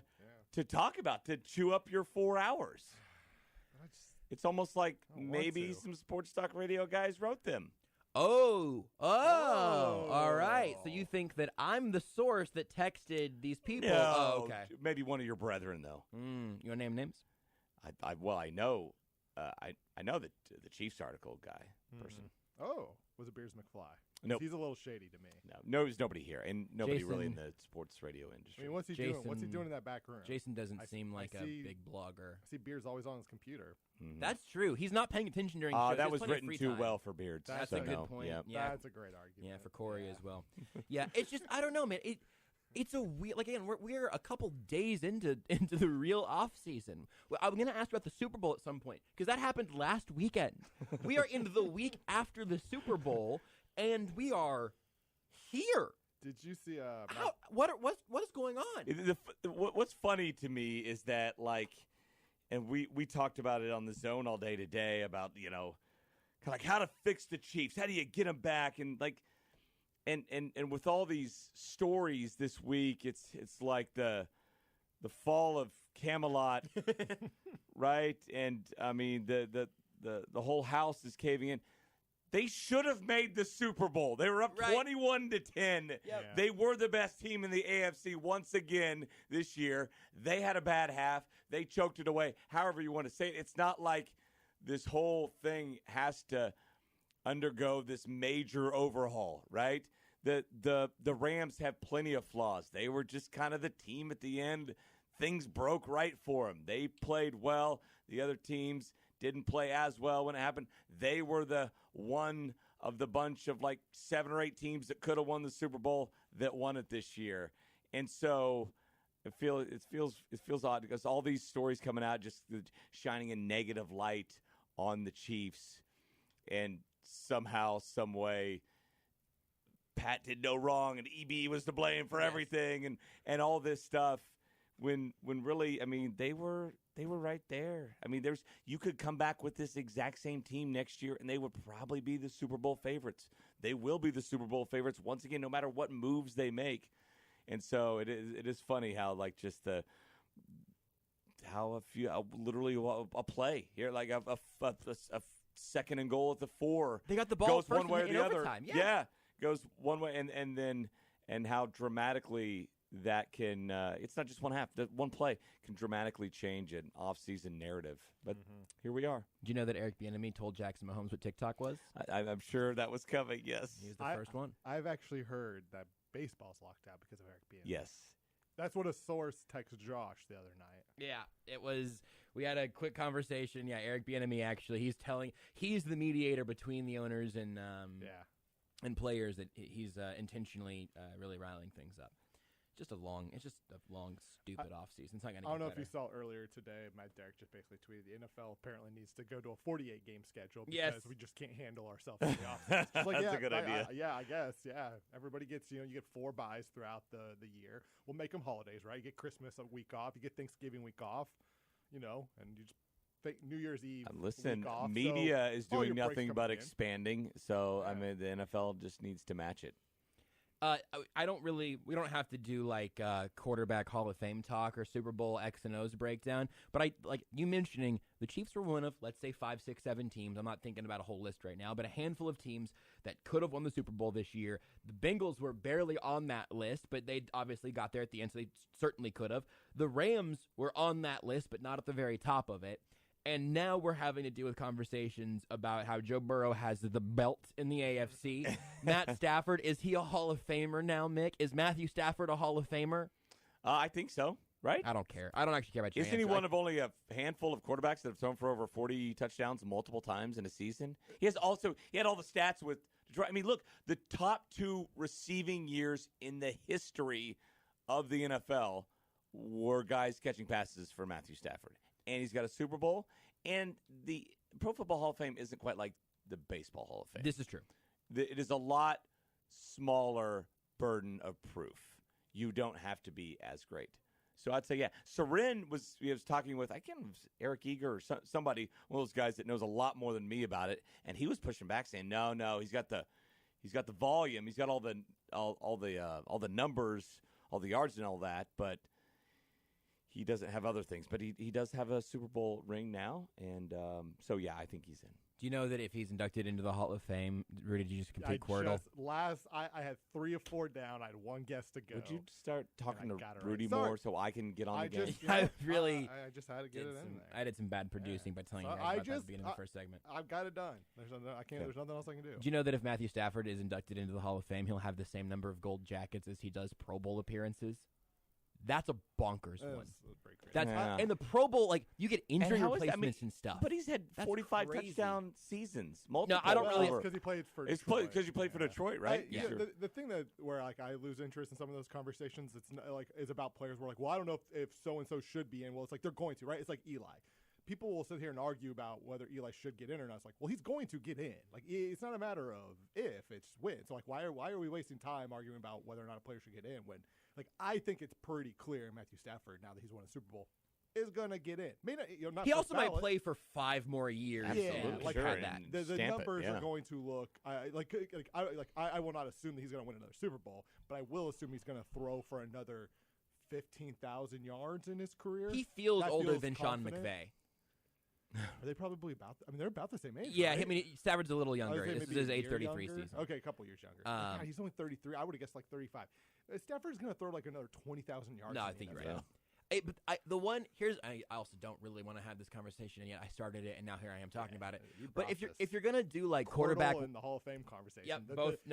talk about, to chew up your 4 hours. It's almost like maybe some sports talk radio guys wrote them. Oh, all right. So you think that I'm the source that texted these people? No, oh, okay. Maybe one of your brethren, though. You want to name names? I know the Chiefs article guy person. Oh, was it Beers McFly? Nope. He's a little shady to me. No, there's nobody here, and nobody Jason, really in the sports radio industry. I mean, what's he doing? What's he doing in that back room? Jason doesn't seem like a big blogger. I see Beers always on his computer. That's true. He's not paying attention during shows. That was written too well for Beards. That's a good point. Yeah. That's a great argument. Yeah, for Corey as well. Yeah, it's just, I don't know, man. It's a weird, like, again, we're a couple days into the real offseason. Well, I'm going to ask about the Super Bowl at some point because that happened last weekend. We are into the week after the Super Bowl, and we are here. Did you see what is going on? What's funny to me is that, like, and we talked about it on the Zone all day today about, kind of like how to fix the Chiefs. How do you get them back? And like, and with all these stories this week, it's like the fall of Camelot, right? And I mean the whole house is caving in. They should have made the Super Bowl. They were up 21-10. Yep. They were the best team in the AFC once again this year. They had a bad half. They choked it away. However you want to say it. It's not like this whole thing has to undergo this major overhaul, right? The Rams have plenty of flaws. They were just kind of the team at the end. Things broke right for them. They played well. The other teams didn't play as well when it happened. They were the one of the bunch of like 7 or 8 teams that could have won the Super Bowl that won it this year. And so it feels odd because all these stories coming out just shining a negative light on the Chiefs, and somehow, some way, Pat did no wrong and EB was to blame for everything and all this stuff. When really, I mean, they were right there. I mean, you could come back with this exact same team next year, and they would probably be the Super Bowl favorites. They will be the Super Bowl favorites once again, no matter what moves they make. And so it is funny how like just literally a play here, like a second and goal at the 4. They got the ball goes first one way or in the other. overtime. Yeah, goes one way, and how dramatically that can it's not just one half. That one play can dramatically change an off-season narrative. But here we are. Do you know that Eric Bieniemy told Jackson Mahomes what TikTok was? I'm sure that was coming, yes. He was the first one. I've actually heard that baseball's locked out because of Eric Bieniemy. Yes. That's what a source texted Josh the other night. Yeah, it was We had a quick conversation. Yeah, Eric Bieniemy actually, he's the mediator between the owners and players that he's intentionally really riling things up. It's just a long, stupid offseason. It's not going to get I don't know better. if you saw earlier today, Matt Derrick just basically tweeted the NFL apparently needs to go to a 48-game schedule because Yes. we just can't handle ourselves in the offseason. It's like, That's a good idea. I guess. Yeah. Everybody gets, you get 4 buys throughout the year. We'll make them holidays, right? You get Christmas a week off. You get Thanksgiving week off, and you just think New Year's Eve Listen, week off. media is all doing your breaks nothing come but in. expanding. So, I mean, the NFL just needs to match it. We don't have to do like quarterback Hall of Fame talk or Super Bowl X and O's breakdown. But like you mentioning, the Chiefs were one of, let's say, 5, 6, 7 teams. I'm not thinking about a whole list right now, but a handful of teams that could have won the Super Bowl this year. The Bengals were barely on that list, but they obviously got there at the end, so they certainly could have. The Rams were on that list, but not at the very top of it. And now we're having to deal with conversations about how Joe Burrow has the belt in the AFC. Matt Stafford, is he a Hall of Famer now, Mick? Is Matthew Stafford a Hall of Famer? I think so, right? I don't care. I don't actually care about your Isn't he answer. one of only a handful of quarterbacks that have thrown for over 40 touchdowns multiple times in a season? He had all the stats with Detroit. I mean, look, the top 2 receiving years in the history of the NFL were guys catching passes for Matthew Stafford. And he's got a Super Bowl. And the Pro Football Hall of Fame isn't quite like the Baseball Hall of Fame. This is true. It is a lot smaller burden of proof. You don't have to be as great. So I'd say, yeah. He was talking with, I can't remember, Eric Eager or somebody, one of those guys that knows a lot more than me about it. And he was pushing back saying, no, he's got the volume. He's got all the numbers, all the yards and all that. But he doesn't have other things, but he does have a Super Bowl ring now, and so yeah, I think he's in. Do you know that if he's inducted into the Hall of Fame, Rudy, did you just complete Quirtle? I had 3 or 4 down. I had 1 guess to go. Would you start talking to got it Rudy right. more so I can get on the game? I just had to get it in there. I did some bad producing by telling you guys about that at the beginning of the first segment. I've got it done. There's nothing else I can do. Do you know that if Matthew Stafford is inducted into the Hall of Fame, he'll have the same number of gold jackets as he does Pro Bowl appearances? That's a bonkers one. And the Pro Bowl, like, you get injury replacements and stuff. But he's had 45 touchdown seasons. No, I don't really. It's because he played for Detroit. Because you played for Detroit, right? The thing where I lose interest in some of those conversations, it's not, is about players. We're like, well, I don't know if so and so should be in. Well, it's like they're going to, right? It's like Eli. People will sit here and argue about whether Eli should get in or not. It's like, well, he's going to get in. Like, it's not a matter of if, it's when. So, like, why are we wasting time arguing about whether or not a player should get in when, like, I think it's pretty clear Matthew Stafford, now that he's won a Super Bowl, is going to get in. Not he also ballot. might play for 5 more years. Absolutely. Like, sure. The numbers are going to look I will not assume that he's going to win another Super Bowl, but I will assume he's going to throw for another 15,000 yards in his career. He feels older than Sean McVay. Are they probably about? They're about the same age. Yeah, right? I mean, Stafford's a little younger. This is his age 33 younger? season. Okay, a couple years younger. God, he's only 33. I would have guessed like 35. Stafford's going to throw like another 20,000 yards. No, I think you're right. I also don't really want to have this conversation, and yet I started it, and now here I am talking about it. But if you're gonna do like quarterback in the Hall of Fame conversation, yeah,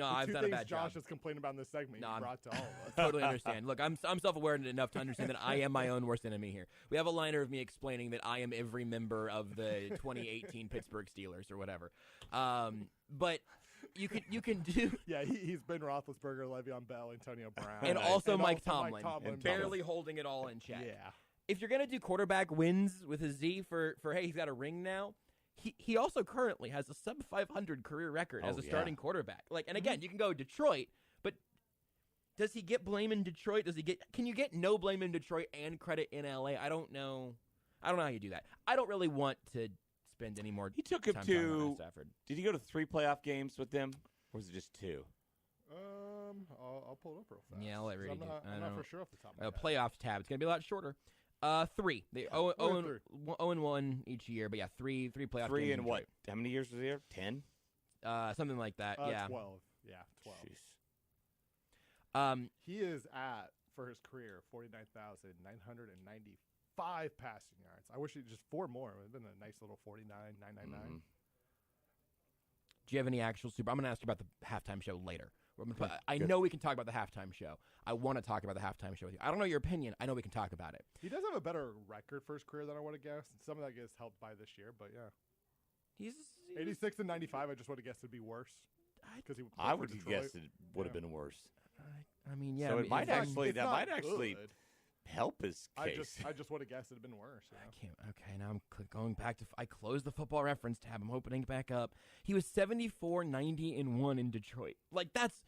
I've done a bad job. Josh has complained about in this segment. You brought to all of us. Totally understand. Look, I'm self-aware enough to understand that I am my own worst enemy here. We have a liner of me explaining that I am every member of the 2018 Pittsburgh Steelers or whatever. But you can do. Yeah, he's Ben Roethlisberger, Le'Veon Bell, Antonio Brown, and also Mike Tomlin, barely holding it all in check. Yeah. If you're going to do quarterback wins with a Z for hey, he's got a ring now, he also currently has a sub-500 career record as a starting quarterback. Like, and again, you can go Detroit, but does he get blame in Detroit? Can you get no blame in Detroit and credit in LA? I don't know how you do that. I don't really want to spend any more He took him time to Stafford. Did he go to 3 playoff games with them, or was it just 2? I'll pull it up real fast. Yeah, I'll let Rudy do it. I'm not for sure off the top of my head. Playoffs tab. It's going to be a lot shorter. 3. They 0-1 each year, but yeah, 3 playoff 3 games. in what? How many years was he there? 10? Something like that. Yeah. 12. Yeah, 12. Jeez. He is at, for his career, 49,995 passing yards. I wish he just 4 more. It would have been a nice little 49,999. Do you have any actual Super? I'm going to ask you about the halftime show later. I Good. know we can talk about the halftime show. I want to talk about the halftime show with you. I don't know your opinion. I know we can talk about it. He does have a better record for his career than I would have guessed. Some of that gets helped by this year, but yeah. He's 86 and 95. I just would have guessed it'd be worse. I would have guessed it would have been worse. I mean, yeah. So I it mean, might it's not- actually it's that not might actually good. help his case. I just would have guessed it'd been worse. Yeah. I can't. Okay, now I'm going back to. I closed the Football Reference tab. I'm opening it back up. He was 74, 90, and 1 in Detroit. Like that's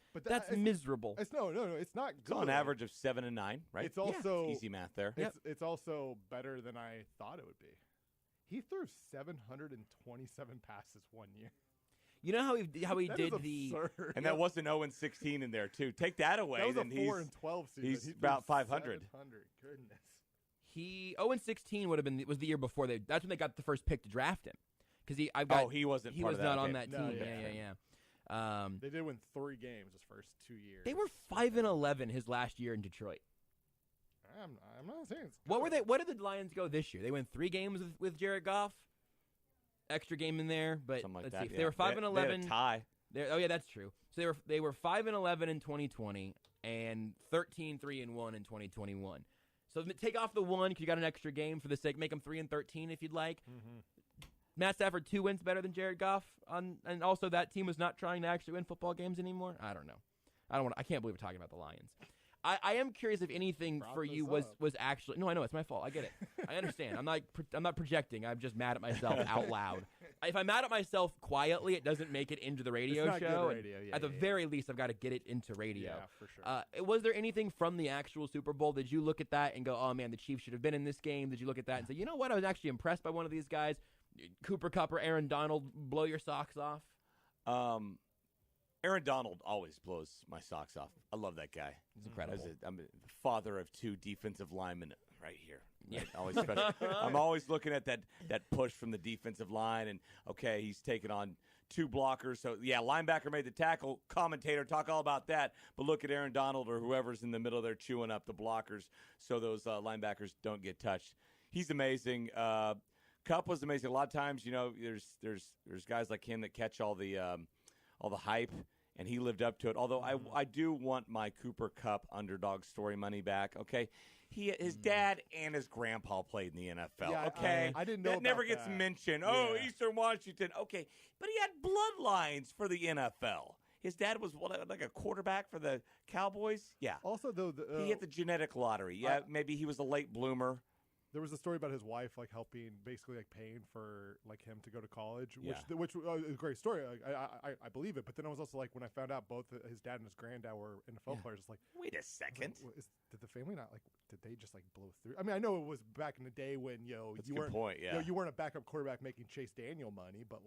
miserable. It's no. It's not It's good. on average of 7 and 9, right? It's also It's easy math there. It's also better than I thought it would be. He threw 727 passes one year. You know how he That did is the absurd. And that wasn't 0 and 16 in there too. Take that away. That was then a 4 and 12 season. He's He threw about 500. 700. Goodness. He 0 and 16 was the year before that's when they got the first pick to draft him because he wasn't. He part was of not that. on Okay. that team. Yeah. They did win 3 games his first 2 years. They were 5 and 11 his last year in Detroit. I'm not saying it's What were they? What did the Lions go this year? They won 3 games with Jared Goff. Extra game in there, but Something like let's that, see. If yeah. they were 5 and They had a 11. tie. Oh yeah, that's true. So they were 5 and 11 in 2020 and 13, 3 and 1 in 2021. So take off the 1 because you got an extra game for the sake. Make them 3 and 13 if you'd like. Mm-hmm. Matt Stafford 2 wins better than Jared Goff, and also that team was not trying to actually win football games anymore. I don't know. I can't believe we're talking about the Lions. I am curious if anything for you was actually. No, I know it's my fault. I get it. I understand. I'm not projecting. I'm just mad at myself out loud. If I'm mad at myself quietly, it doesn't make it into the radio It's not show. good radio. Yeah, at the very least, I've got to get it into radio. Yeah, for sure. Was there anything from the actual Super Bowl? Did you look at that and go, "Oh man, the Chiefs should have been in this game"? Did you look at that and say, "You know what? I was actually impressed by one of these guys, Cooper Kupp or Aaron Donald, blow your socks off"? Aaron Donald always blows my socks off. I love that guy. He's incredible. I'm the father of 2 defensive linemen right here. Yeah. Right? Always special. I'm always looking at that push from the defensive line, and okay, he's taking on 2 blockers. So yeah, linebacker made the tackle. Commentator talk all about that. But look at Aaron Donald or whoever's in the middle there chewing up the blockers, so those linebackers don't get touched. He's amazing. Kupp was amazing. A lot of times, there's guys like him that catch all the hype, and he lived up to it. Although I do want my Cooper Kupp underdog story money back. Okay, his dad and his grandpa played in the NFL. Yeah, okay, I didn't know that never about gets that. mentioned. Yeah. Oh, Eastern Washington. Okay, but he had bloodlines for the NFL. His dad was like a quarterback for the Cowboys. Yeah. Also, though, He hit the genetic lottery. Yeah, maybe he was a late bloomer. There was a story about his wife helping, basically paying for him to go to college, Yeah. which is a great story. I believe it. But then I was also when I found out both his dad and his granddad were NFL players, it's wait a second. Did the family not did they just blow through? I mean, I know it was back in the day when That's you a good weren't point, yeah. you weren't a backup quarterback making Chase Daniel money, but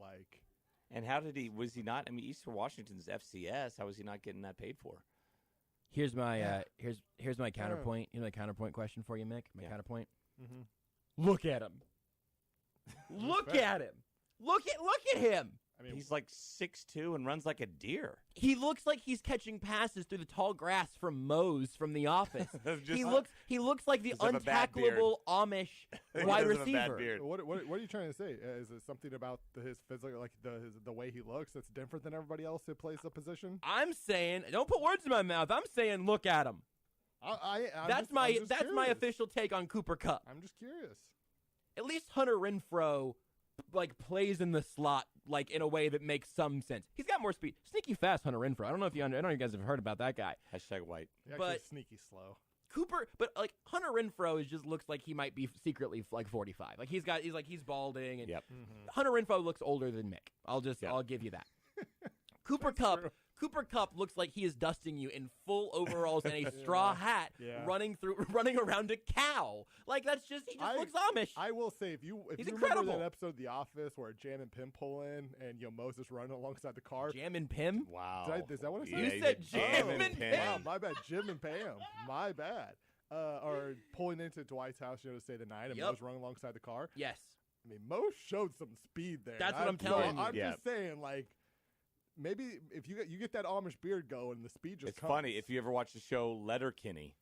And how did he? Was he not? I mean, Eastern Washington's FCS. How was he not getting that paid for? Here's my here's my counterpoint. You know, my counterpoint question for you, Mick. My counterpoint. Mm-hmm. Look at him. Look at him. Look at him. I mean, he's like 6'2" and runs like a deer. He looks like he's catching passes through the tall grass from Mose from The Office. he looks like the Does have a bad beard. untackleable Amish wide Does have a bad receiver. beard. what are you trying to say? Is it something about his physical, the way he looks, that's different than everybody else who plays the position? I'm saying, don't put words in my mouth. I'm saying, look at him. That's my official take on Cooper Kupp. I'm just curious. At least Hunter Renfrow plays in the slot in a way that makes some sense. He's got more speed. Sneaky fast Hunter Renfrow. I don't know if you guys have heard about that guy. #white. But sneaky slow. Cooper, but Hunter Renfrow just looks like he might be secretly 45. He's balding and Hunter Renfrow looks older than Mick. I'll give you that. Cooper Kupp looks like he is dusting you in full overalls and a straw hat, running around a cow. He just looks Amish. I will say, if you remember that episode of The Office where Jam and Pim pull in and Moses running alongside the car. Jam and Pim? Wow. Is that what I said? You said Jam and Pim. Wow, my bad. Jim and Pam. My bad. Or pulling into Dwight's house, to stay the night, and Mose running alongside the car. Yes. I mean, Mose showed some speed there. That's what I'm telling you. I'm just saying, maybe if you get that Amish beard going, the speed just It's comes. funny. If you ever watch the show Letterkenny,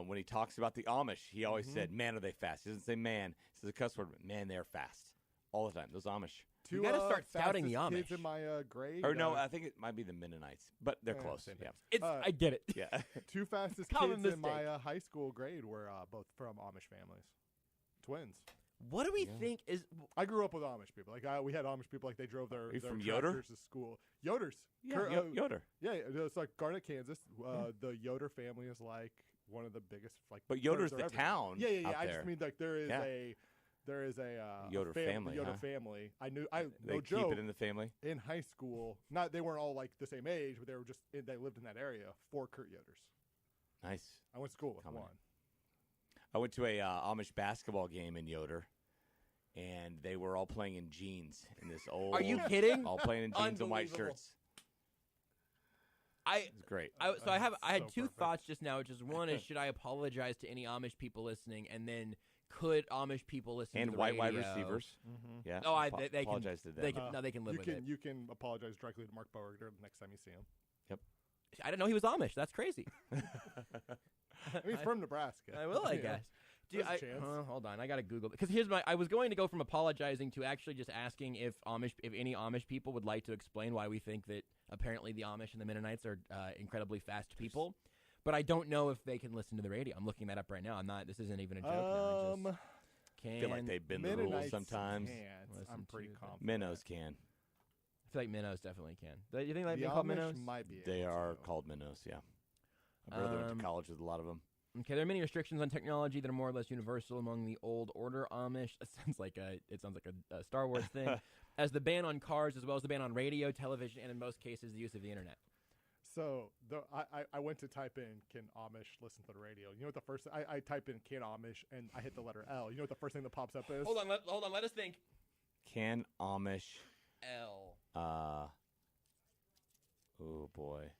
when he talks about the Amish, he always said, man, are they fast? He doesn't say man. He says a cuss word, man, they're fast. All the time. Those Amish. You got to start scouting the fastest Amish. kids in my grade. Or no, I think it might be the Mennonites, but they're close. same Yeah. thing. I get it. Yeah. 2 fastest Common kids in my mistake. high school grade were both from Amish families. Twins. What do we think is? I grew up with Amish people. Like we had Amish people. Like they drove their from tractors Yoder? to school. Yoders. Yeah, Yoder. Yeah, it's like Garnet, Kansas. The Yoder family is like one of the biggest. Like, But Yoder's birds are the everywhere. town Yeah. out I there. just mean like there is Yeah. a Yoder family, Yoder huh? family. I They no keep joke. it in the family. In high school, they weren't all like the same age, but they were just they lived in that area. 4 Kurt Yoders. Nice. I went to school with Common. one. I went to a Amish basketball game in Yoder, and they were all playing in jeans in this old. Are you kidding? All playing in jeans and white Unbelievable. shirts. It's great. I had so two perfect. thoughts just now, which is one is should I apologize to any Amish people listening, and then could Amish people listen And to the white wide radio? receivers. Mm-hmm. Yeah. Oh, they apologize can, to them. They can, no, they can live You with can it. you can apologize directly to Mark Boerger the next time you see him. Yep. I didn't know he was Amish. That's crazy. I mean, he's from Nebraska. I will, I Yeah. guess. There's a chance. Hold on, I gotta Google because I was going to go from apologizing to actually just asking if any Amish people would like to explain why we think that apparently the Amish and the Mennonites are incredibly fast people, but I don't know if they can listen to the radio. I'm looking that up right now. This isn't even a joke. Now. I just I feel like they bend the rules Mennonites sometimes. can't. I'm pretty confident. Minnows can. I feel like minnows definitely can. Do you think they'd The be called Amish minnows? might be. They able are to. called minnows, yeah. My brother went to college with a lot of them. Okay, there are many restrictions on technology that are more or less universal among the old order Amish. It sounds like a Star Wars thing, as the ban on cars, as well as the ban on radio, television, and in most cases the use of the internet. So I went to type in can Amish listen to the radio. You know what the first I type in can Amish and I hit the letter L. You know what the first thing that pops up is? Hold on, let us think. Can Amish? L. Oh boy.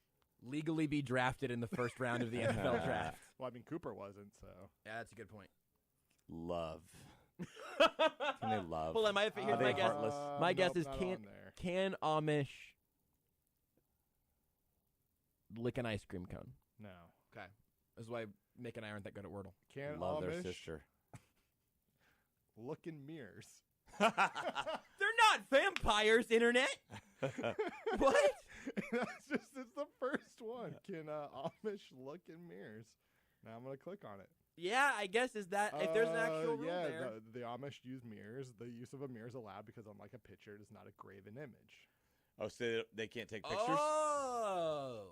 Legally be drafted in the first round of the NFL draft. Well, I mean Cooper wasn't, so. Yeah, that's a good point. Love. Can they love? Hold on, here's my guess. My guess is not on there. can Amish lick an ice cream cone? No. Okay. That's why Mick and I aren't that good at Wordle. Can love Amish their sister. look in mirrors? They're not vampires, internet. What? It's the first one. Can Amish look in mirrors? Now I'm gonna click on it. Yeah, I guess if there's an actual rule there. The Amish use mirrors. The use of a mirror is allowed because unlike a picture, it is not a graven image. Oh, so they can't take pictures? Oh.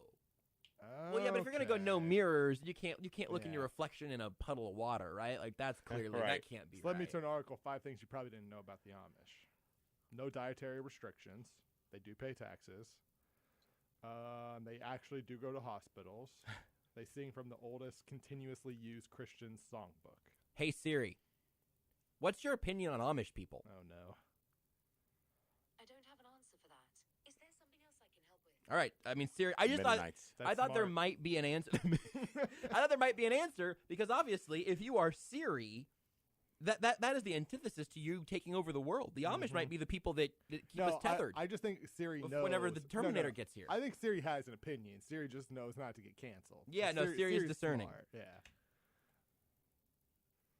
Well, yeah, but if you're gonna go no mirrors, you can't look in your reflection in a puddle of water, right? Like that's clearly that can't be. So let me right. turn to article 5 things you probably didn't know about the Amish. No dietary restrictions. They do pay taxes. They actually do go to hospitals. They sing from the oldest continuously used Christian songbook. Hey Siri, what's your opinion on Amish people? Oh no. I don't have an answer for that. Is there something else I can help with? All right, I mean Siri, I thought there might be an answer. I thought there might be an answer because obviously, if you are Siri, that is the antithesis to you taking over the world. The Amish might be the people that keep us tethered. I just think Siri knows. Whenever the Terminator gets here. I think Siri has an opinion. Siri just knows not to get canceled. Yeah, But no, Siri is Siri's discerning. smart. Yeah.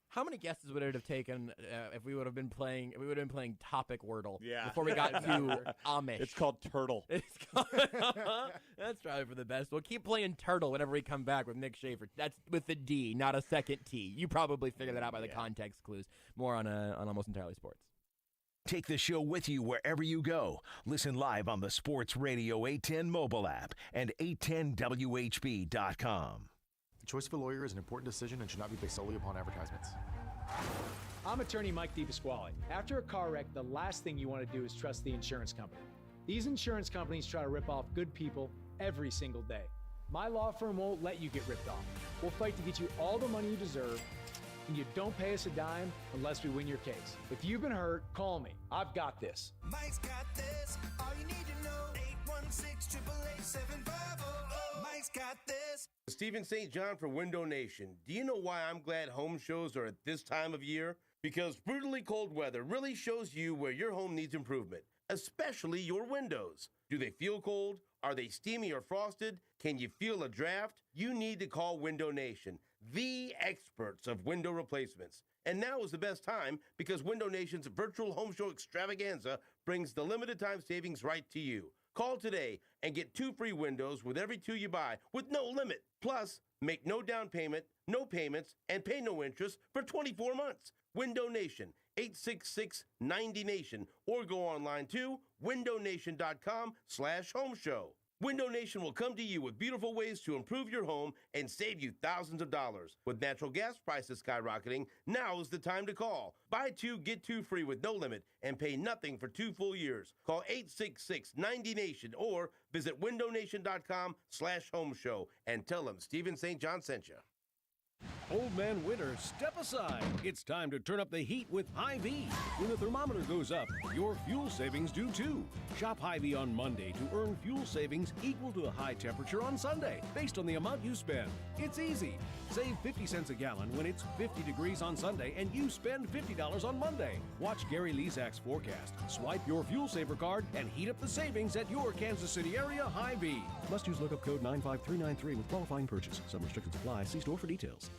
How many guesses would it have taken if we would have been playing? If we would have been playing topic Wordle Yeah. before we got to Amish. It's called Turtle. That's probably for the best. We'll keep playing Turtle whenever we come back with Mick Shaffer. That's with the D, not a second T. You probably figured that out by the context clues. More on Almost Entirely Sports. Take the show with you wherever you go. Listen live on the Sports Radio 810 mobile app and 810WHB.com. The choice of a lawyer is an important decision and should not be based solely upon advertisements. I'm attorney Mike DePasquale. After a car wreck, the last thing you want to do is trust the insurance company. These insurance companies try to rip off good people every single day. My law firm won't let you get ripped off. We'll fight to get you all the money you deserve, and you don't pay us a dime unless we win your case. If you've been hurt, call me. I've got this. Mike's got this. All you need to know, 816-888-7500. Mike's got this. Stephen St. John for Window Nation. Do you know why I'm glad home shows are at this time of year? Because brutally cold weather really shows you where your home needs improvement, especially your windows. Do they feel cold? Are they steamy or frosted? Can you feel a draft? You need to call Window Nation. the experts of window replacements. And now is the best time because Window Nation's virtual home show extravaganza brings the limited time savings right to you. Call today and get 2 free windows with every 2 you buy with no limit. Plus, make no down payment, no payments, and pay no interest for 24 months. Window Nation, 866-90NATION, or go online to windownation.com/home show. Window Nation will come to you with beautiful ways to improve your home and save you thousands of dollars. With natural gas prices skyrocketing, now is the time to call. Buy 2, get 2 free with no limit and pay nothing for 2 full years. Call 866-90NATION or visit windownation.com/home show and tell them Stephen St. John sent you. Old man winter, step aside. It's time to turn up the heat with Hy-Vee. When the thermometer goes up, your fuel savings do too. Shop Hy-Vee on Monday to earn fuel savings equal to a high temperature on Sunday, based on the amount you spend. It's easy. Save 50 cents a gallon when it's 50 degrees on Sunday and you spend $50 on Monday. Watch Gary Lezak's forecast. Swipe your fuel saver card and heat up the savings at your Kansas City area Hy-Vee. Must use lookup code 95393 with qualifying purchase. Some restrictions apply. See store for details.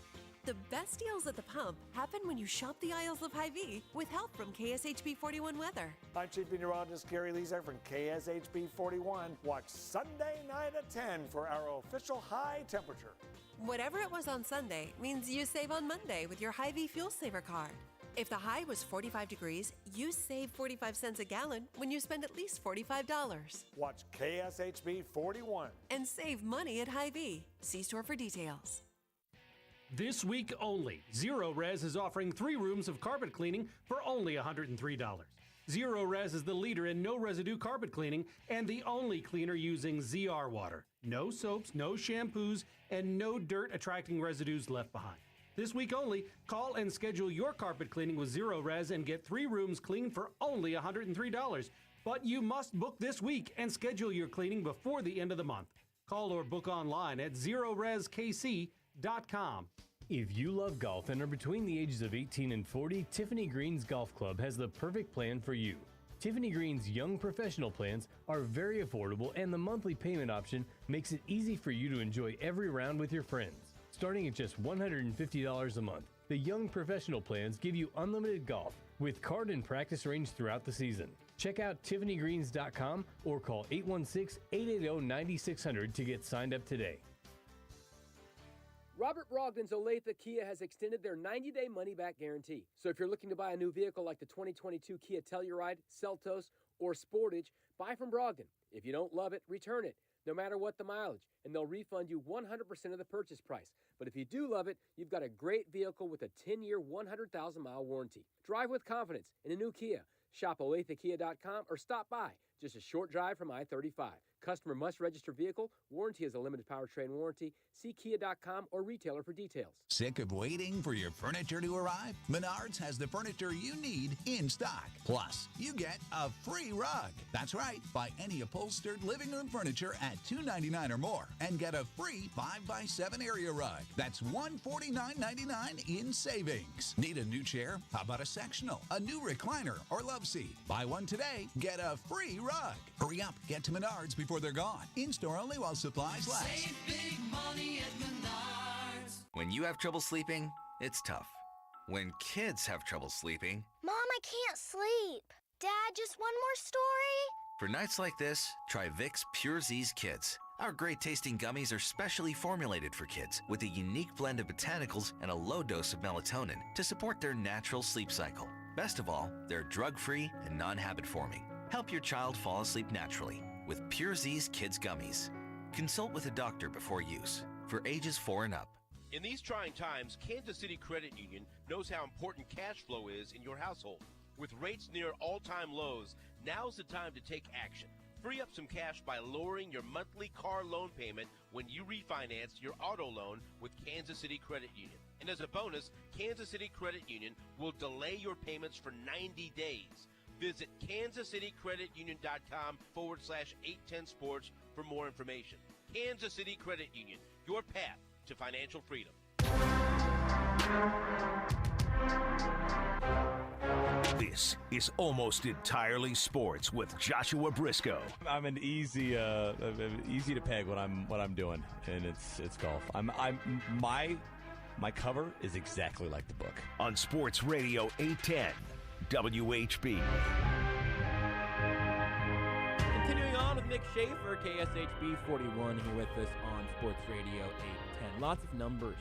The best deals at the pump happen when you shop the aisles of Hy-Vee with help from KSHB 41 Weather. I'm Chief Meteorologist Gary Lezak from KSHB 41. Watch Sunday night at 10 for our official high temperature. Whatever it was on Sunday means you save on Monday with your Hy-Vee Fuel Saver card. If the high was 45 degrees, you save 45 cents a gallon when you spend at least $45. Watch KSHB 41. And save money at Hy-Vee. See store for details. This week only, Zero Res is offering 3 rooms of carpet cleaning for only $103. Zero Res is the leader in no residue carpet cleaning and the only cleaner using ZR water. No soaps, no shampoos, and no dirt attracting residues left behind. This week only, call and schedule your carpet cleaning with Zero Res and get 3 rooms cleaned for only $103. But you must book this week and schedule your cleaning before the end of the month. Call or book online at ZeroResKC.com. If you love golf and are between the ages of 18 and 40, Tiffany Green's Golf Club has the perfect plan for you. Tiffany Green's young professional plans are very affordable, and the monthly payment option makes it easy for you to enjoy every round with your friends. Starting at just $150 a month, the young professional plans give you unlimited golf with card and practice range throughout the season. Check out TiffanyGreens.com or call 816-880-9600 to get signed up today. Robert Brogdon's Olathe Kia has extended their 90-day money-back guarantee. So if you're looking to buy a new vehicle like the 2022 Kia Telluride, Seltos, or Sportage, buy from Brogdon. If you don't love it, return it, no matter what the mileage, and they'll refund you 100% of the purchase price. But if you do love it, you've got a great vehicle with a 10-year, 100,000-mile warranty. Drive with confidence in a new Kia. Shop OlatheKia.com or stop by. Just a short drive from I-35. Customer must register vehicle. Warranty is a limited powertrain warranty. See Kia.com or retailer for details. Sick of waiting for your furniture to arrive? Menards has the furniture you need in stock. Plus, you get a free rug. That's right. Buy any upholstered living room furniture at $299 or more and get a free 5x7 area rug. That's $149.99 in savings. Need a new chair? How about a sectional, a new recliner, or love seat? Buy one today, get a free rug. Hurry up, get to Menards before they're gone. In-store only while supplies last. Save big money at Menards. When you have trouble sleeping, it's tough. When kids have trouble sleeping, Mom, I can't sleep. Dad, just one more story? for nights like this, try Vicks Pure Z's Kids. Our great tasting gummies are specially formulated for kids with a unique blend of botanicals and a low dose of melatonin to support their natural sleep cycle. Best of all, they're drug-free and non-habit forming. Help your child fall asleep naturally with Pure Z's Kids Gummies. Consult with a doctor before use. For ages 4 and up. In these trying times, Kansas City Credit Union knows how important cash flow is in your household. With rates near all-time lows, now's the time to take action. Free up some cash by lowering your monthly car loan payment when you refinance your auto loan with Kansas City Credit Union. And as a bonus, Kansas City Credit Union will delay your payments for 90 days. Visit kansascitycreditunion.com/810sports for more information. Kansas City Credit Union, your path to financial freedom. This is Almost Entirely Sports with Joshua Brisco. I'm an easy to peg what I'm doing, and it's golf. My My cover is exactly like the book. On Sports Radio 810 WHB. Continuing on with Mick Shaffer, KSHB 41 here with us on Sports Radio 810. Lots of numbers.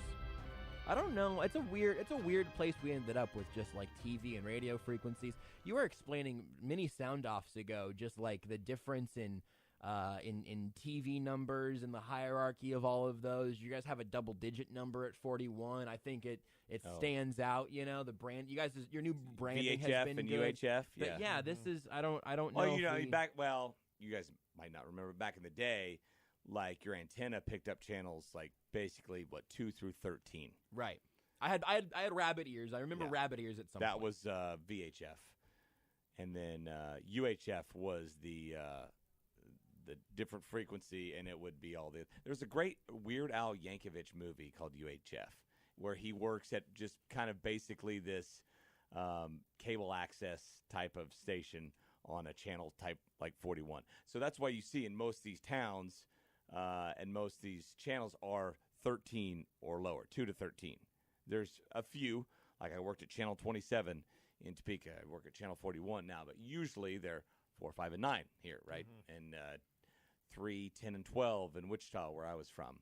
I don't know. It's a weird place we ended up with, just like TV and radio frequencies. You were explaining many sound-offs ago, just like the difference in TV numbers and the hierarchy of all of those. You guys have a double-digit number at 41. I think it stands out. You know, the brand. You guys, your new branding VHF has been and good. UHF. But yeah, this is. I don't know. Well, you know, you guys might not remember back in the day. Like your antenna picked up channels like basically 2 through 13. Right. I had rabbit ears. I remember rabbit ears at some point. That was VHF, and then UHF was the different frequency, and it would be all the. There's a great Weird Al Yankovic movie called UHF, where he works at just kind of basically this cable access type of station on a channel type like 41. So that's why you see in most of these towns. And most of these channels are 13 or lower, 2 to 13. There's a few, like I worked at Channel 27 in Topeka. I work at Channel 41 now, but usually they're 4, 5, and 9 here, right? Mm-hmm. And 3, 10, and 12 in Wichita, where I was from.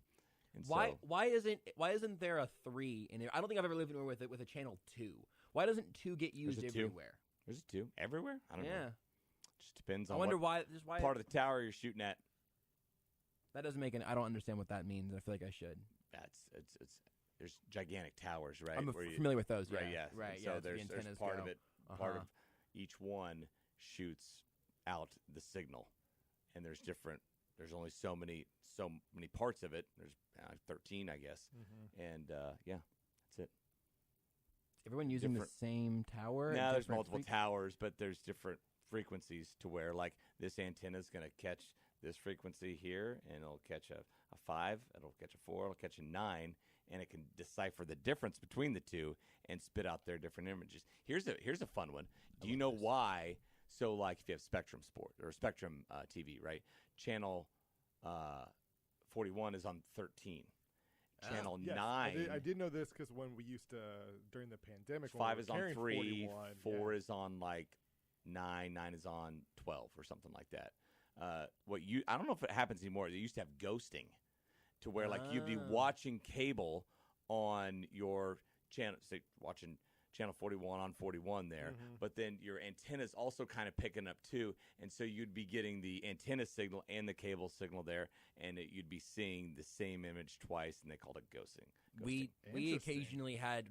And why isn't there a 3 in there? I don't think I've ever lived anywhere with a Channel 2. Why doesn't 2 get used everywhere? There's a 2 everywhere. I don't know. Just depends on. I wonder why part of the tower you're shooting at. That doesn't make any. I don't understand what that means. I feel like I should. It's there's gigantic towers, right? I'm familiar with those. Right, yeah. yeah. Right, so yeah. there's part of it. Part of each one shoots out the signal, and there's only so many parts of it. There's 13, I guess, and that's it. Everyone using the same tower? No, there's multiple towers, but there's different frequencies to where, like, this antenna is going to catch this frequency here, and it'll catch a 5, it'll catch a 4, it'll catch a 9, and it can decipher the difference between the two and spit out their different images. Here's a fun one. Do you know why? So, like, if you have Spectrum Sport or Spectrum TV, right? Channel 41 is on 13. Channel 9. I did know this because when we used to, during the pandemic, 5 is on 3, 41, 4 is on like 9, 9 is on 12 or something like that. I don't know if it happens anymore. They used to have ghosting, to where like you'd be watching cable on your channel, say watching channel 41 on 41 there, but then your antenna's also kind of picking up too, and so you'd be getting the antenna signal and the cable signal there, and you'd be seeing the same image twice, and they called it ghosting. We occasionally had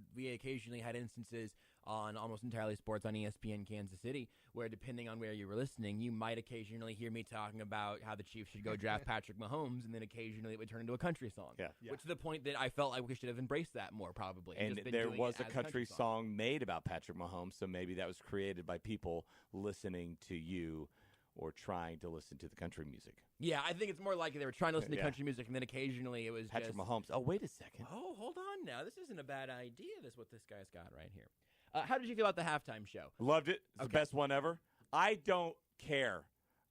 instances on Almost Entirely Sports on ESPN Kansas City where, depending on where you were listening, you might occasionally hear me talking about how the Chiefs should go draft Patrick Mahomes, and then occasionally it would turn into a country song. Yeah. Which, to the point that I felt like we should have embraced that more, probably. And there was a country song made about Patrick Mahomes, so maybe that was created by people listening to you or trying to listen to the country music. Yeah, I think it's more likely they were trying to listen to country music, and then occasionally it was Patrick Mahomes. Oh, wait a second. Oh, hold on now. This isn't a bad idea, what this guy's got right here. How did you feel about the halftime show? Loved it. It's the best one ever. I don't care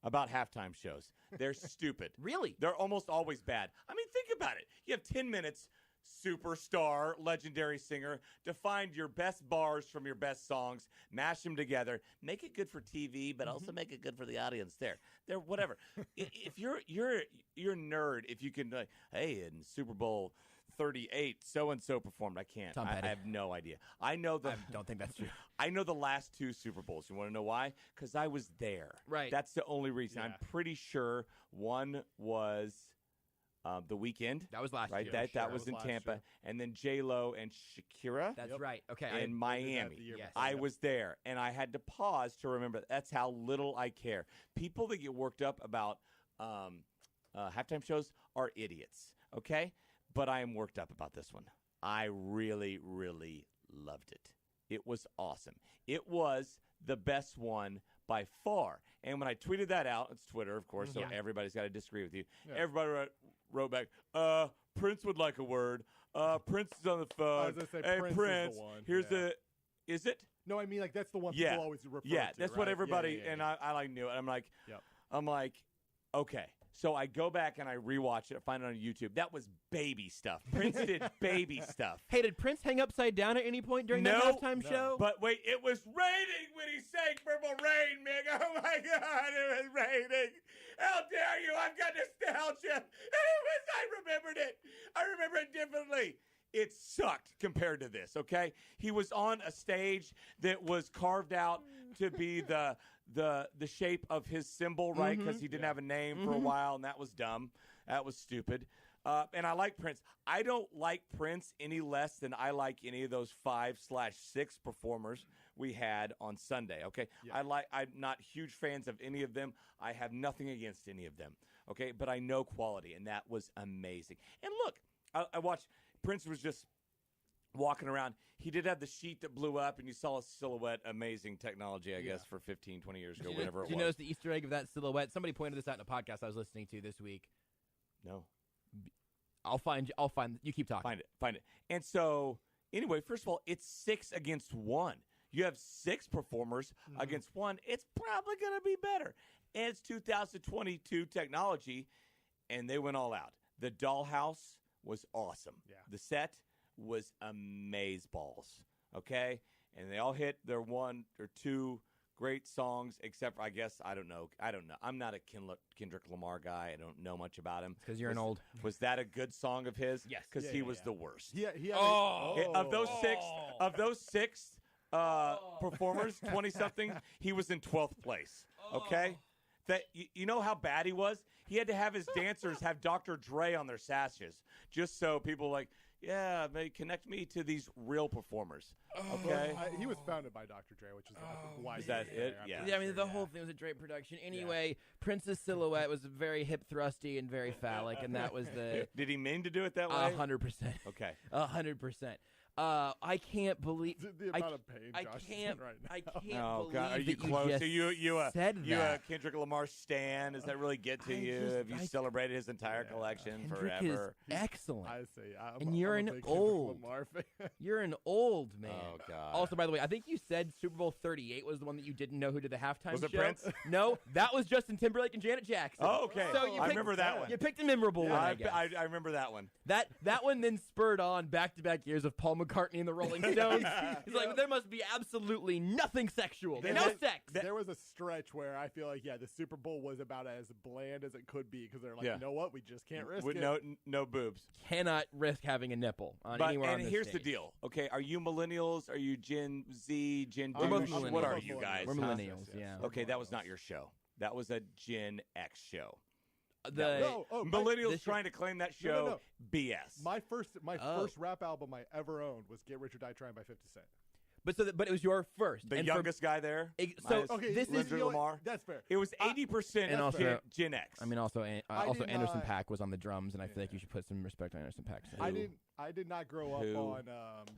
about halftime shows. They're stupid. Really? They're almost always bad. I mean, think about it. You have 10 minutes, superstar, legendary singer, to find your best bars from your best songs, mash them together, make it good for TV, but also make it good for the audience. They're whatever. If you're a nerd, if you can, hey, in Super Bowl 38, so-and-so performed. I can't. I have no idea. I don't think that's true. I know the last 2 Super Bowls. You want to know why? Because I was there. Right. That's the only reason. Yeah. I'm pretty sure one was The Weeknd. That was last year. Right. That was in Tampa. And then J-Lo and Shakira. That's right. Okay. In Miami. Yes. I was there. And I had to pause to remember that's how little I care. People that get worked up about halftime shows are idiots. Okay? But I am worked up about this one. I really, really loved it. It was awesome. It was the best one by far. And when I tweeted that out, it's Twitter, of course, so everybody's got to disagree with you. Yeah. Everybody wrote back, Prince would like a word. Prince is on the phone. Hey, Prince, here's the – is it? No, I mean, like, that's the one people always refer to. Yeah, that's what everybody – and I like knew it. I'm like, okay. So I go back and I rewatch it. I find it on YouTube. That was baby stuff. Prince did baby stuff. Hey, did Prince hang upside down at any point during that halftime show? But wait, it was raining when he sang Purple Rain, Mick. Oh, my God, it was raining. How dare you? I've got nostalgia. And I remembered it. I remember it differently. It sucked compared to this, okay? He was on a stage that was carved out to be the shape of his symbol, right? Because he didn't have a name for a while, and that was dumb. That was stupid. And I like Prince. I don't like Prince any less than I like any of those 5/6 performers we had on Sunday, okay? Yeah. I'm not huge fans of any of them. I have nothing against any of them, okay? But I know quality, and that was amazing. And look, I watched – Prince was just walking around. He did have the sheet that blew up, and you saw a silhouette. Amazing technology, I guess, for 15, 20 years ago, whatever it was. Did you notice the Easter egg of that silhouette? Somebody pointed this out in a podcast I was listening to this week. No. I'll find you keep talking. Find it. And so, anyway, first of all, it's 6 against 1. You have 6 performers against 1. It's probably going to be better. And it's 2022 technology, and they went all out. The dollhouse was awesome. Yeah. The set was amazeballs, okay? And they all hit their 1 or 2 great songs, except for, I guess, I don't know. I'm not a Kendrick Lamar guy. I don't know much about him. Because you're an old. Was that a good song of his? Yes. Because he was the worst. Of those six performers, 20-something, he was in 12th place, okay? That you know how bad he was? He had to have his dancers have Dr. Dre on their sashes just so people like, yeah, they connect me to these real performers. Okay, he was founded by Dr. Dre, which is why. Is that it? Yeah. I mean, the whole thing was a Dre production. Anyway, Prince's silhouette was very hip thrusty and very phallic, and that was the. Did he mean to do it that way? 100%. Okay. 100%. I can't believe the amount of pain Josh is in right now. I can't Oh believe God, are you that close? You just said you that. Kendrick Lamar stan? Does that really get to you? Have you celebrated his entire collection Kendrick forever? Is excellent. I see. And you're I'm a an big old. Lamar fan. You're an old man. Oh God. Also, by the way, I think you said Super Bowl 38 was the one that you didn't know who did the halftime Was it show. Prince? No, that was Justin Timberlake and Janet Jackson. Oh, okay. So you I remember that one. You picked a memorable one. I guess. I remember that one. That one then spurred on back-to-back years of Paul McCartney and the Rolling Stones. He's like, there must be absolutely nothing sexual. No sex. There was a stretch where I feel like, the Super Bowl was about as bland as it could be because they're like, you know what, we just can't risk it. No boobs. Cannot risk having a nipple on anywhere on this here's stage. the deal. Okay, are you millennials? Are you Gen Z? Gen We're both Doosh? millennials. What are you guys? We're millennials, yeah. Okay, that was not your show. That was a Gen X show. Millennials trying to claim that show. No. BS. My first rap album I ever owned was "Get Rich or Die Trying" by 50 Cent. But it was your first. The youngest guy there. This is Lamar. That's fair. It was 80% and also Gen X. I mean, also Anderson .Paak was on the drums, and I feel like you should put some respect on Anderson .Paak. I did not grow up on.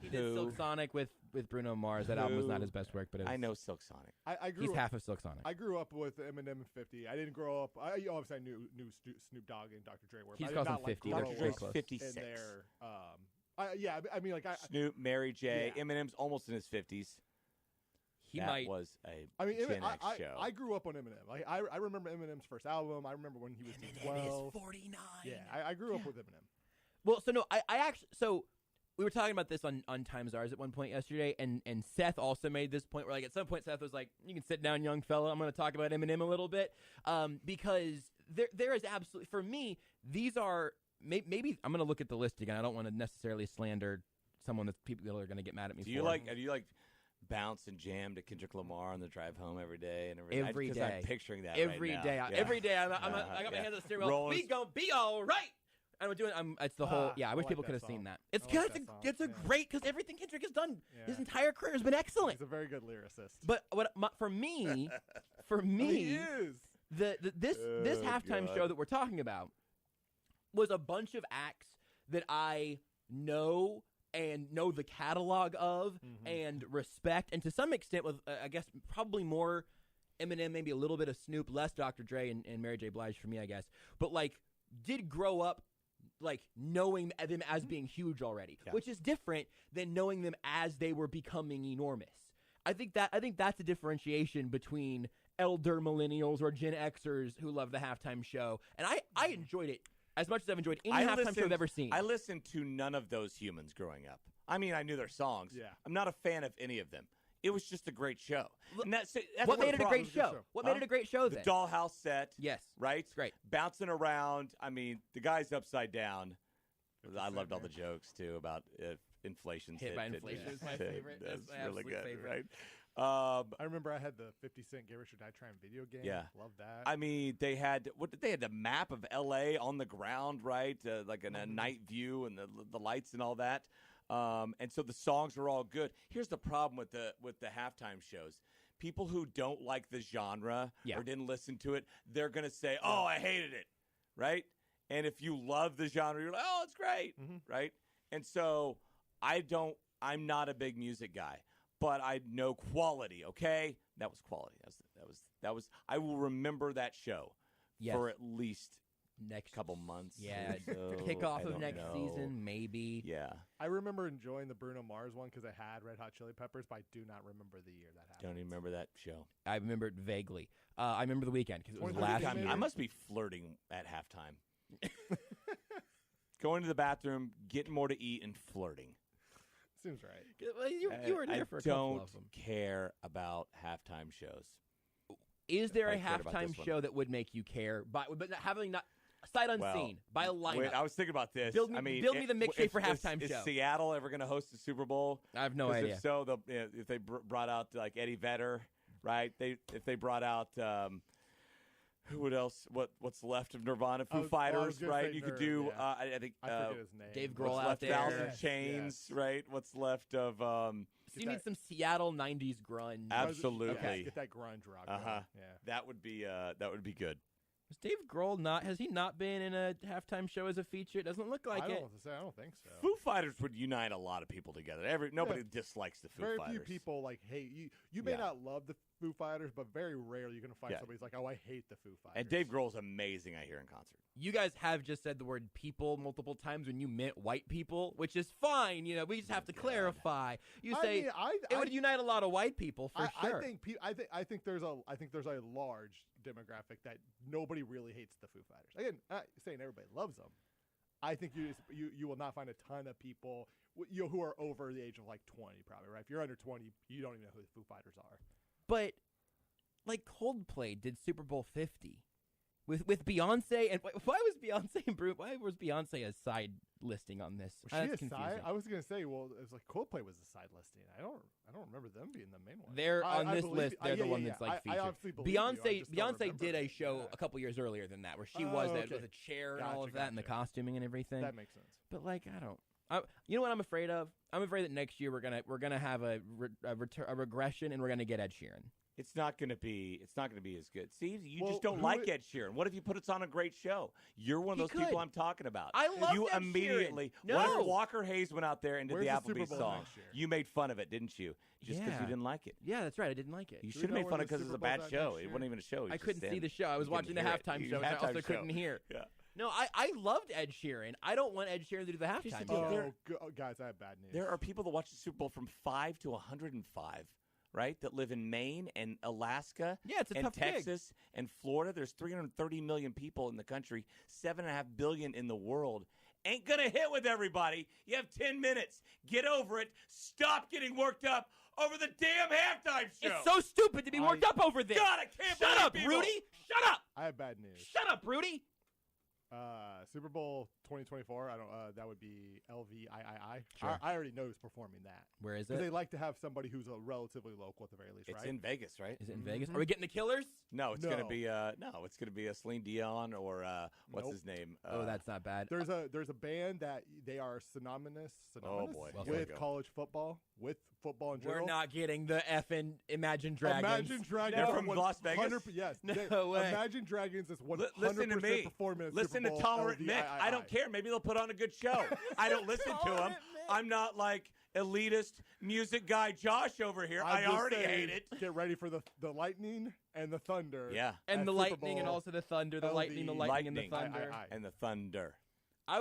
He did Silk Sonic with Bruno Mars. That album was not his best work, but I know Silk Sonic. He's half of Silk Sonic. I grew up with Eminem and 50. I didn't grow up. Obviously, I knew Snoop Dogg and Dr. Dre were. He's I did not 50. Dr. Dre's 56. I mean, like Snoop, Mary J. Eminem's almost in his 50s. That was a Gen X show. I grew up on Eminem. Like I remember Eminem's first album. I remember when he was 12. Eminem is 49. Yeah, I grew up with Eminem. Well, so no, I actually we were talking about this on Times Ours at one point yesterday, and Seth also made this point where, like, at some point Seth was like, "You can sit down, young fella. I'm going to talk about Eminem a little bit," because there is absolutely, for me, these are maybe I'm going to look at the list again. I don't want to necessarily slander someone that people are going to get mad at me for. Do you like bounce and jam to Kendrick Lamar on the drive home every day and everything? Every day. I'm picturing that every right day. now. Every day. I got my hands on the steering wheel. We gonna be all right. And I'm doing. It's the whole. I wish people could have seen that. It's good. It's a great, because everything Kendrick has done, his entire career has been excellent. He's a very good lyricist. But for me, he is. This halftime show that we're talking about was a bunch of acts that I know and know the catalog of and respect, and to some extent with, I guess, probably more Eminem, maybe a little bit of Snoop, less Dr. Dre and Mary J. Blige for me, I guess. But, like, did grow up, like, knowing them as being huge already, which is different than knowing them as they were becoming enormous. I think that's a differentiation between elder millennials or Gen Xers who love the halftime show. And I enjoyed it as much as I've enjoyed any halftime show I've ever seen. I listened to none of those humans growing up. I mean, I knew their songs. Yeah. I'm not a fan of any of them. It was just a great show. And that's what made it a great show? What made it a great show then? The dollhouse set. Yes. Right? It's great. Bouncing around. I mean, the guy's upside down. I loved all the jokes, too, about inflation. Hit by inflation is my favorite. That's my really good, favorite. right? I remember I had the 50 Cent Get Rich or Die Trying video game. Yeah. Love that. I mean, they had the map of L.A. on the ground, right? Like a night view and the lights and all that. And so the songs are all good. Here's the problem with the halftime shows. People who don't like the genre or didn't listen to it, they're going to say, oh, I hated it, right? And if you love the genre, you're like, oh, it's great, right? And so I'm not a big music guy, but I know quality, okay? That was quality. That was I will remember that show for at least next couple months. Yeah, so, kickoff of next season, maybe. Yeah. I remember enjoying the Bruno Mars one because I had Red Hot Chili Peppers, but I do not remember the year that happened. Don't even remember that show. I remember it vaguely. I remember the weekend because it was last year. I must be flirting at halftime. Going to the bathroom, getting more to eat, and flirting. Seems right. Well, you were there for a couple of them. I don't care about halftime shows. Is there a halftime show that would make you care, but having not sight unseen by a lineup? Wait, I was thinking about this. Build me the Mick Shaffer halftime show. Is Seattle ever going to host the Super Bowl? I have no idea. If so, if they brought out like Eddie Vedder, right? If they brought out who else? What's left of Nirvana? Foo Fighters, right? You could do. Yeah. I think I forget his name. Dave Grohl what's out left? there. Thousand Chains, right? What's left of? So you need some Seattle '90s grunge. Absolutely. Okay. Get that grunge rock. Yeah. That would be good. Has Dave Grohl has he not been in a halftime show as a feature? It doesn't look like I it. don't think so. Foo Fighters would unite a lot of people together. Nobody dislikes the Foo Fighters. Very few people hate you. You may not love the Foo Fighters, but very rarely you're going to find somebody who's like, oh, I hate the Foo Fighters. And Dave Grohl's amazing, I hear, in concert. You guys have just said the word people multiple times when you meant white people, which is fine. You know, we just have to clarify. You say it would unite a lot of white people for sure. I think there's a large demographic that nobody really hates the Foo Fighters. Again, I'm not saying everybody loves them. I think you will not find a ton of people who are over the age of like 20, probably, right? If you're under 20, you don't even know who the Foo Fighters are. But like Coldplay did Super Bowl 50 with Beyonce, and why was Beyonce a side listing on this? Was she a side? I was gonna say, well, it was like Coldplay was a side listing. I don't remember them being the main one. They're on this list. They're the one that's like featured. I obviously believe Beyonce did a show a couple years earlier than that, where she was with a chair and all of that, and the costuming and everything. That makes sense. But like, you know what I'm afraid of? I'm afraid that next year we're gonna have a regression, and we're gonna get Ed Sheeran. It's not going to be as good. See, you just don't like Ed Sheeran. What if you put us on a great show? You're one of those people I'm talking about. I love you Ed immediately. Sheeran. No. What if Walker Hayes went out there and did the Applebee's song? Next year? You made fun of it, didn't you? Just because you didn't like it. Yeah, that's right. I didn't like it. You should have made fun of it because it was a bad show. It wasn't even a show. I couldn't see the show. I was watching the halftime show, and I also couldn't hear. Yeah. No, I loved Ed Sheeran. I don't want Ed Sheeran to do the halftime show. Guys, I have bad news. There are people that watch the Super Bowl from 5 to 105. Right, that live in Maine and Alaska, it's a and tough Texas gig. and Florida. There's 330 million people in the country, 7.5 billion in the world. Ain't gonna hit with everybody. You have 10 minutes. Get over it. Stop getting worked up over the damn halftime show. It's so stupid to be worked up over this. God, I can't Shut believe up, people. Rudy. Shut up. I have bad news. Shut up, Rudy. Super Bowl 2024. I don't. That would be LVIII. Sure. I already know who's performing that. Where is it? Because they like to have somebody who's a relatively local at the very least, It's right? in Vegas, right? Is it in Vegas? Are we getting the Killers? No, it's gonna be it's gonna be a Celine Dion or what's his name? That's not bad. There's a band that they are synonymous boy. with college football, with football in general. We're not getting the effing Imagine Dragons. Imagine Dragons. They're from Las Vegas? Yes. No way. Imagine Dragons is 100% Listen to me. performance. Listen to Tolerant Mick. I don't care. Maybe they'll put on a good show. I don't listen to them. I'm not like elitist music guy Josh over here. I already hate it. Get ready for the lightning and the thunder. Yeah. And the Super lightning Bowl and also the thunder. The lightning, the lightning, and the thunder. And the thunder. I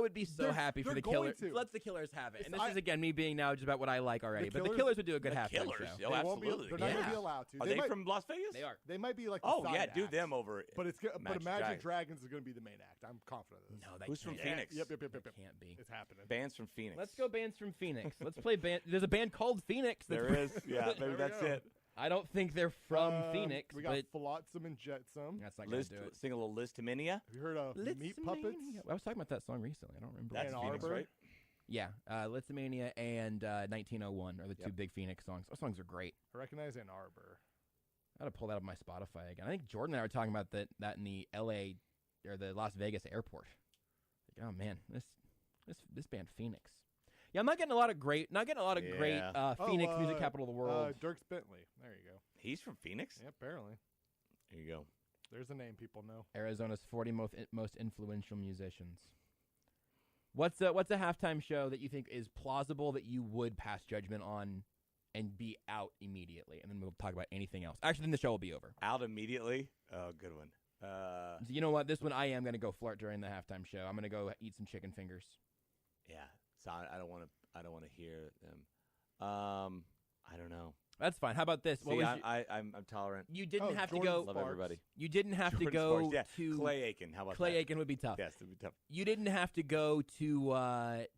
would be so happy for the Killers. Let the Killers have it. And this is, again, me being now just about what I like already. But the Killers would do a good halftime show. Oh, absolutely. They're not going to be allowed to. Are they from Las Vegas? They are. They might be like Oh, the yeah, side do act. them over But Imagine Dragons. Dragons is going to be the main act. I'm confident of this. No, Who's from Phoenix? Yep. Can't be. It's happening. Bands from Phoenix. Let's go bands from Phoenix. Let's play band. There's a band called Phoenix. There is. Yeah, maybe that's it. I don't think they're from Phoenix. We got but Flotsam and Jetsam. that's not going to Liz, do it. sing a little Liz Timenia. Have you heard of Meat Puppets? I was talking about that song recently. I don't remember. That's Ann Phoenix, Arbor? right? Yeah, Litzmania and 1901 are the two big Phoenix songs. Those songs are great. I recognize Ann Arbor. I got to pull that up on my Spotify again. I think Jordan and I were talking about that in the L.A. or the Las Vegas airport. Like, oh man, this band Phoenix. Yeah, I'm not getting a lot of great Phoenix music capital of the world. Dirks Bentley. There you go. He's from Phoenix? Yeah, apparently. There you go. There's a name people know. Arizona's 40 most influential musicians. What's a halftime show that you think is plausible that you would pass judgment on and be out immediately? And then we'll talk about anything else. Actually, then the show will be over. Out immediately? Oh, good one. So you know what? This one I am going to go flirt during the halftime show. I'm going to go eat some chicken fingers. Yeah. So I don't want to hear them. I don't know. That's fine. How about this? See, I'm tolerant. You didn't have to go. Love everybody. You didn't have to Jordan go Sparks, yeah. to Clay Aiken. How about Clay that? Aiken would be tough. Yes, it would be tough. You didn't have to go to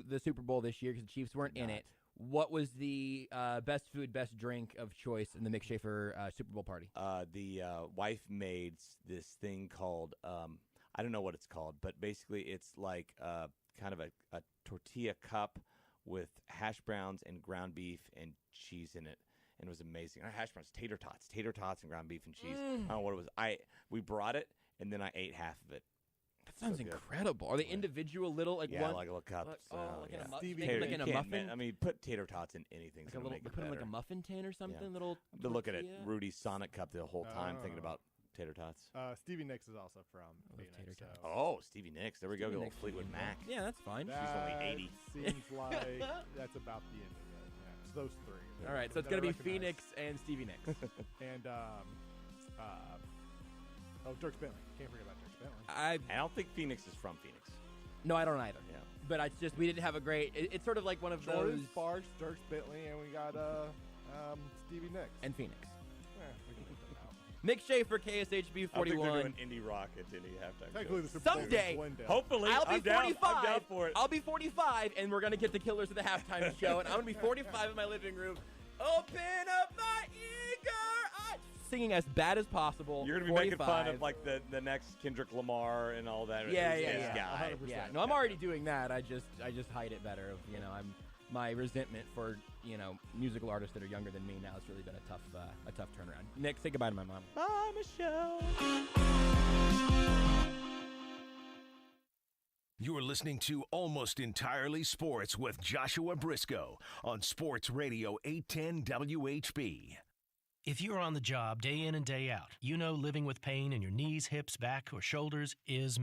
the Super Bowl this year because the Chiefs weren't in it. What was the best food, best drink of choice in the Mick Shaffer Super Bowl party? The wife made this thing called I don't know what it's called, but basically it's like kind of a tortilla cup with hash browns and ground beef and cheese in it. And it was amazing. Hash browns, tater tots and ground beef and cheese. I don't know what it was. We brought it, and then I ate half of it. That sounds incredible. Are they individual little like yeah, one? like little cups. Like in Tater, a muffin. I mean, put tater tots in anything. Like a little, put in like a muffin tin or something. Yeah. Little. Been looking at Rudy's Sonic Cup the whole time, thinking about tater tots. Stevie Nicks is also from Phoenix. So. Oh, Stevie Nicks. There we go. Get a little Fleetwood Mac. Yeah, that's fine. She's only 80. Seems like that's about the end of it. Yeah, it's those three. All right, so it's going to be Phoenix and Stevie Nicks. And Dirks Bentley. Can't forget about Dirks Bentley. I don't think Phoenix is from Phoenix. No, I don't either. Yeah. But it's just we didn't have a great. It's sort of like one of Jordan those. Sparks, Dirks Bentley, and we got Stevie Nicks And Phoenix. Yeah, we can put them out. Mick Shaffer, KSHB 41. I think they're doing indie rock at any halftime. Technically, the Super Bowl is Someday, Glendale. Hopefully, I'll be 45. I'm down for it. I'll be 45, and we're gonna get the Killers of the halftime show, and I'm gonna be 45 in my living room. Open up my eager eyes, singing as bad as possible. You're gonna be 45. making fun of like the next Kendrick Lamar and all that. Yeah. Guy. 100%. Yeah. No, I'm already doing that. I just hide it better. My resentment for musical artists that are younger than me now has really been a tough turnaround. Nick, say goodbye to my mom. Bye, Michelle. You're listening to Almost Entirely Sports with Joshua Brisco on Sports Radio 810 WHB. If you're on the job day in and day out, living with pain in your knees, hips, back, or shoulders is